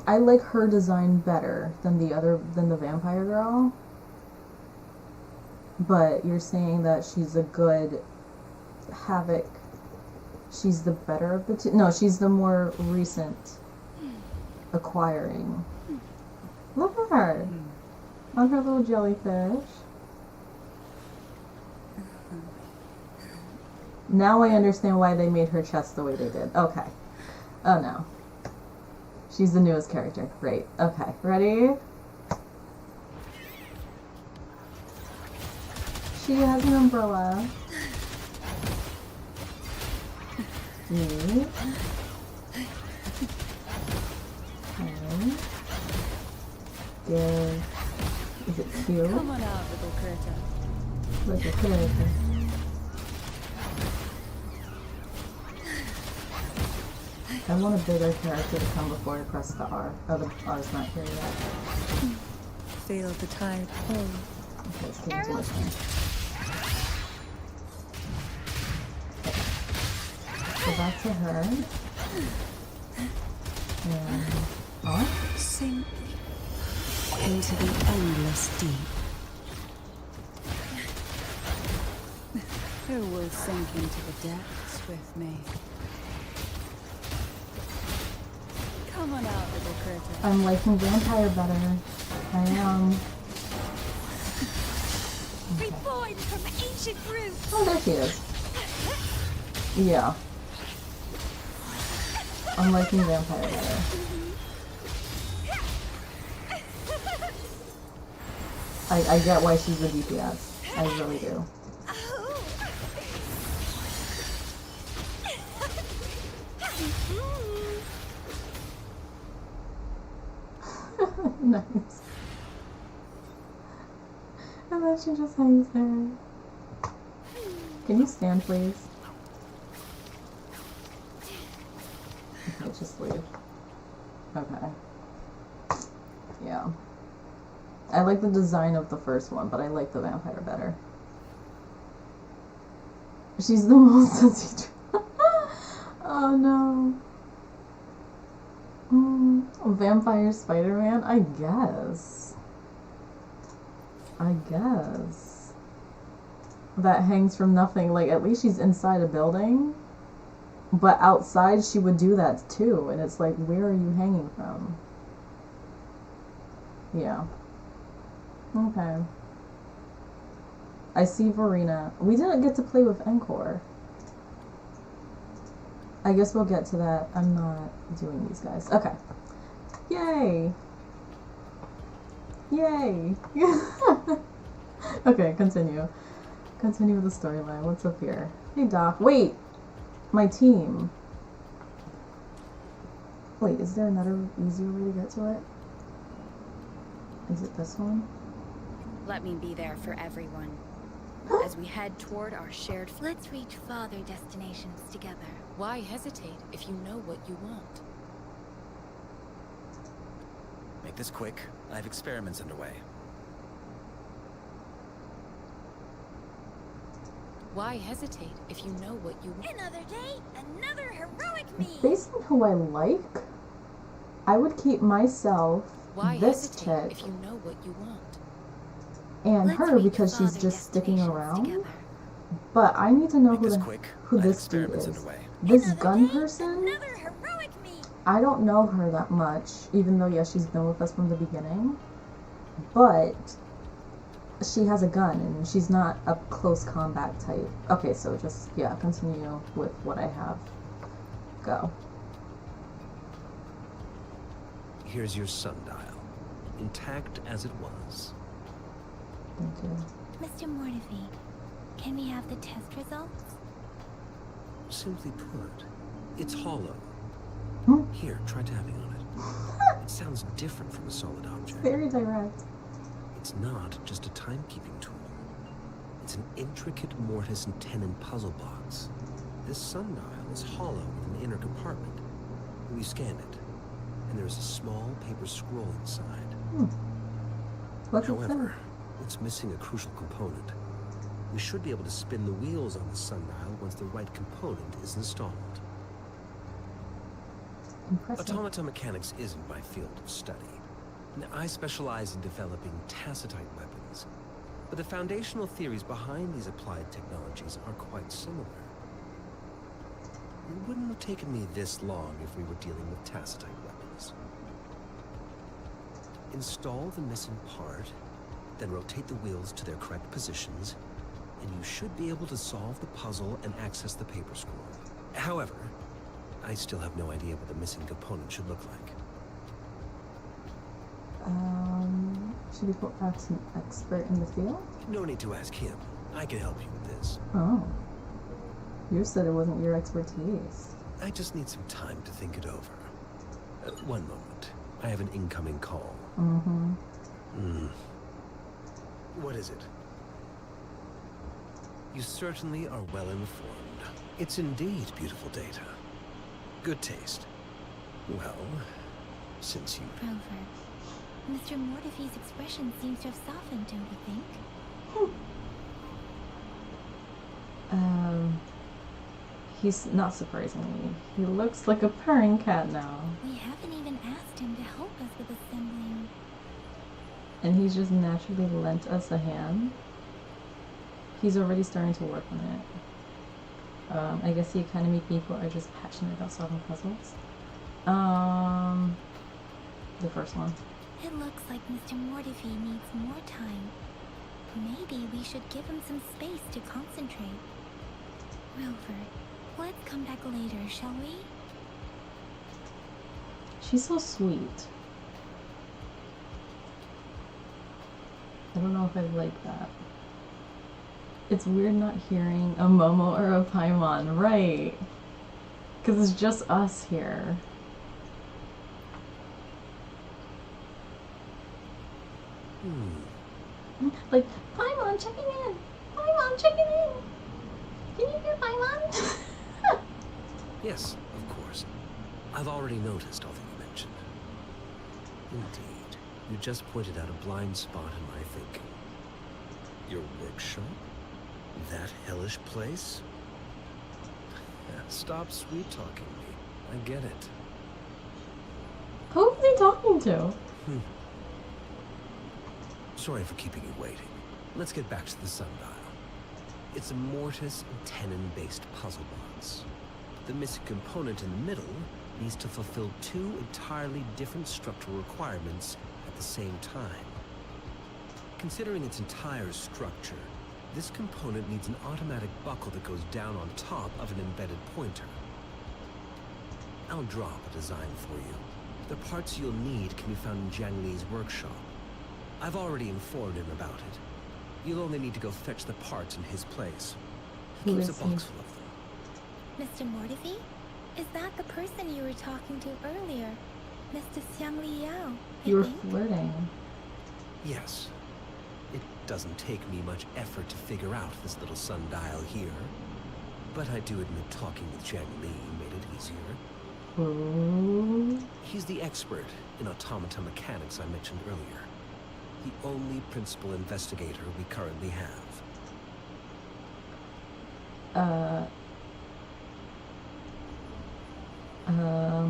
I like her design better than the vampire girl. But you're saying that she's a good Havoc. She's the better of the two? No, she's the more recent acquiring. Look at her. On her little jellyfish. Now I understand why they made her chest the way they did. Okay. Oh no. She's the newest character. Great. Okay. Ready? She has an umbrella. Me. Okay. Give. Is it cute? Come on out, little critter. Little critter. I want a bigger character to come before I press the R. Oh, the R's not here yet. Feel the tide pull. Okay, it's getting too much time. Go back to her. And R? Sink into the endless deep. Who will sink into the depths with me? Come on out, little critter. I'm liking vampire better. I am. Okay. Reborn from ancient roots. Oh, there she is. Yeah. I'm liking vampire better. I get why she's the DPS. I really do. Nice. And then she just hangs there. Can you stand, please? Okay, just leave. Okay. Yeah. I like the design of the first one, but I like the vampire better. She's the most sensitive. Oh no. Vampire Spider-Man? I guess. That hangs from nothing. Like, at least she's inside a building. But outside, she would do that too. And it's like, where are you hanging from? Yeah. Okay. I see Verena. We didn't get to play with Encore. I guess we'll get to that. I'm not doing these guys. Okay. Yay! Yay! Okay, continue. Continue with the storyline. What's up here? Hey, Doc. Wait! My team. Wait, is there another easier way to get to it? Is it this one? Let me be there for everyone. As we head toward our shared... Let's reach farther destinations together. Why hesitate if you know what you want? Make this quick. I have experiments underway. Why hesitate if you know what you want? Another day, another heroic me. Based on who I like, I would keep myself, Why this hesitate chick, if you know what you want? and Let's her reach because she's farther just sticking destinations around. together. But I need to know Make who this the, quick. who I have this dude experiments is. underway. This Another gun day, person, another heroic me. I don't know her that much, even though, yeah, she's been with us from the beginning. But she has a gun, and she's not a close combat type. Okay, so just, yeah, continue with what I have. Go. Here's your sundial, intact as it was. Thank you. Mr. Mortefi, can we have the test results? Simply put, it's hollow. Here, try tapping on it. It sounds different from a solid object. Very direct. It's not just a timekeeping tool. It's an intricate mortise and tenon puzzle box. This sundial is hollow with an inner compartment. We scan it, and there is a small paper scroll inside. What's it say? However, it's missing a crucial component. We should be able to spin the wheels on the sundial once the right component is installed. Impressive. Automata mechanics isn't my field of study. I specialize in developing tacitite weapons, but the foundational theories behind these applied technologies are quite similar. It wouldn't have taken me this long if we were dealing with tacitite weapons. Install the missing part, then rotate the wheels to their correct positions, and you should be able to solve the puzzle and access the paper scroll. However, I still have no idea what the missing component should look like. Should we put back an expert in the field? No need to ask him. I can help you with this. Oh. You said it wasn't your expertise. I just need some time to think it over. One moment. I have an incoming call. What is it? You certainly are well informed. It's indeed beautiful data. Good taste. Well, since you... Rover, Mr. Mortefi's expression seems to have softened, don't you think? He's not surprisingly. He looks like a purring cat now. We haven't even asked him to help us with assembling. And he's just naturally lent us a hand. He's already starting to work on it. I guess the Academy people are just passionate about solving puzzles. The first one. It looks like Mr. Mortefi needs more time. Maybe we should give him some space to concentrate. Rover, let's come back later, shall we? She's so sweet. I don't know if I like that. It's weird not hearing a Momo or a Paimon, right? Because it's just us here. Like, Paimon checking in! Paimon checking in! Can you hear Paimon? Yes, of course. I've already noticed all that you mentioned. Indeed. You just pointed out a blind spot in my thinking. Your workshop? That hellish place? Stop sweet-talking me. I get it. Who's he talking to? Sorry for keeping you waiting. Let's get back to the sundial. It's a mortise and tenon-based puzzle box. The missing component in the middle needs to fulfill two entirely different structural requirements at the same time. Considering its entire structure, this component needs an automatic buckle that goes down on top of an embedded pointer. I'll drop a design for you. The parts you'll need can be found in Jiang Li's workshop. I've already informed him about it. You'll only need to go fetch the parts in his place. He keeps a box full of them. Mr. Mortifi? Is that the person you were talking to earlier? Mr. Xiang Li Yao, You were I think? flirting. Yes. It doesn't take me much effort to figure out this little sundial here. But I do admit talking with Jiang Li made it easier. Ooh. He's the expert in automata mechanics I mentioned earlier. The only principal investigator we currently have.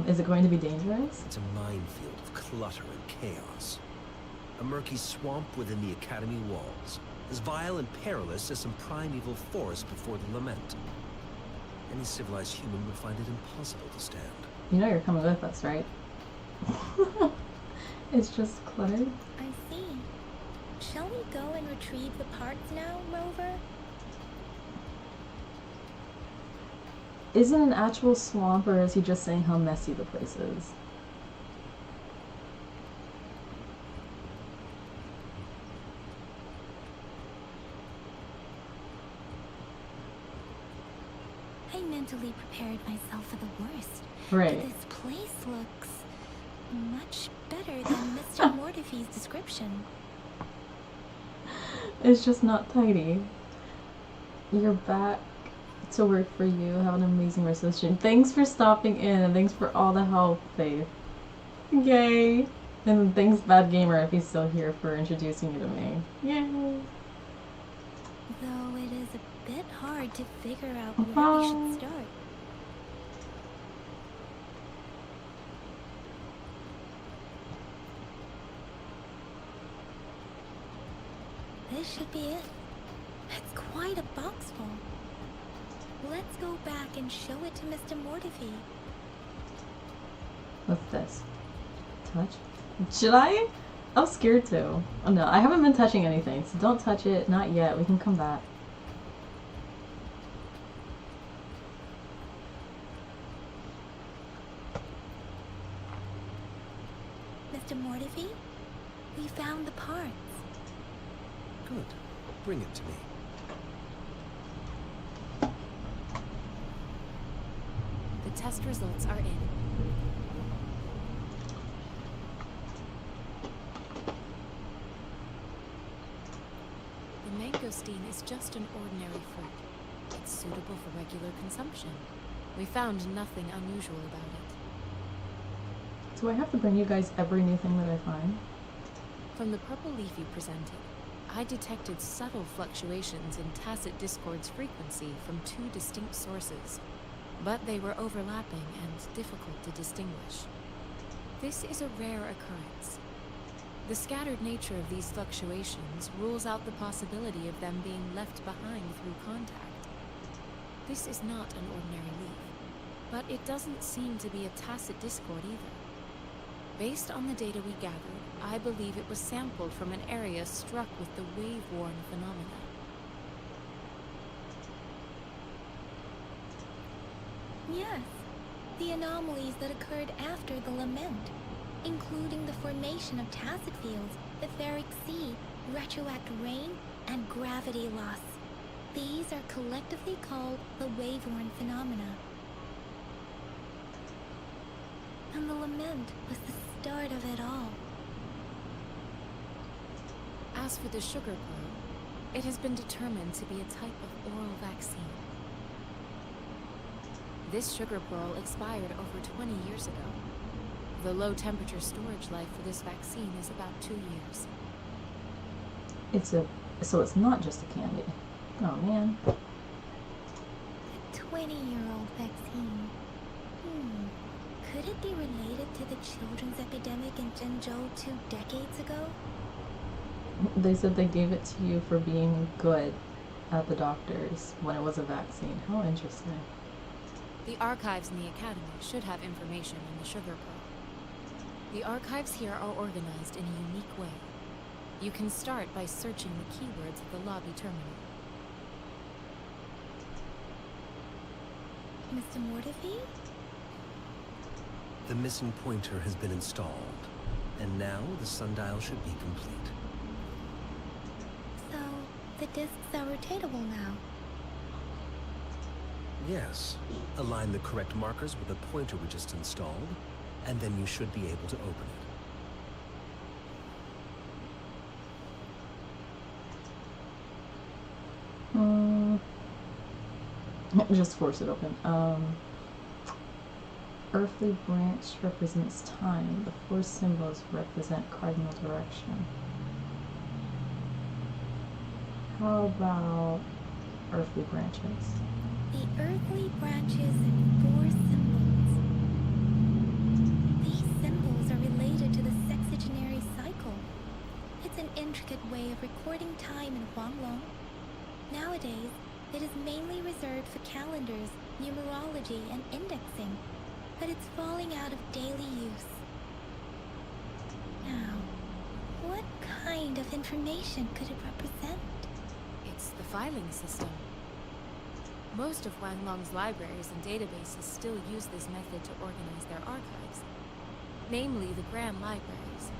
Is it going to be dangerous? It's a minefield of clutter and chaos. A murky swamp within the Academy walls, as vile and perilous as some primeval forest before the Lament. Any civilized human would find it impossible to stand. You know you're coming with us, right? It's just cluttered. I see. Shall we go and retrieve the parts now, Rover? Is it an actual swamp, or is he just saying how messy the place is? I mentally prepared myself for the worst. Right. But this place looks much better than Mr. Mortifi's description. It's just not tidy. You're back to work for you. Have an amazing rest of the stream. Thanks for stopping in, and thanks for all the help, Faith. Yay! And thanks, Bad Gamer, if he's still here, for introducing you to me. Yay! Though it is a bit hard to figure out where we should start. This should be it. It's quite a box full. Let's go back and show it to Mr. Mortifi. What's this? Touch? Should I? I'm scared to. Oh no, I haven't been touching anything, so don't touch it. Not yet. We can come back. Mr. Mortifi, we found the parts. Good. Bring it to me. The test results are in. The mangosteen is just an ordinary fruit. It's suitable for regular consumption. We found nothing unusual about it. Do I have to bring you guys every new thing that I find? From the purple leaf you presented, I detected subtle fluctuations in Tacit Discord's frequency from two distinct sources, but they were overlapping and difficult to distinguish. This is a rare occurrence. The scattered nature of these fluctuations rules out the possibility of them being left behind through contact. This is not an ordinary leaf, but it doesn't seem to be a Tacit Discord either. Based on the data we gathered, I believe it was sampled from an area struck with the wave-worn phenomena. Yes, the anomalies that occurred after the Lament, including the formation of tacit fields, etheric sea, retroactive rain, and gravity loss. These are collectively called the wave-worn phenomena. And the Lament was the start of it all. As for the sugar pearl, it has been determined to be a type of oral vaccine. This sugar pearl expired over 20 years ago. The low temperature storage life for this vaccine is about 2 years. So it's not just a candy. Oh man. A 20-year-old vaccine. Could it be related to the children's epidemic in Jinzhou 2 decades ago? They said they gave it to you for being good at the doctors when it was a vaccine. How interesting. The archives in the Academy should have information on the sugar pearl. The archives here are organized in a unique way. You can start by searching the keywords at the lobby terminal. Mr. Mortefi? The missing pointer has been installed, and now the sundial should be complete. So, the discs are rotatable now. Yes. Align the correct markers with the pointer we just installed, and then you should be able to open it. Just force it open. Earthly branch represents time. The 4 symbols represent cardinal direction. How about earthly branches? The earthly branches and 4 symbols. These symbols are related to the sexagenary cycle. It's an intricate way of recording time in Huanglong. Nowadays, it is mainly reserved for calendars, numerology, and indexing, but it's falling out of daily use. Now, what kind of information could it represent? It's the filing system. Most of Wanglong's libraries and databases still use this method to organize their archives, namely the Grand Libraries.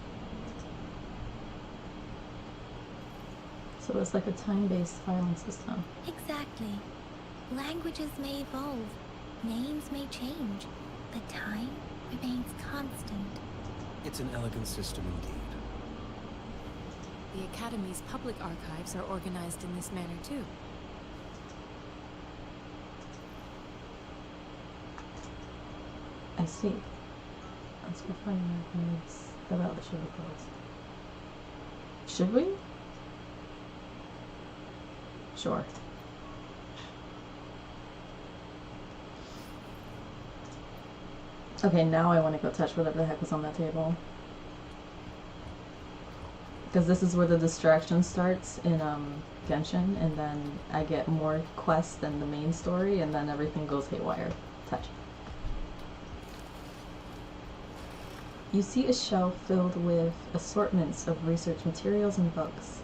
So it's like a time-based filing system. Exactly. Languages may evolve, names may change, but time remains constant. It's an elegant system indeed. The Academy's public archives are organized in this manner too. I see. Let's go find records about the sugar pearls. Should we? Sure. Okay, now I want to go touch whatever the heck was on that table. Because this is where the distraction starts in Genshin, and then I get more quests than the main story, and then everything goes haywire. Touch. You see a shelf filled with assortments of research materials and books.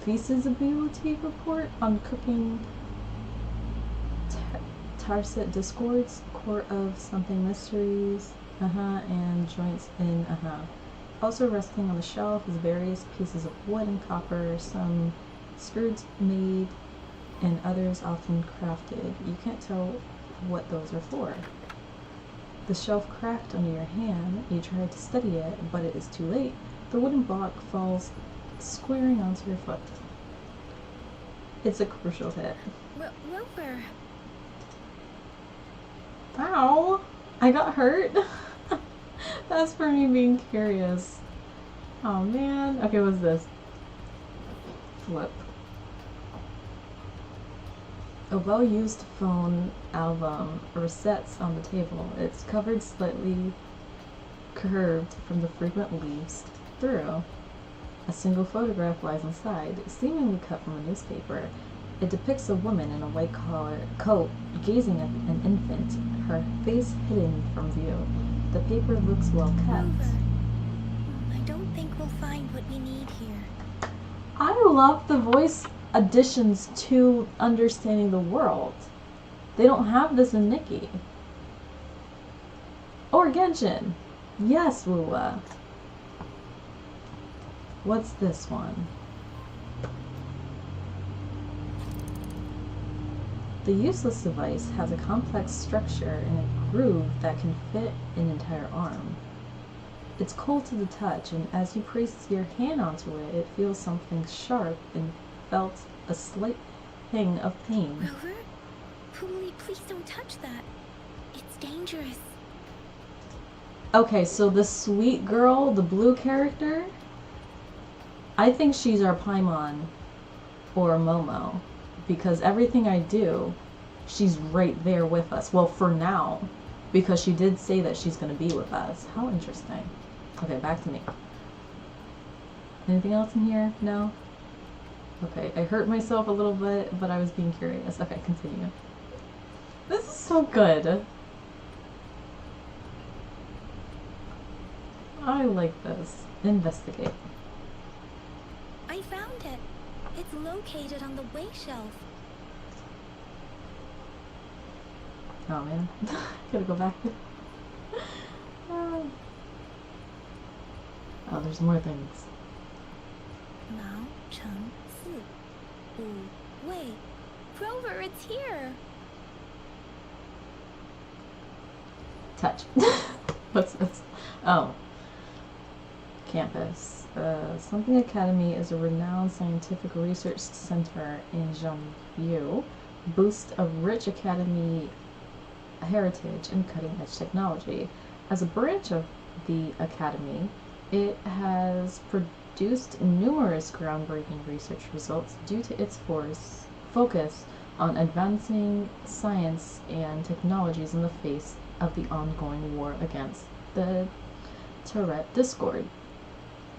Feasibility report on cooking Tarset Discords, Court of Something Mysteries, and joints in, Also resting on the shelf is various pieces of wood and copper, some screws made and others often crafted. You can't tell what those are for. The shelf cracked under your hand. You try to steady it, but it is too late. The wooden block falls squaring onto your foot. It's a crucial hit. Rover. Ow! I got hurt. That's for me being curious. Oh man. Okay, what's this? Flip. A well-used phone album resets on the table. It's covered slightly curved from the frequent leaves through. A single photograph lies inside, seemingly cut from a newspaper. It depicts a woman in a white collar coat gazing at an infant, her face hidden from view. The paper looks well kept. I don't think we'll find what we need here. I love the voice additions to understanding the world. They don't have this in Nikki. Or Genshin. Yes, Wuwa. What's this one? The useless device has a complex structure in a groove that can fit an entire arm. It's cold to the touch, and as you place your hand onto it, it feels something sharp and felt a slight pang of pain. Rover, Please don't touch that. It's dangerous. Okay, so the sweet girl, the blue character, I think she's our Paimon or Momo, because everything I do, she's right there with us. Well, for now, because she did say that she's going to be with us. How interesting. Okay, back to me. Anything else in here? No? Okay, I hurt myself a little bit, but I was being curious. Okay, continue. This is so good. I like this. Investigate. I found it. It's located on the way shelf. Oh man, gotta go back. Oh, there's more things. Mao Cheng Si. Wu Wei. Grover, it's here. Touch. What's this? Oh. Campus. Something Academy is a renowned scientific research center in Zhongyu, boasts a rich academy heritage and cutting-edge technology. As a branch of the academy, it has produced numerous groundbreaking research results due to its focus on advancing science and technologies in the face of the ongoing war against the Tourette discord.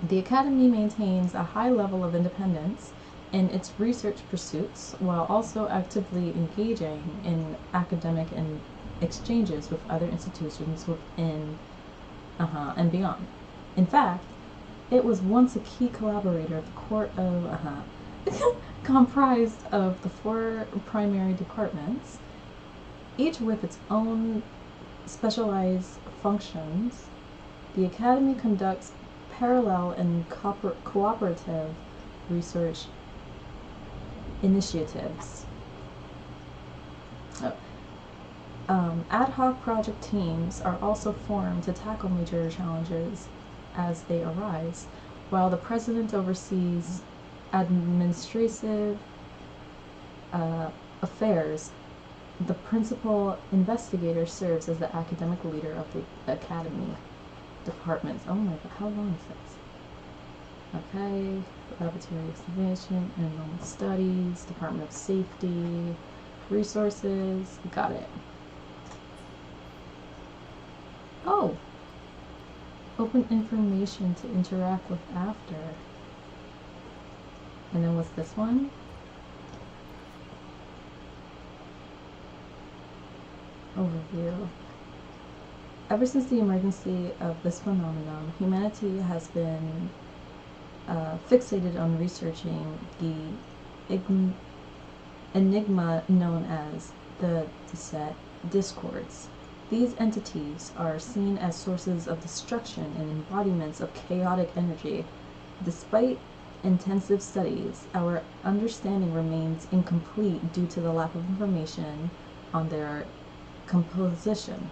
The Academy maintains a high level of independence in its research pursuits while also actively engaging in academic and exchanges with other institutions within and beyond. In fact, it was once a key collaborator of the Court of comprised of the 4 primary departments, each with its own specialized functions. The Academy conducts parallel and cooperative research initiatives. Ad hoc project teams are also formed to tackle major challenges as they arise, while the president oversees administrative affairs. The principal investigator serves as the academic leader of the academy departments. Oh my god, how long is this? Okay, laboratory excavation, enrollment studies, Department of Safety, resources, got it. Oh! Open information to interact with after. And then what's this one? Overview. Ever since the emergency of this phenomenon, humanity has been fixated on researching the enigma known as the discords. These entities are seen as sources of destruction and embodiments of chaotic energy. Despite intensive studies, our understanding remains incomplete due to the lack of information on their composition.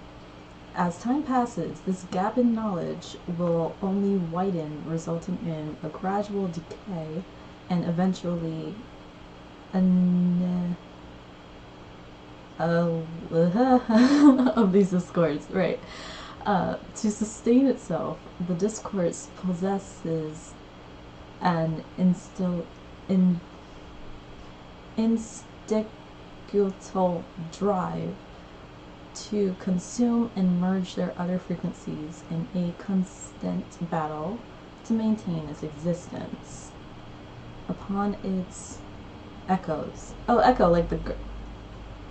As time passes, this gap in knowledge will only widen, resulting in a gradual decay and eventually of these discords, right. To sustain itself, the discourse possesses an instinctual drive to consume and merge their other frequencies in a constant battle to maintain its existence. Upon its echoes. Oh, echo, like the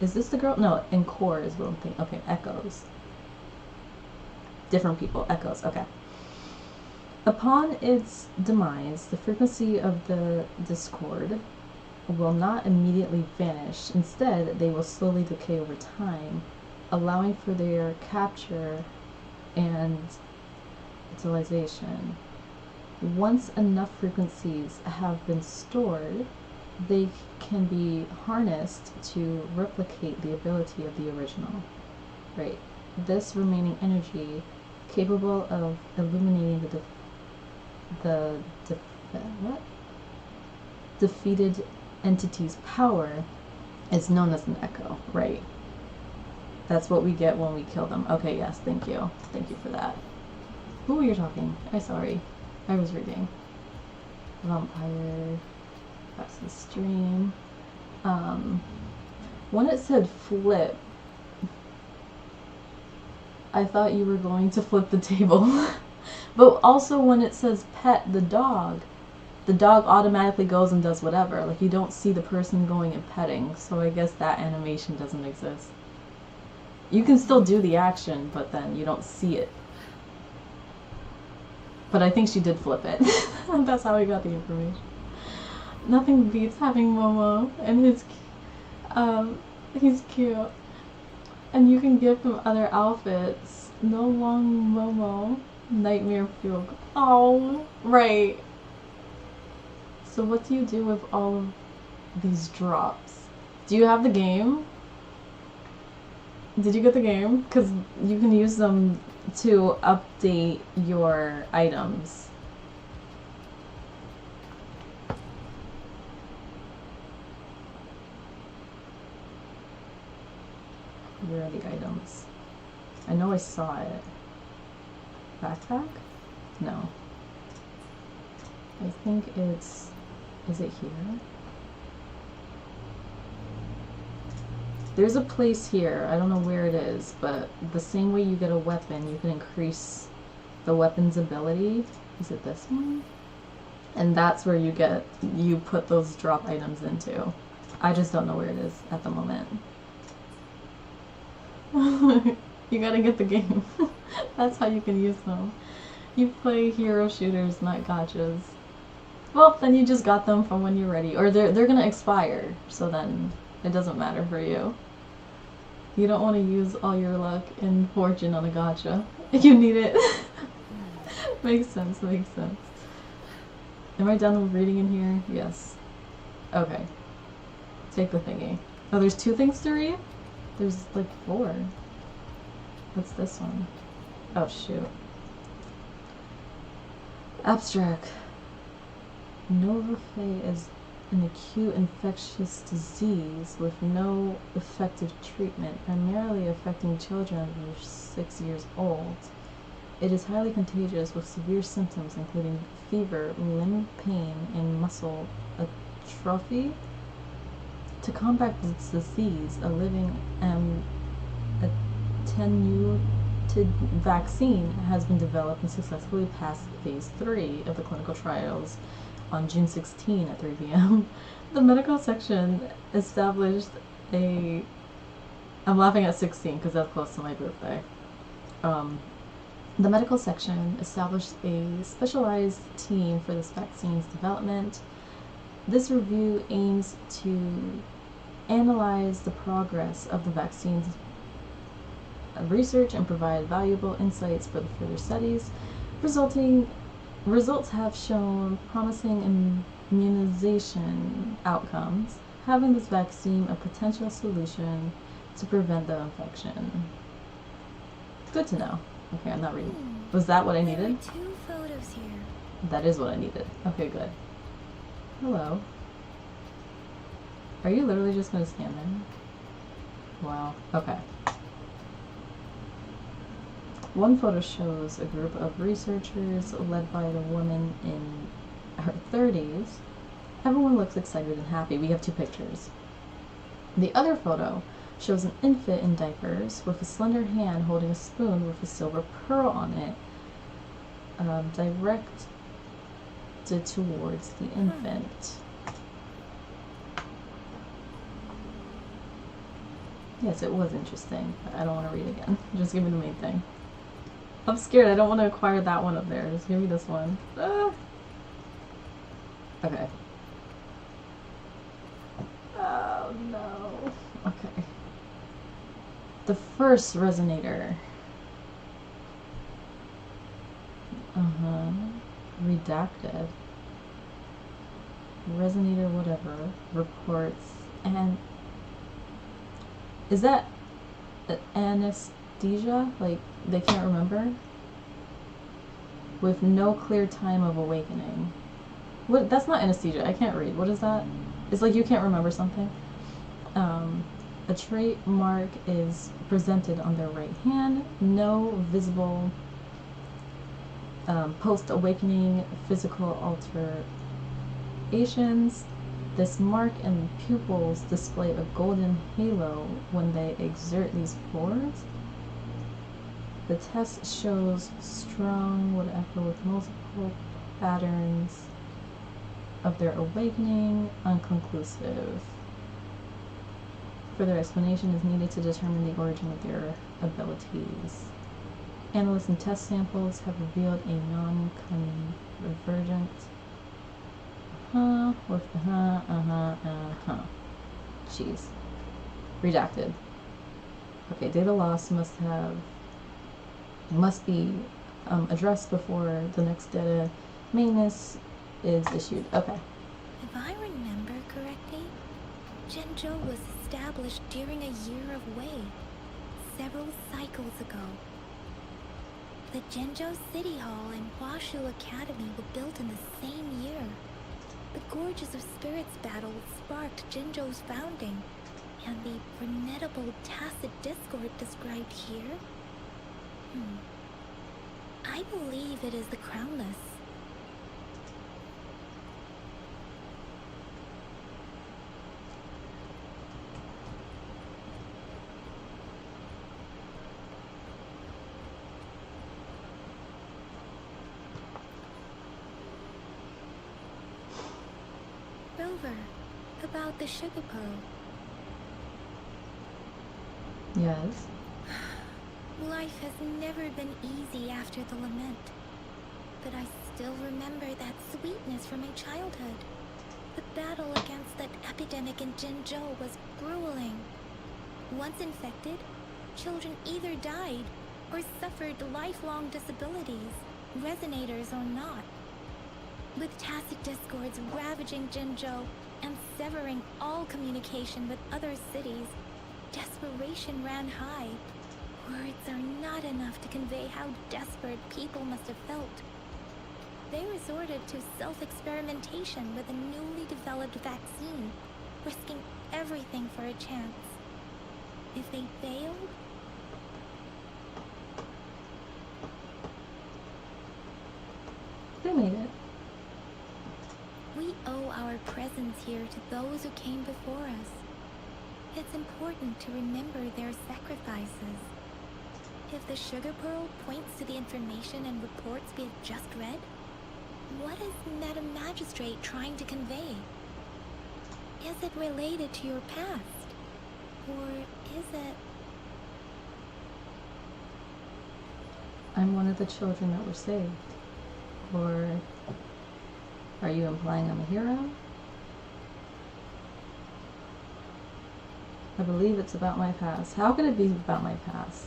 is this the girl? No, Encore is what I'm thinking. Okay, echoes. Different people, echoes, okay. Upon its demise, the frequency of the discord will not immediately vanish. Instead, they will slowly decay over time, allowing for their capture and utilization. Once enough frequencies have been stored, they can be harnessed to replicate the ability of the original. Right. This remaining energy, capable of illuminating defeated entity's power, It's known as an echo, right? That's what we get when we kill them. Okay, yes, thank you. Thank you for that. Who are you talking? I'm sorry. I was reading. Vampire. That's the stream. When it said flip, I thought you were going to flip the table. But also when it says pet the dog automatically goes and does whatever. Like, you don't see the person going and petting, so I guess that animation doesn't exist. You can still do the action, but then you don't see it. But I think she did flip it. That's how we got the information. Nothing beats having Momo, and he's cute. And you can give him other outfits. No long Momo. Nightmare fuel. Oh, right. So what do you do with all of these drops? Do you have the game? Did you get the game? Because you can use them to update your items. Where are the items? I know I saw it. Backpack? No. I think it's... Is it here? There's a place here. I don't know where it is, but the same way you get a weapon, you can increase the weapon's ability. Is it this one? And that's where you put those drop items into. I just don't know where it is at the moment. You gotta get the game. That's how you can use them. You play hero shooters, not gachas. Well, then you just got them from when you're ready. Or they're gonna expire, so then it doesn't matter for you. You don't want to use all your luck and fortune on a gacha. You need it. Makes sense, makes sense. Am I done with reading in here? Yes. Okay. Take the thingy. Oh, there's 2 things to read? There's like 4. What's this one? Oh, shoot. Abstract. Novafay is an acute infectious disease with no effective treatment, primarily affecting children under 6 years old. It is highly contagious with severe symptoms including fever, limb pain, and muscle atrophy. To combat this disease, a living and attenuated vaccine has been developed and successfully passed phase 3 of the clinical trials on June 16 at 3 p.m. The medical section established a... I'm laughing at 16 because that's close to my birthday. The medical section established a specialized team for this vaccine's development. This review aims to analyze the progress of the vaccine's research and provide valuable insights for the further studies. Results have shown promising immunization outcomes, having this vaccine a potential solution to prevent the infection. Good to know. Okay, I'm not reading. Was that what I needed? There are 2 photos here. That is what I needed. Okay, good. Hello. Are you literally just gonna stand there? Wow. Okay. One photo shows a group of researchers led by a woman in her 30s. Everyone looks excited and happy. We have 2 pictures. The other photo shows an infant in diapers with a slender hand holding a spoon with a silver pearl on it, directed towards the infant. Yes, it was interesting. I don't want to read again. Just give me the main thing. I'm scared. I don't want to acquire that one up there. Just give me this one. Ah. Okay. Oh no. Okay. The first resonator. Redacted. Resonator whatever. Reports. And is that anesthesia? Like, they can't remember? With no clear time of awakening. What? That's not anesthesia. I can't read. What is that? It's like you can't remember something. A trait mark is presented on their right hand. No visible post-awakening physical alterations. This mark and pupils display a golden halo when they exert these forwards. The test shows strong whatever with multiple patterns of their awakening, unconclusive. Further explanation is needed to determine the origin of their abilities. Analysts and test samples have revealed a non-convergent with Jeez. Redacted. Okay, data loss must be addressed before the next data maintenance is issued. Okay. If I remember correctly, Jinzhou was established during a year of Wei, several cycles ago. The Jinzhou City Hall and Huashu Academy were built in the same year. The Gorges of Spirits battle sparked Jinzhou's founding, and the formidable tacit discord described here? I believe it is the Crownless. Rover, about the sugar pearl. Yes. Life has never been easy after the lament, but I still remember that sweetness from my childhood. The battle against that epidemic in Jinzhou was grueling. Once infected, children either died or suffered lifelong disabilities, resonators or not. With tacit discords ravaging Jinzhou and severing all communication with other cities, desperation ran high. Words are not enough to convey how desperate people must have felt. They resorted to self-experimentation with a newly developed vaccine, risking everything for a chance. If they failed, they made it. We owe our presence here to those who came before us. It's important to remember their sacrifices. If the sugar pearl points to the information and reports we have just read, what is Madam Magistrate trying to convey? Is it related to your past? Or is it... I'm one of the children that were saved. Or are you implying I'm a hero? I believe it's about my past. How could it be about my past?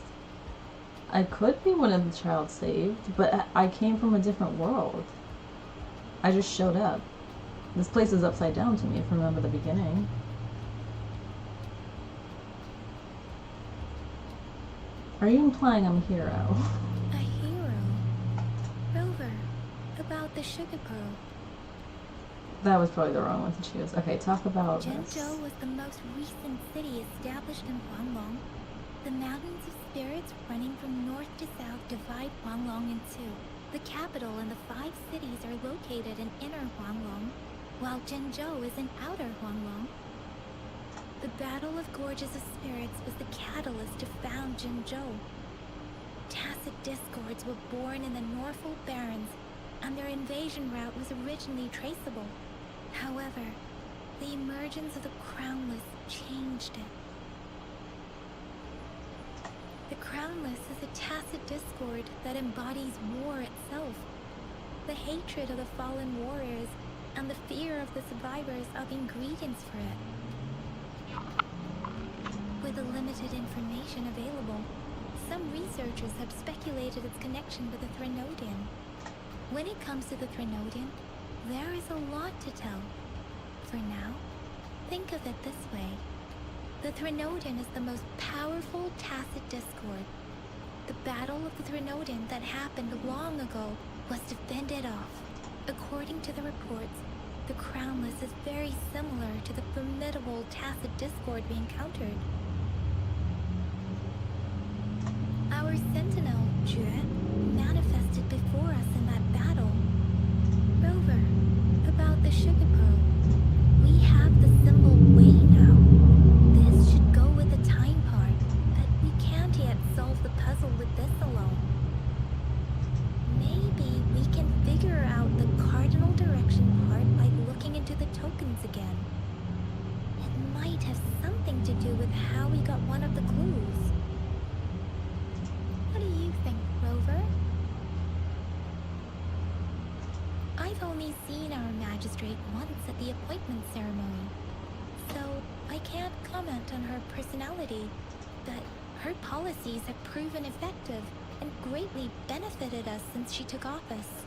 I could be one of the child saved, but I came from a different world. I just showed up. This place is upside down to me, if you remember the beginning. Are you implying I'm a hero? A hero? Rover, about the sugar pearl. That was probably the wrong one to choose. Okay, talk about this. Jinzhou was the most recent city established in Huanglong. The mountains of spirits running from north to south divide Huanglong in two. The capital and the 5 cities are located in inner Huanglong, while Jinzhou is in outer Huanglong. The Battle of Gorges of Spirits was the catalyst to found Jinzhou. Tacit discords were born in the Norfolk Barrens, and their invasion route was originally traceable. However, the emergence of the Crownless changed it. The Crownless is a tacit discord that embodies war itself. The hatred of the fallen warriors and the fear of the survivors are the ingredients for it. With the limited information available, some researchers have speculated its connection with the Threnodian. When it comes to the Threnodian, there is a lot to tell. For now, think of it this way. The Threnodian is the most powerful tacit discord. The battle of the Threnodian that happened long ago was to fend it off. According to the reports, the Crownless is very similar to the formidable inevitable tacit discord we encountered. Our sentinel, Jue, manifested before us in that battle. Rover, about the sugar pearl. We have the symbol way now. This should go with the time part, but we can't yet solve the puzzle with this alone. Maybe we can figure out the cardinal direction part by looking into the tokens again. It might have something to do with how we got one of the clues. What do you think, Rover? I've only seen our magistrate once at the appointment ceremony, so I can't comment on her personality, but her policies have proven effective and greatly benefited us since she took office.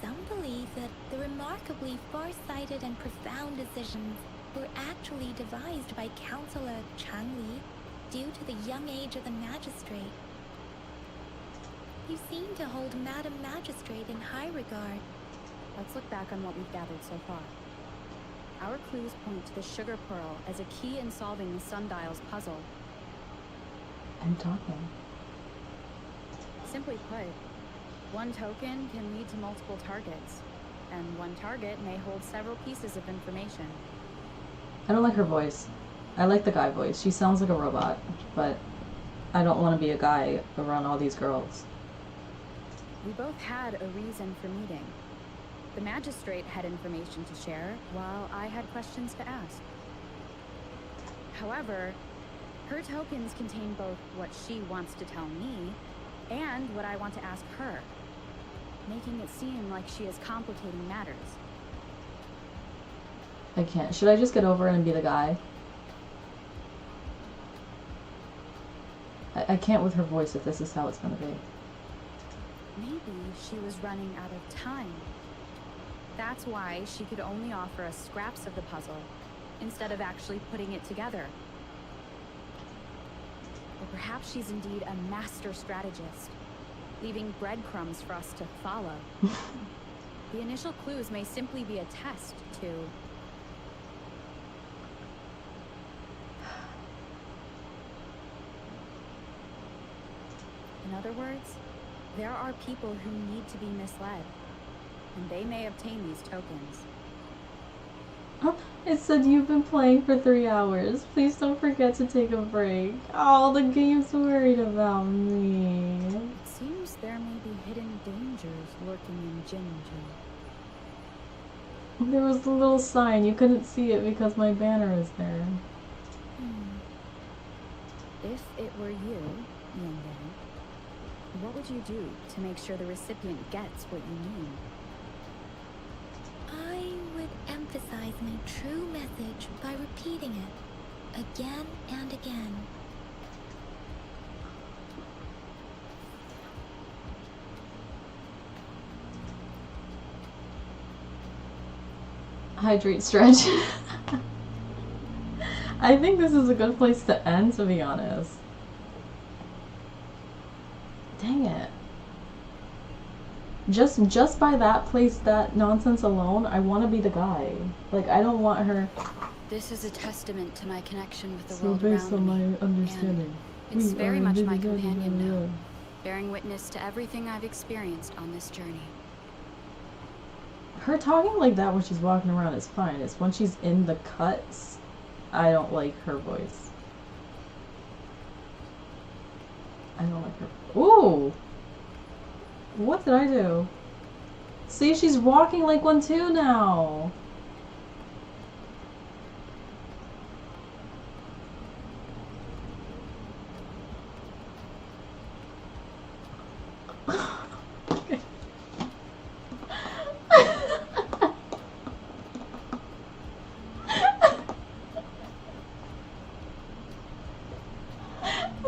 Some believe that the remarkably far-sighted and profound decisions were actually devised by Councillor Changli due to the young age of the magistrate. You seem to hold Madam Magistrate in high regard. Let's look back on what we've gathered so far. Our clues point to the sugar pearl as a key in solving the sundial's puzzle. I'm talking. Simply put, one token can lead to multiple targets, and one target may hold several pieces of information. I don't like her voice. I like the guy voice. She sounds like a robot, but I don't want to be a guy around all these girls. We both had a reason for meeting. The magistrate had information to share, while I had questions to ask. However, her tokens contain both what she wants to tell me and what I want to ask her, making it seem like she is complicating matters. I can't. Should I just get over it and be the guy? I can't with her voice if this is how it's gonna be. Maybe she was running out of time. That's why she could only offer us scraps of the puzzle, instead of actually putting it together. Or perhaps she's indeed a master strategist, leaving breadcrumbs for us to follow. The initial clues may simply be a test to... In other words, there are people who need to be misled, and they may obtain these tokens. It said you've been playing for 3 hours. Please don't forget to take a break. Oh, the game's worried about me. It seems there may be hidden dangers lurking in Jinju. There was a little sign. You couldn't see it because my banner is there. If it were you, Youngin, what would you do to make sure the recipient gets what you need? I would emphasize my true message by repeating it again and again. Hydrate, stretch. I think this is a good place to end, to be honest. Dang it. Just by that place, that nonsense alone, I want to be the guy. Like, I don't want her. This is a testament to my connection with the So world based around on me. my understanding, And it's very much my companion now, now. bearing witness to everything I've experienced on this journey. Her talking like that when she's walking around is fine. It's when she's in the cuts, I don't like her voice. I don't like her. Ooh! What did I do? See, she's walking like one too now.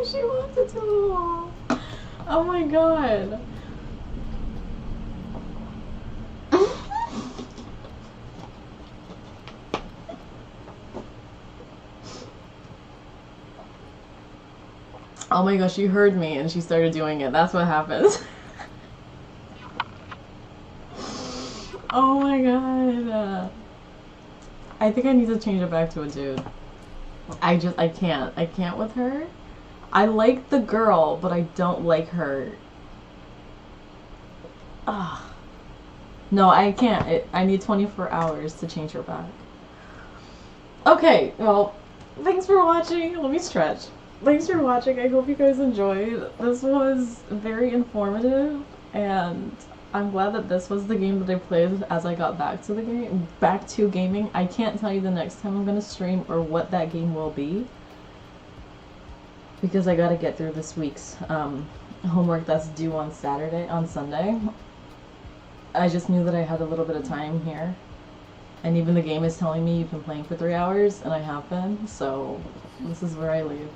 She walked into the wall. Oh my god. Oh my gosh, she heard me and she started doing it. That's what happens. Oh my god. I think I need to change it back to a dude. I can't with her. I like the girl, but I don't like her. Ah. No, I can't. I need 24 hours to change her back. Okay, well, thanks for watching. Let me stretch. Thanks for watching. I hope you guys enjoyed. This was very informative, and I'm glad that this was the game that I played as I got back to the game, back to gaming. I can't tell you the next time I'm gonna stream or what that game will be, because I gotta get through this week's homework that's due on Sunday. I just knew that I had a little bit of time here, and even the game is telling me you've been playing for 3 hours, and I have been, so this is where I leave.